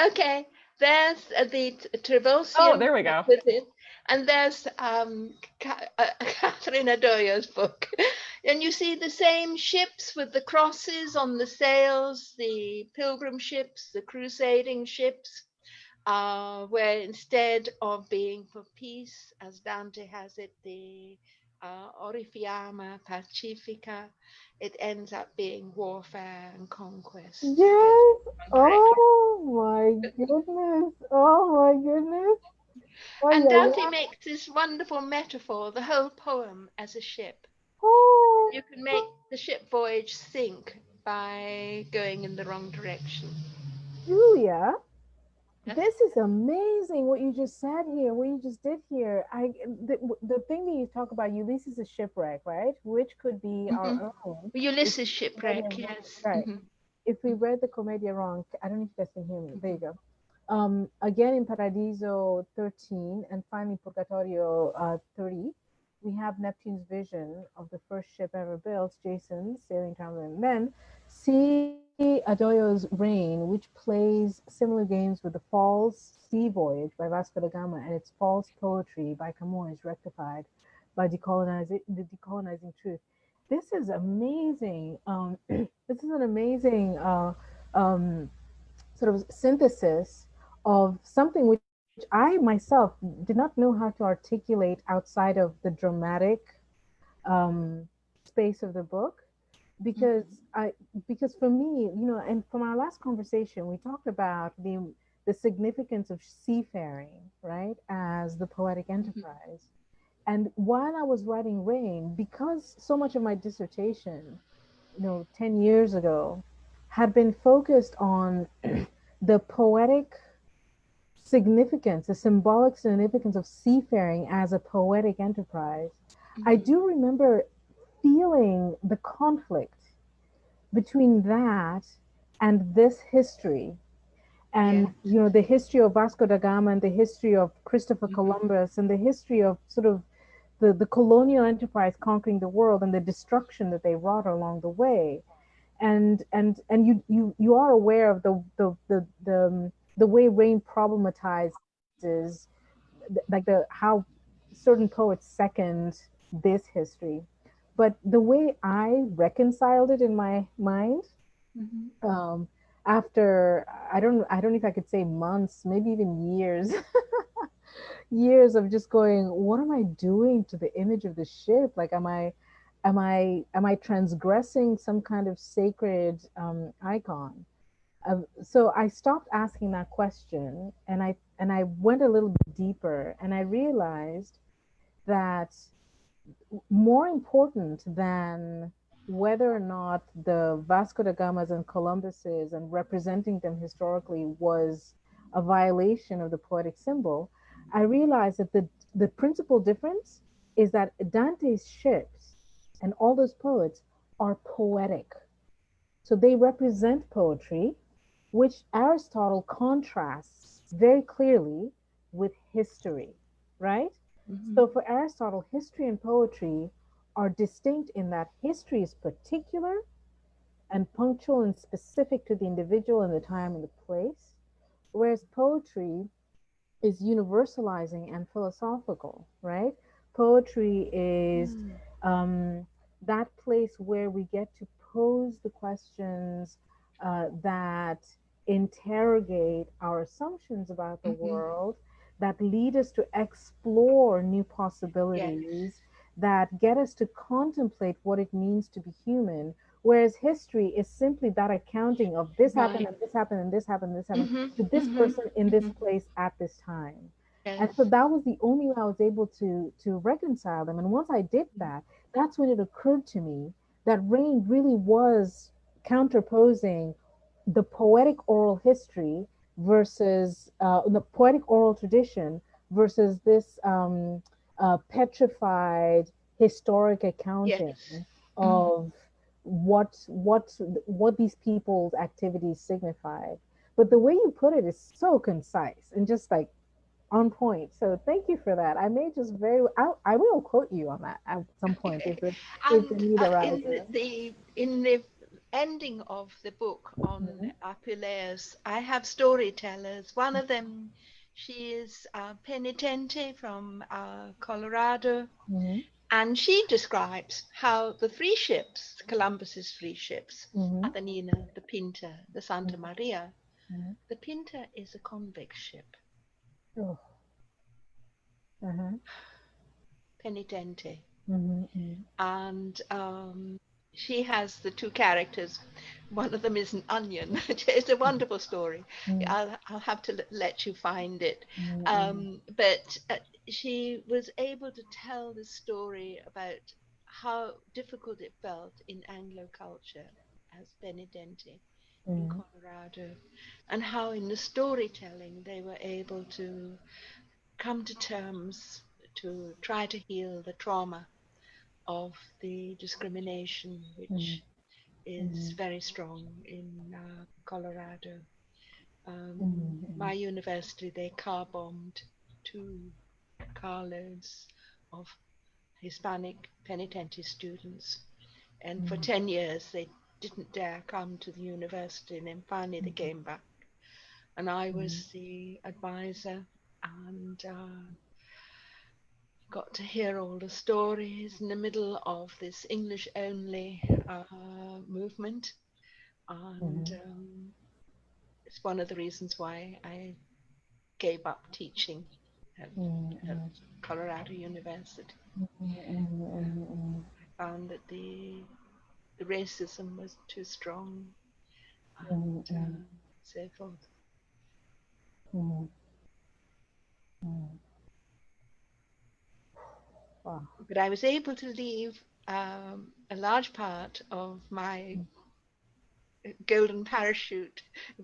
Okay. There's the Trivulsium. Oh, there we go. With it. And there's Catherine Adoyo's book. And you see the same ships with the crosses on the sails, the pilgrim ships, the crusading ships, where instead of being for peace, as Dante has it, the Orifiama Pacifica, it ends up being warfare and conquest. Yes. Oh my goodness. Oh my goodness. Oh, and Dante makes this wonderful metaphor, the whole poem as a ship. Oh. You can make the ship voyage sink by going in the wrong direction. Julia, this is amazing what you just said here, what you just did here. The thing that you talk about, Ulysses' a shipwreck, right? Which could be our own. Ulysses' shipwreck, yes. Right. If we read the Commedia wrong, I don't know if you guys can hear me. There you go. Again in Paradiso 13 and finally Purgatorio 30, we have Neptune's vision of the first ship ever built, Jason sailing down, and then see Adoyo's Reign, which plays similar games with the False Sea Voyage by Vasco da Gama and its false poetry by Camões rectified by the decolonizing truth. this is amazing. This is an amazing sort of synthesis of something which I myself did not know how to articulate outside of the dramatic space of the book, because because for me, you know, and from our last conversation, we talked about the significance of seafaring, right, as the poetic enterprise. And while I was writing Rain, because so much of my dissertation, you know, 10 years ago, had been focused on the poetic significance, the symbolic significance of seafaring as a poetic enterprise, I do remember feeling the conflict between that and this history. And you know, the history of Vasco da Gama and the history of Christopher Columbus and the history of sort of the colonial enterprise conquering the world and the destruction that they wrought along the way. And you are aware of the way Rain problematizes like how certain poets second this history. But the way I reconciled it in my mind, after I don't know if I could say months, maybe even years, years of just going, what am I doing to the image of the ship? Like, am I transgressing some kind of sacred icon? So I stopped asking that question, and I went a little bit deeper, and I realized that more important than whether or not the Vasco da Gamas and Columbuses and representing them historically was a violation of the poetic symbol, I realized that the principal difference is that Dante's ships and all those poets are poetic. So they represent poetry, which Aristotle contrasts very clearly with history, right? So for Aristotle, history and poetry are distinct in that history is particular and punctual and specific to the individual and the time and the place, whereas poetry is universalizing and philosophical, right? Poetry is that place where we get to pose the questions that interrogate our assumptions about the world, that lead us to explore new possibilities, that get us to contemplate what it means to be human. Whereas history is simply that accounting of this happened and this happened and this happened and this happened to this person in this place at this time. And so that was the only way I was able to reconcile them. And once I did that, that's when it occurred to me that Rain really was counterposing the poetic oral history versus the poetic oral tradition versus this petrified historic accounting of what these people's activities signified. But the way you put it is so concise and just like on point. So thank you for that. I may just I will quote you on that at some point if the need arises. In the ending of the book on Apuleius, I have storytellers. One of them, she is Penitente from Colorado, and she describes how the three ships, Columbus's three ships, Atenina, the Pinta, the Santa Maria, the Pinta is a convict ship. Oh. Penitente. And she has the two characters. One of them is an onion. It's a wonderful story. I'll have to let you find it. But she was able to tell the story about how difficult it felt in Anglo culture as Penitente in Colorado, and how in the storytelling they were able to come to terms to try to heal the trauma of the discrimination, which is very strong in Colorado. My university, they car bombed 2 carloads of Hispanic penitentiary students, and for 10 years they didn't dare come to the university, and then finally they came back, and I was the advisor, and got to hear all the stories in the middle of this English only movement. And it's one of the reasons why I gave up teaching at Colorado University. I found that the racism was too strong and so forth. Wow. But I was able to leave a large part of my golden parachute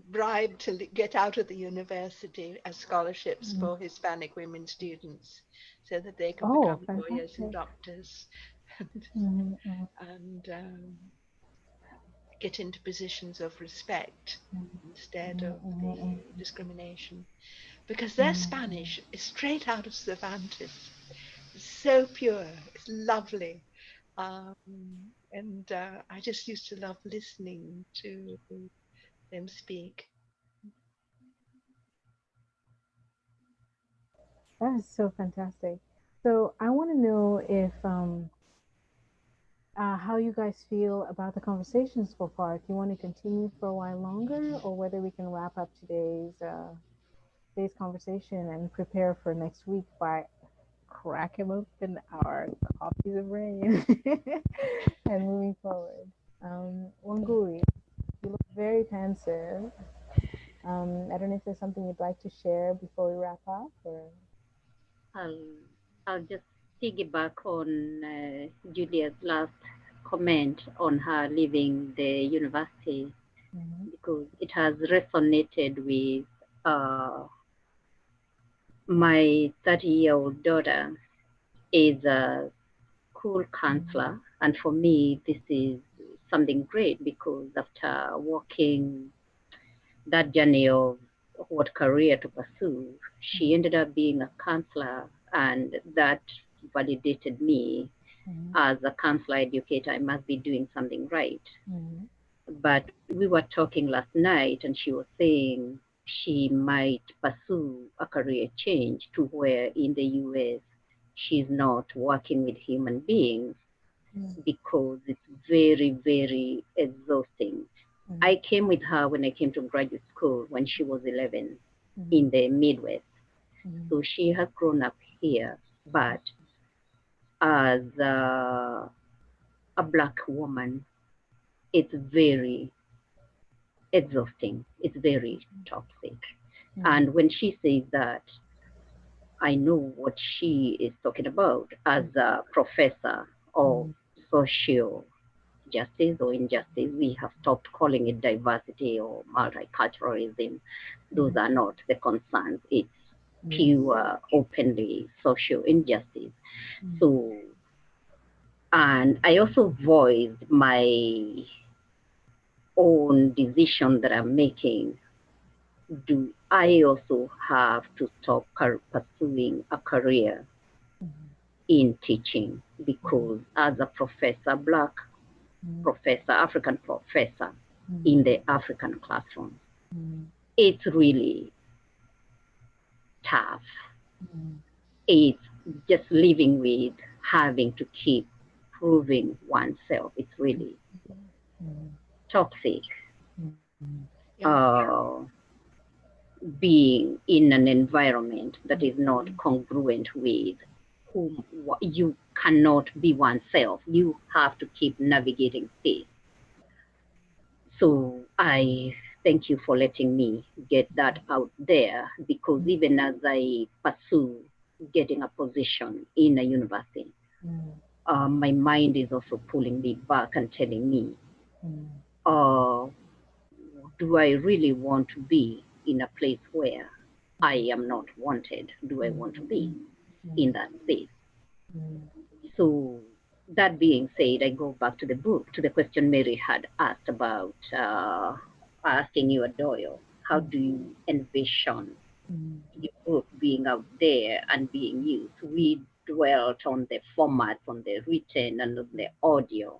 bribe to get out of the university as scholarships for Hispanic women students, so that they can become lawyers and doctors and get into positions of respect instead of the discrimination. Because their Spanish is straight out of Cervantes. It's so pure, it's lovely. And I just used to love listening to them speak. That is so fantastic. So I want to know if how you guys feel about the conversation so far. If you want to continue for a while longer, or whether we can wrap up today's conversation and prepare for next week by cracking open our copies of rain and moving forward. Wangui, you look very pensive. I don't know if there's something you'd like to share before we wrap up, or I'll just piggyback on Julia's last comment on her leaving the university, because it has resonated with my 30-year-old daughter is a school counselor, and for me this is something great, because after walking that journey of what career to pursue, she ended up being a counselor, and that validated me as a counselor educator. I must be doing something right. But we were talking last night, and she was saying she might pursue a career change to where in the US she's not working with human beings because it's very, very exhausting. I came with her when I came to graduate school when she was 11 in the Midwest. So she has grown up here, but as a Black woman, it's very exhausting. It's very toxic. And when she says that, I know what she is talking about as a professor of social justice or injustice. We have stopped calling it diversity or multiculturalism. Those are not the concerns. It's pure, openly social injustice. So, and I also voiced my own decision that I'm making. Do I also have to stop pursuing a career in teaching? Because as a professor, Black professor, African professor in the African classroom, it's really tough. It's just living with having to keep proving oneself. It's really toxic. Being in an environment that is not congruent with whom you cannot be oneself. You have to keep navigating this. So I thank you for letting me get that out there, because even as I pursue getting a position in a university, my mind is also pulling me back and telling me, do I really want to be in a place where I am not wanted? Do I want to be in that space? So that being said, I go back to the book, to the question Mary had asked about asking you, Doyle, how do you envision your book being out there and being used? We dwelt on the format, on the written and on the audio.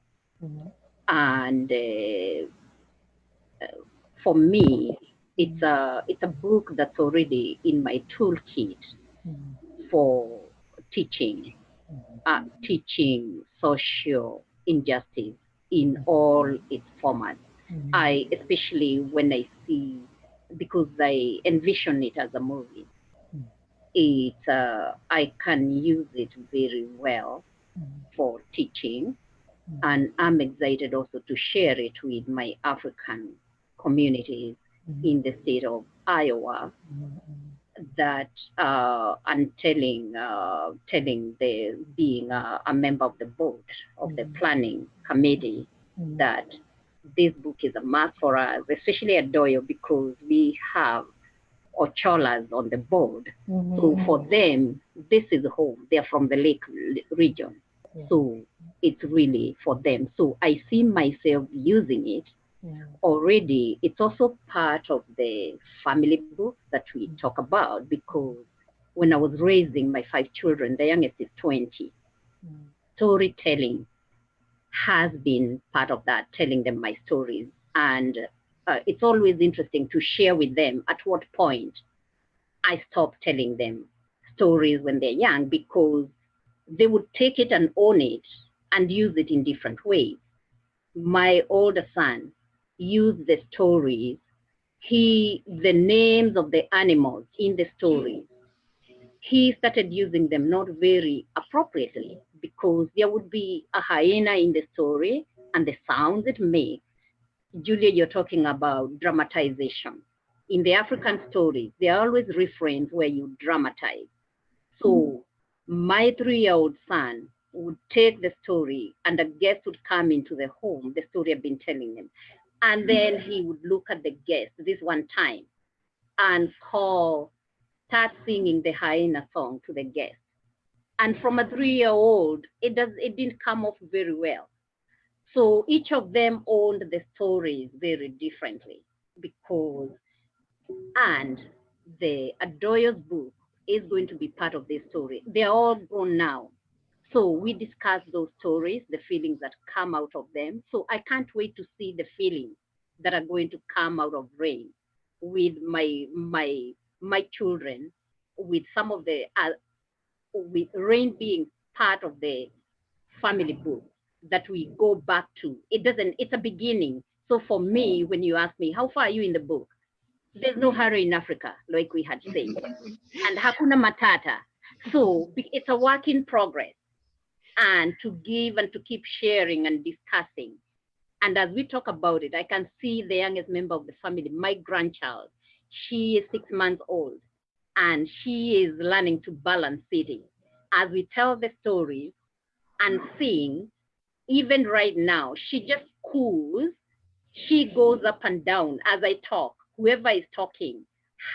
And for me, it's a book that's already in my toolkit for teaching teaching social injustice in all its formats. I, especially when I see, because I envision it as a movie, I can use it very well for teaching, and I'm excited also to share it with my African communities in the state of Iowa, that I'm telling the being a member of the board of the planning committee that this book is a must for us, especially at Doyo, because we have Ocholas on the board. So for them, this is home. They're from the Lake region. So it's really for them. So I see myself using it already. It's also part of the family book that we talk about, because when I was raising my 5 children, the youngest is 20. Storytelling has been part of that, telling them my stories. And it's always interesting to share with them at what point I stopped telling them stories when they're young, because they would take it and own it and use it in different ways. My older son used the stories, the names of the animals in the stories, he started using them not very appropriately, because there would be a hyena in the story and the sounds it makes. Julia, you're talking about dramatization. In the African stories, there are always refrains where you dramatize. So my 3-year-old son would take the story, and a guest would come into the home, the story I've been telling him. And then he would look at the guest this one time and start singing the hyena song to the guest. And from a 3-year-old, it didn't come off very well. So each of them owned the stories very differently, because, and the Adoyo's book is going to be part of this story. They're all grown now. So we discuss those stories, the feelings that come out of them. So I can't wait to see the feelings that are going to come out of Rain with my children, with some of the, with Rain being part of the family book that we go back to. It's a beginning. So for me, when you ask me, how far are you in the book? There's no hurry in Africa, like we had said, and hakuna matata. So it's a work in progress, and to give and to keep sharing and discussing. And as we talk about it, I can see the youngest member of the family, my grandchild. She is 6 months old, and she is learning to balance sitting. As we tell the stories and sing, even right now, she just coos. She goes up and down as I talk. Whoever is talking,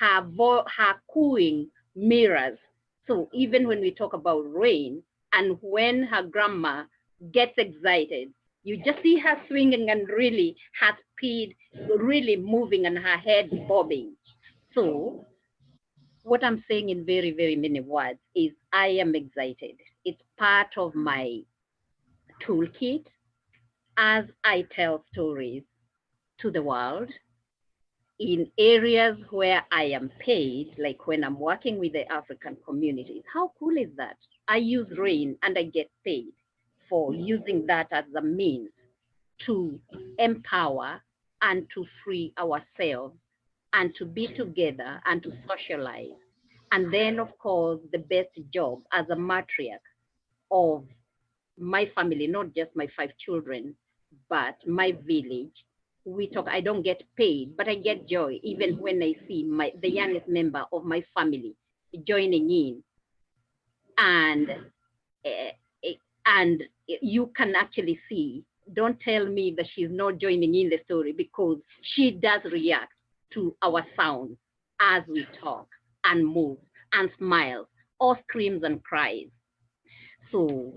her cooing mirrors. So even when we talk about Rain, and when her grandma gets excited, you just see her swinging and really her speed, really moving and her head bobbing. So what I'm saying in very, very many words is I am excited. It's part of my toolkit as I tell stories to the world in areas where I am paid, like when I'm working with the African communities. How cool is that? I use Rain and I get paid for using that as a means to empower and to free ourselves and to be together and to socialize. And then, of course, the best job as a matriarch of my family, not just my 5 children, but my village. We talk, I don't get paid, but I get joy even when I see the youngest member of my family joining in. And you can actually see, don't tell me that she's not joining in the story, because she does react to our sounds as we talk and move and smiles or screams and cries. So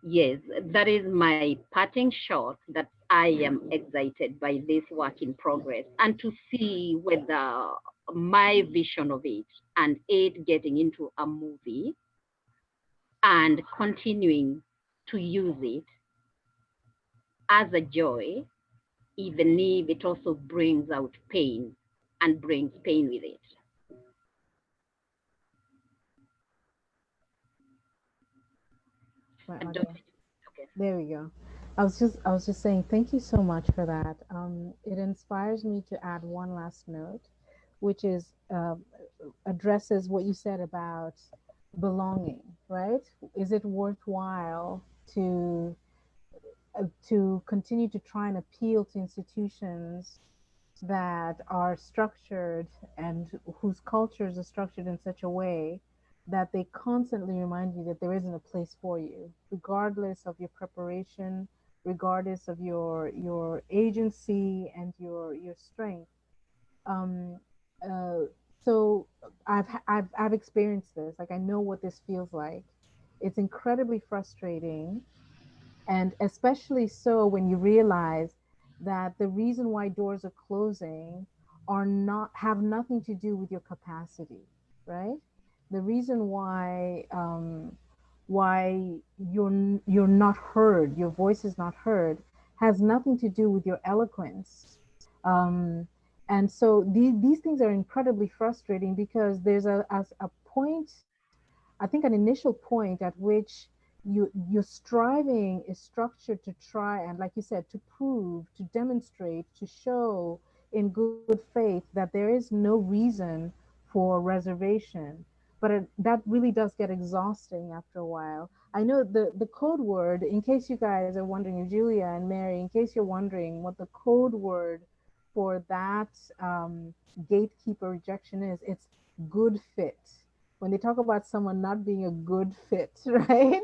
yes, that is my parting shot, that I am excited by this work in progress, and to see whether my vision of it and it getting into a movie and continuing to use it as a joy, even if it also brings out pain and brings pain with it. My I audio. don't. Okay. There we go. I was just saying thank you so much for that. It inspires me to add one last note, which is addresses what you said about belonging, right? Is it worthwhile to continue to try and appeal to institutions that are structured and whose cultures are structured in such a way that they constantly remind you that there isn't a place for you, regardless of your preparation, regardless of your agency and your strength. Um, uh, so I've experienced this. Like I know what this feels like. It's incredibly frustrating, and especially so when you realize that the reason why doors are closing are not have nothing to do with your capacity, right? The reason why you're not heard, your voice is not heard, has nothing to do with your eloquence. Um, and so these things are incredibly frustrating because there's a point, I think an initial point at which your striving is structured to try and, like you said, to prove, to demonstrate, to show in good faith that there is no reason for reservation. But that really does get exhausting after a while. I know the code word, in case you guys are wondering, Julia and Mary, in case you're wondering what the code word for that gatekeeper rejection is, it's good fit. When they talk about someone not being a good fit, right?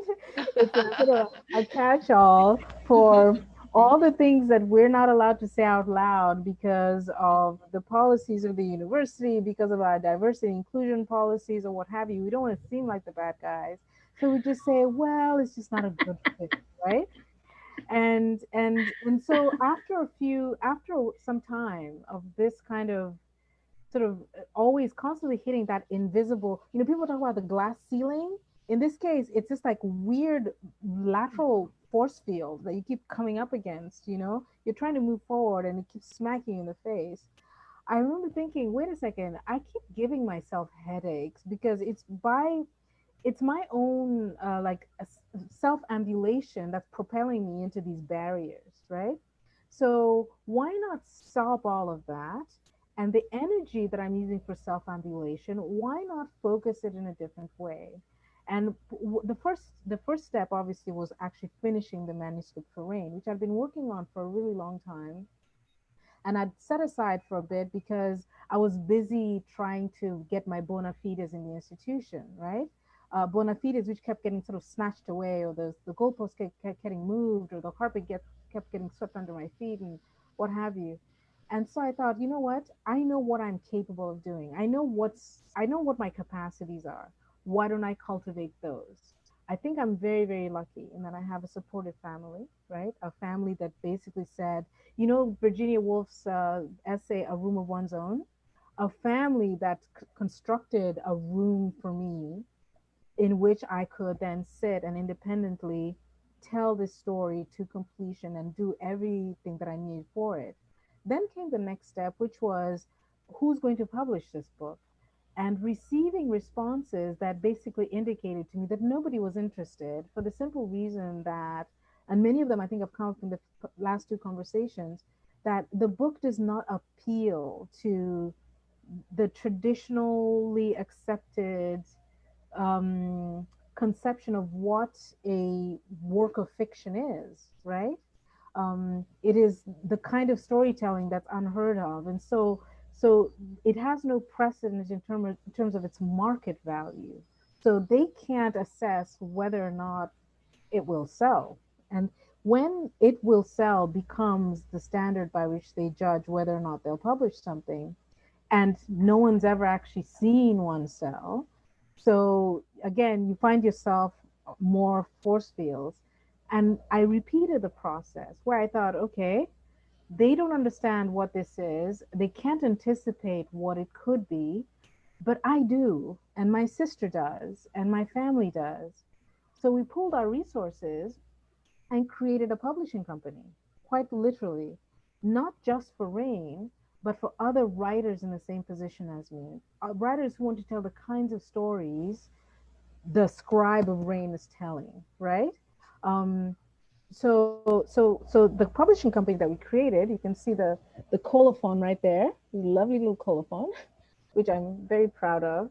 It's a sort of a catch-all for all the things that we're not allowed to say out loud because of the policies of the university, because of our diversity inclusion policies or what have you. We don't want to seem like the bad guys. So we just say, well, it's just not a good fit, right? And so after some time of this kind of sort of always constantly hitting that invisible, people talk about the glass ceiling. In this case, it's just like weird lateral force field that you keep coming up against. You're trying to move forward and it keeps smacking you in the face. I remember thinking, wait a second, I keep giving myself headaches because it's my own like self-ambulation that's propelling me into these barriers, right? So why not stop all of that? And the energy that I'm using for self-ambulation, why not focus it in a different way? And the first step obviously was actually finishing the manuscript for Rain, which I'd been working on for a really long time. And I'd set aside for a bit because I was busy trying to get my bona fides in the institution, right? Bona fides which kept getting sort of snatched away, or the goalposts kept getting moved, or the carpet kept getting swept under my feet, and what have you. And so I thought, you know what? I know what I'm capable of doing. I know what my capacities are. Why don't I cultivate those? I think I'm very, very lucky in that I have a supportive family, right? A family that basically said, Virginia Woolf's essay, A Room of One's Own, a family that constructed a room for me in which I could then sit and independently tell this story to completion and do everything that I needed for it. Then came the next step, which was who's going to publish this book? And receiving responses that basically indicated to me that nobody was interested, for the simple reason that, and many of them I think have come up from the last two conversations, that the book does not appeal to the traditionally accepted conception of what a work of fiction is, right? It is the kind of storytelling that's unheard of, and so it has no precedent in terms of its market value. So they can't assess whether or not it will sell. And when it will sell becomes the standard by which they judge whether or not they'll publish something, and no one's ever actually seen one sell. So again, you find yourself more force fields. And I repeated the process where I thought, okay, they don't understand what this is. They can't anticipate what it could be, but I do, and my sister does, and my family does. So we pooled our resources and created a publishing company, quite literally, not just for Rain, but for other writers in the same position as me, writers who want to tell the kinds of stories the scribe of Rain is telling, right? So the publishing company that we created, you can see the colophon right there, lovely little colophon, which I'm very proud of.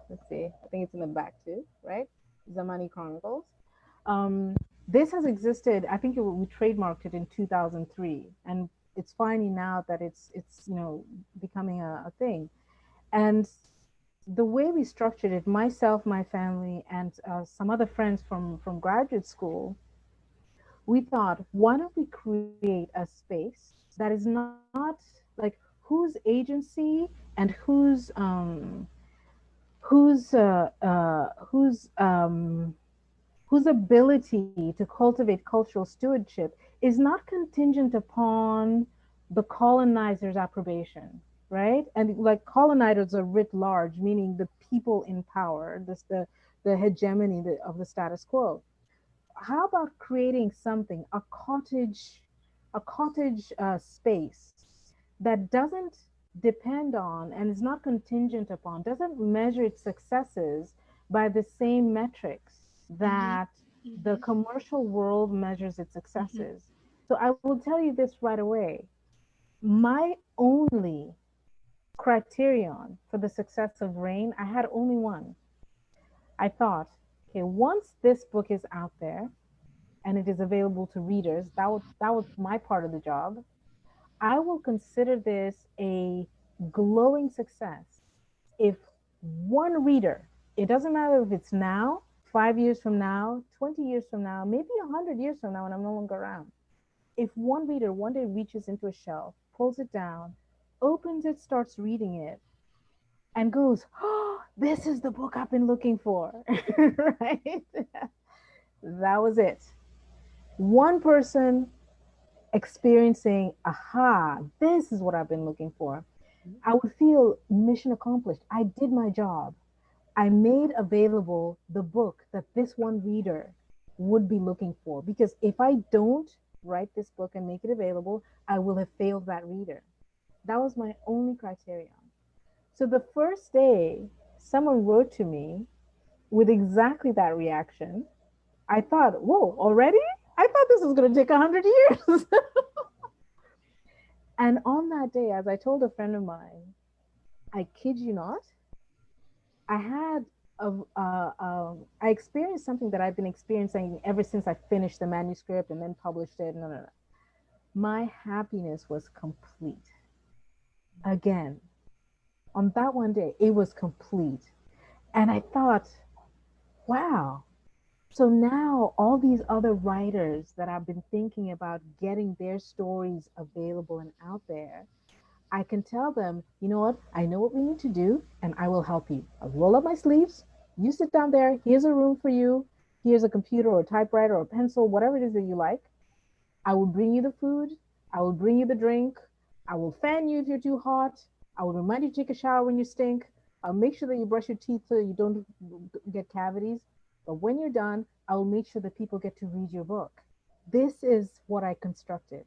Let's see, I think it's in the back too, right? Zamani Chronicles. This has existed, I think we trademarked it in 2003, and it's finding now that it's becoming a thing. And the way we structured it, myself, my family, and some other friends from graduate school, we thought, why don't we create a space that is not like whose agency and whose ability to cultivate cultural stewardship is not contingent upon the colonizer's approbation, right? And like colonizers are writ large, meaning the people in power, the hegemony of the status quo. How about creating something, a cottage space that doesn't depend on and is not contingent upon, doesn't measure its successes by the same metrics that the commercial world measures its successes. So I will tell you this right away. My only criterion for the success of Rain, I had only one. I thought, okay, once this book is out there and it is available to readers, that was my part of the job. I will consider this a glowing success if one reader, it doesn't matter if it's now, 5 years from now, 20 years from now, maybe 100 years from now when I'm no longer around, if one reader one day reaches into a shelf, pulls it down, opens it, starts reading it, and goes, oh, this is the book I've been looking for, right? That was it. One person experiencing, aha, this is what I've been looking for. I would feel mission accomplished. I did my job. I made available the book that this one reader would be looking for. Because if I don't write this book and make it available, I will have failed that reader. That was my only criterion. So the first day, someone wrote to me with exactly that reaction. I thought, whoa, already? I thought this was going to take 100 years. And on that day, as I told a friend of mine, I kid you not, I had I experienced something that I've been experiencing ever since I finished the manuscript and then published it. No. My happiness was complete. Again, on that one day, it was complete. And I thought, wow. So now all these other writers that I've been thinking about getting their stories available and out there, I can tell them, you know what, I know what we need to do and I will help you. I'll roll up my sleeves, you sit down there, here's a room for you, here's a computer or a typewriter or a pencil, whatever it is that you like. I will bring you the food, I will bring you the drink, I will fan you if you're too hot, I will remind you to take a shower when you stink, I'll make sure that you brush your teeth so you don't get cavities. But when you're done, I will make sure that people get to read your book. This is what I constructed.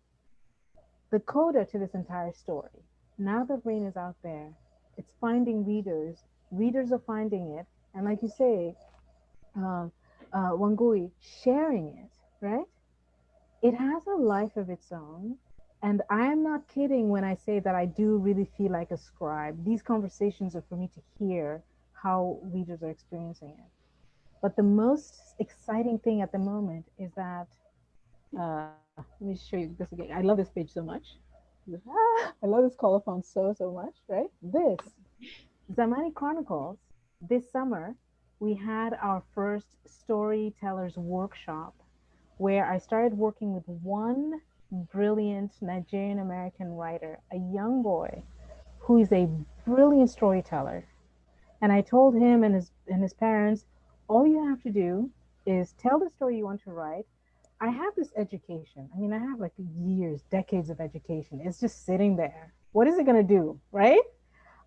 The coda to this entire story. Now that Rain is out there, it's finding readers. Readers are finding it. And like you say, Wangui, sharing it, right? It has a life of its own. And I am not kidding when I say that I do really feel like a scribe. These conversations are for me to hear how readers are experiencing it. But the most exciting thing at the moment is that, let me show you this again. I love this page so much. I love this colophon so much, right? This, Zamani Chronicles, this summer, we had our first storytellers workshop where I started working with one brilliant Nigerian American writer, a young boy who is a brilliant storyteller. And I told him and his parents, all you have to do is tell the story you want to write. I have this education. I mean, I have like years, decades of education. It's just sitting there. What is it going to do, right?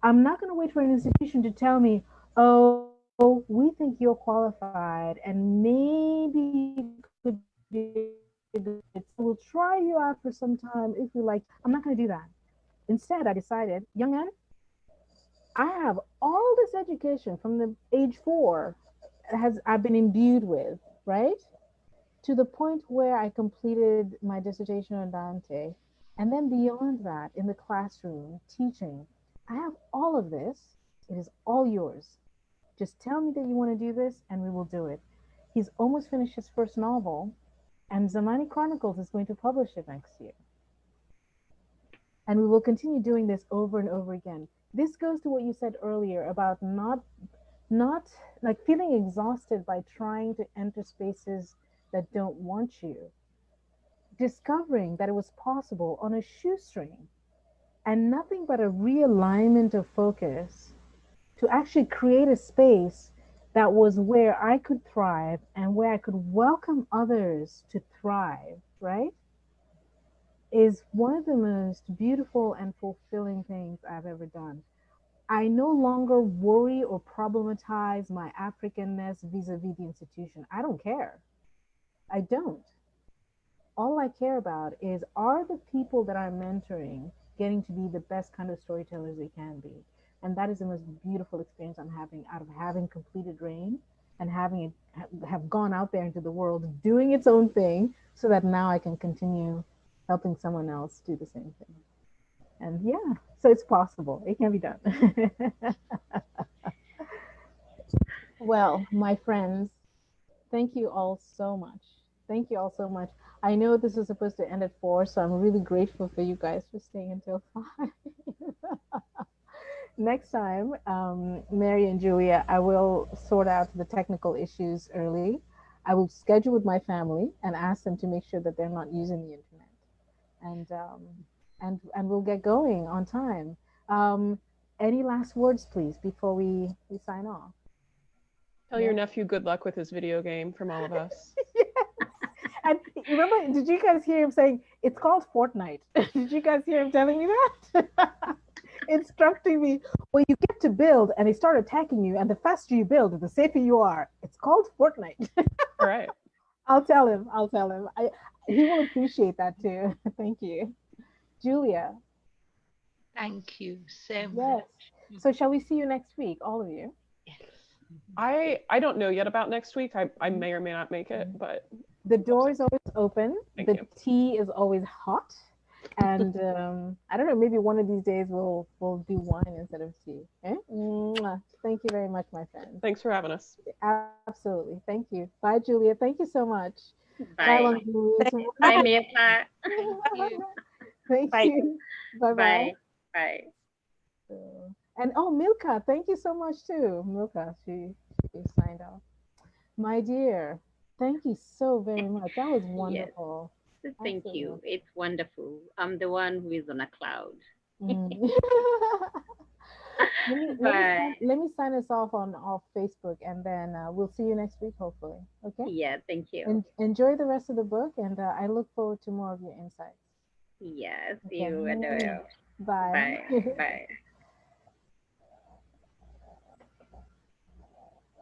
I'm not going to wait for an institution to tell me, oh, we think you're qualified and maybe could be good. We'll try you out for some time if you like. I'm not going to do that. Instead, I decided, young man, I have all this education from the age 4 I've been imbued with, right? to the point where I completed my dissertation on Dante. And then beyond that, in the classroom, teaching, I have all of this. It is all yours. Just tell me that you want to do this and we will do it. He's almost finished his first novel, and Zamani Chronicles is going to publish it next year. And we will continue doing this over and over again. This goes to what you said earlier about not like feeling exhausted by trying to enter spaces that don't want you. Discovering that it was possible on a shoestring and nothing but a realignment of focus to actually create a space that was where I could thrive and where I could welcome others to thrive, right? Is one of the most beautiful and fulfilling things I've ever done. I no longer worry or problematize my Africanness vis-a-vis the institution. I don't care. I don't. All I care about is, are the people that I'm mentoring getting to be the best kind of storytellers they can be? And that is the most beautiful experience I'm having out of having completed RAIN and having it have gone out there into the world, doing its own thing, so that now I can continue helping someone else do the same thing. And yeah, so it's possible. It can be done. Well, my friends, thank you all so much. Thank you all so much. I know this was supposed to end at 4, so I'm really grateful for you guys for staying until 5. Next time, Mary and Julia, I will sort out the technical issues early. I will schedule with my family and ask them to make sure that they're not using the internet. And we'll get going on time. Any last words, please, before we sign off? Tell your nephew good luck with his video game from all of us. Yes. And remember, did you guys hear him saying, it's called Fortnite? Did you guys hear him telling me that? Instructing me, well, you get to build and they start attacking you, and the faster you build, the safer you are. It's called Fortnite. All right. I'll tell him. He will appreciate that too. Thank you. Julia. Thank you so much. Yes. So shall we see you next week, all of you? Yes. I don't know yet about next week. I may or may not make it, but the door is always open. Thank you. Tea is always hot. And I don't know, maybe one of these days we'll do wine instead of tea. Eh? Thank you very much, my friend. Thanks for having us. Absolutely. Thank you. Bye, Julia. Thank you so much. Bye. Bye, Milka. Thank you. Bye-bye. Bye. Bye. And Milka, thank you so much too. Milka, she signed off. My dear, thank you so very much. That was wonderful. Yes. Thank you. It's wonderful. I'm the one who is on a cloud. Let me sign us off on Facebook, and then we'll see you next week, hopefully. Okay? Yeah, thank you. Enjoy the rest of the book, and I look forward to more of your insights. Yes, you. Bye. Bye. Bye.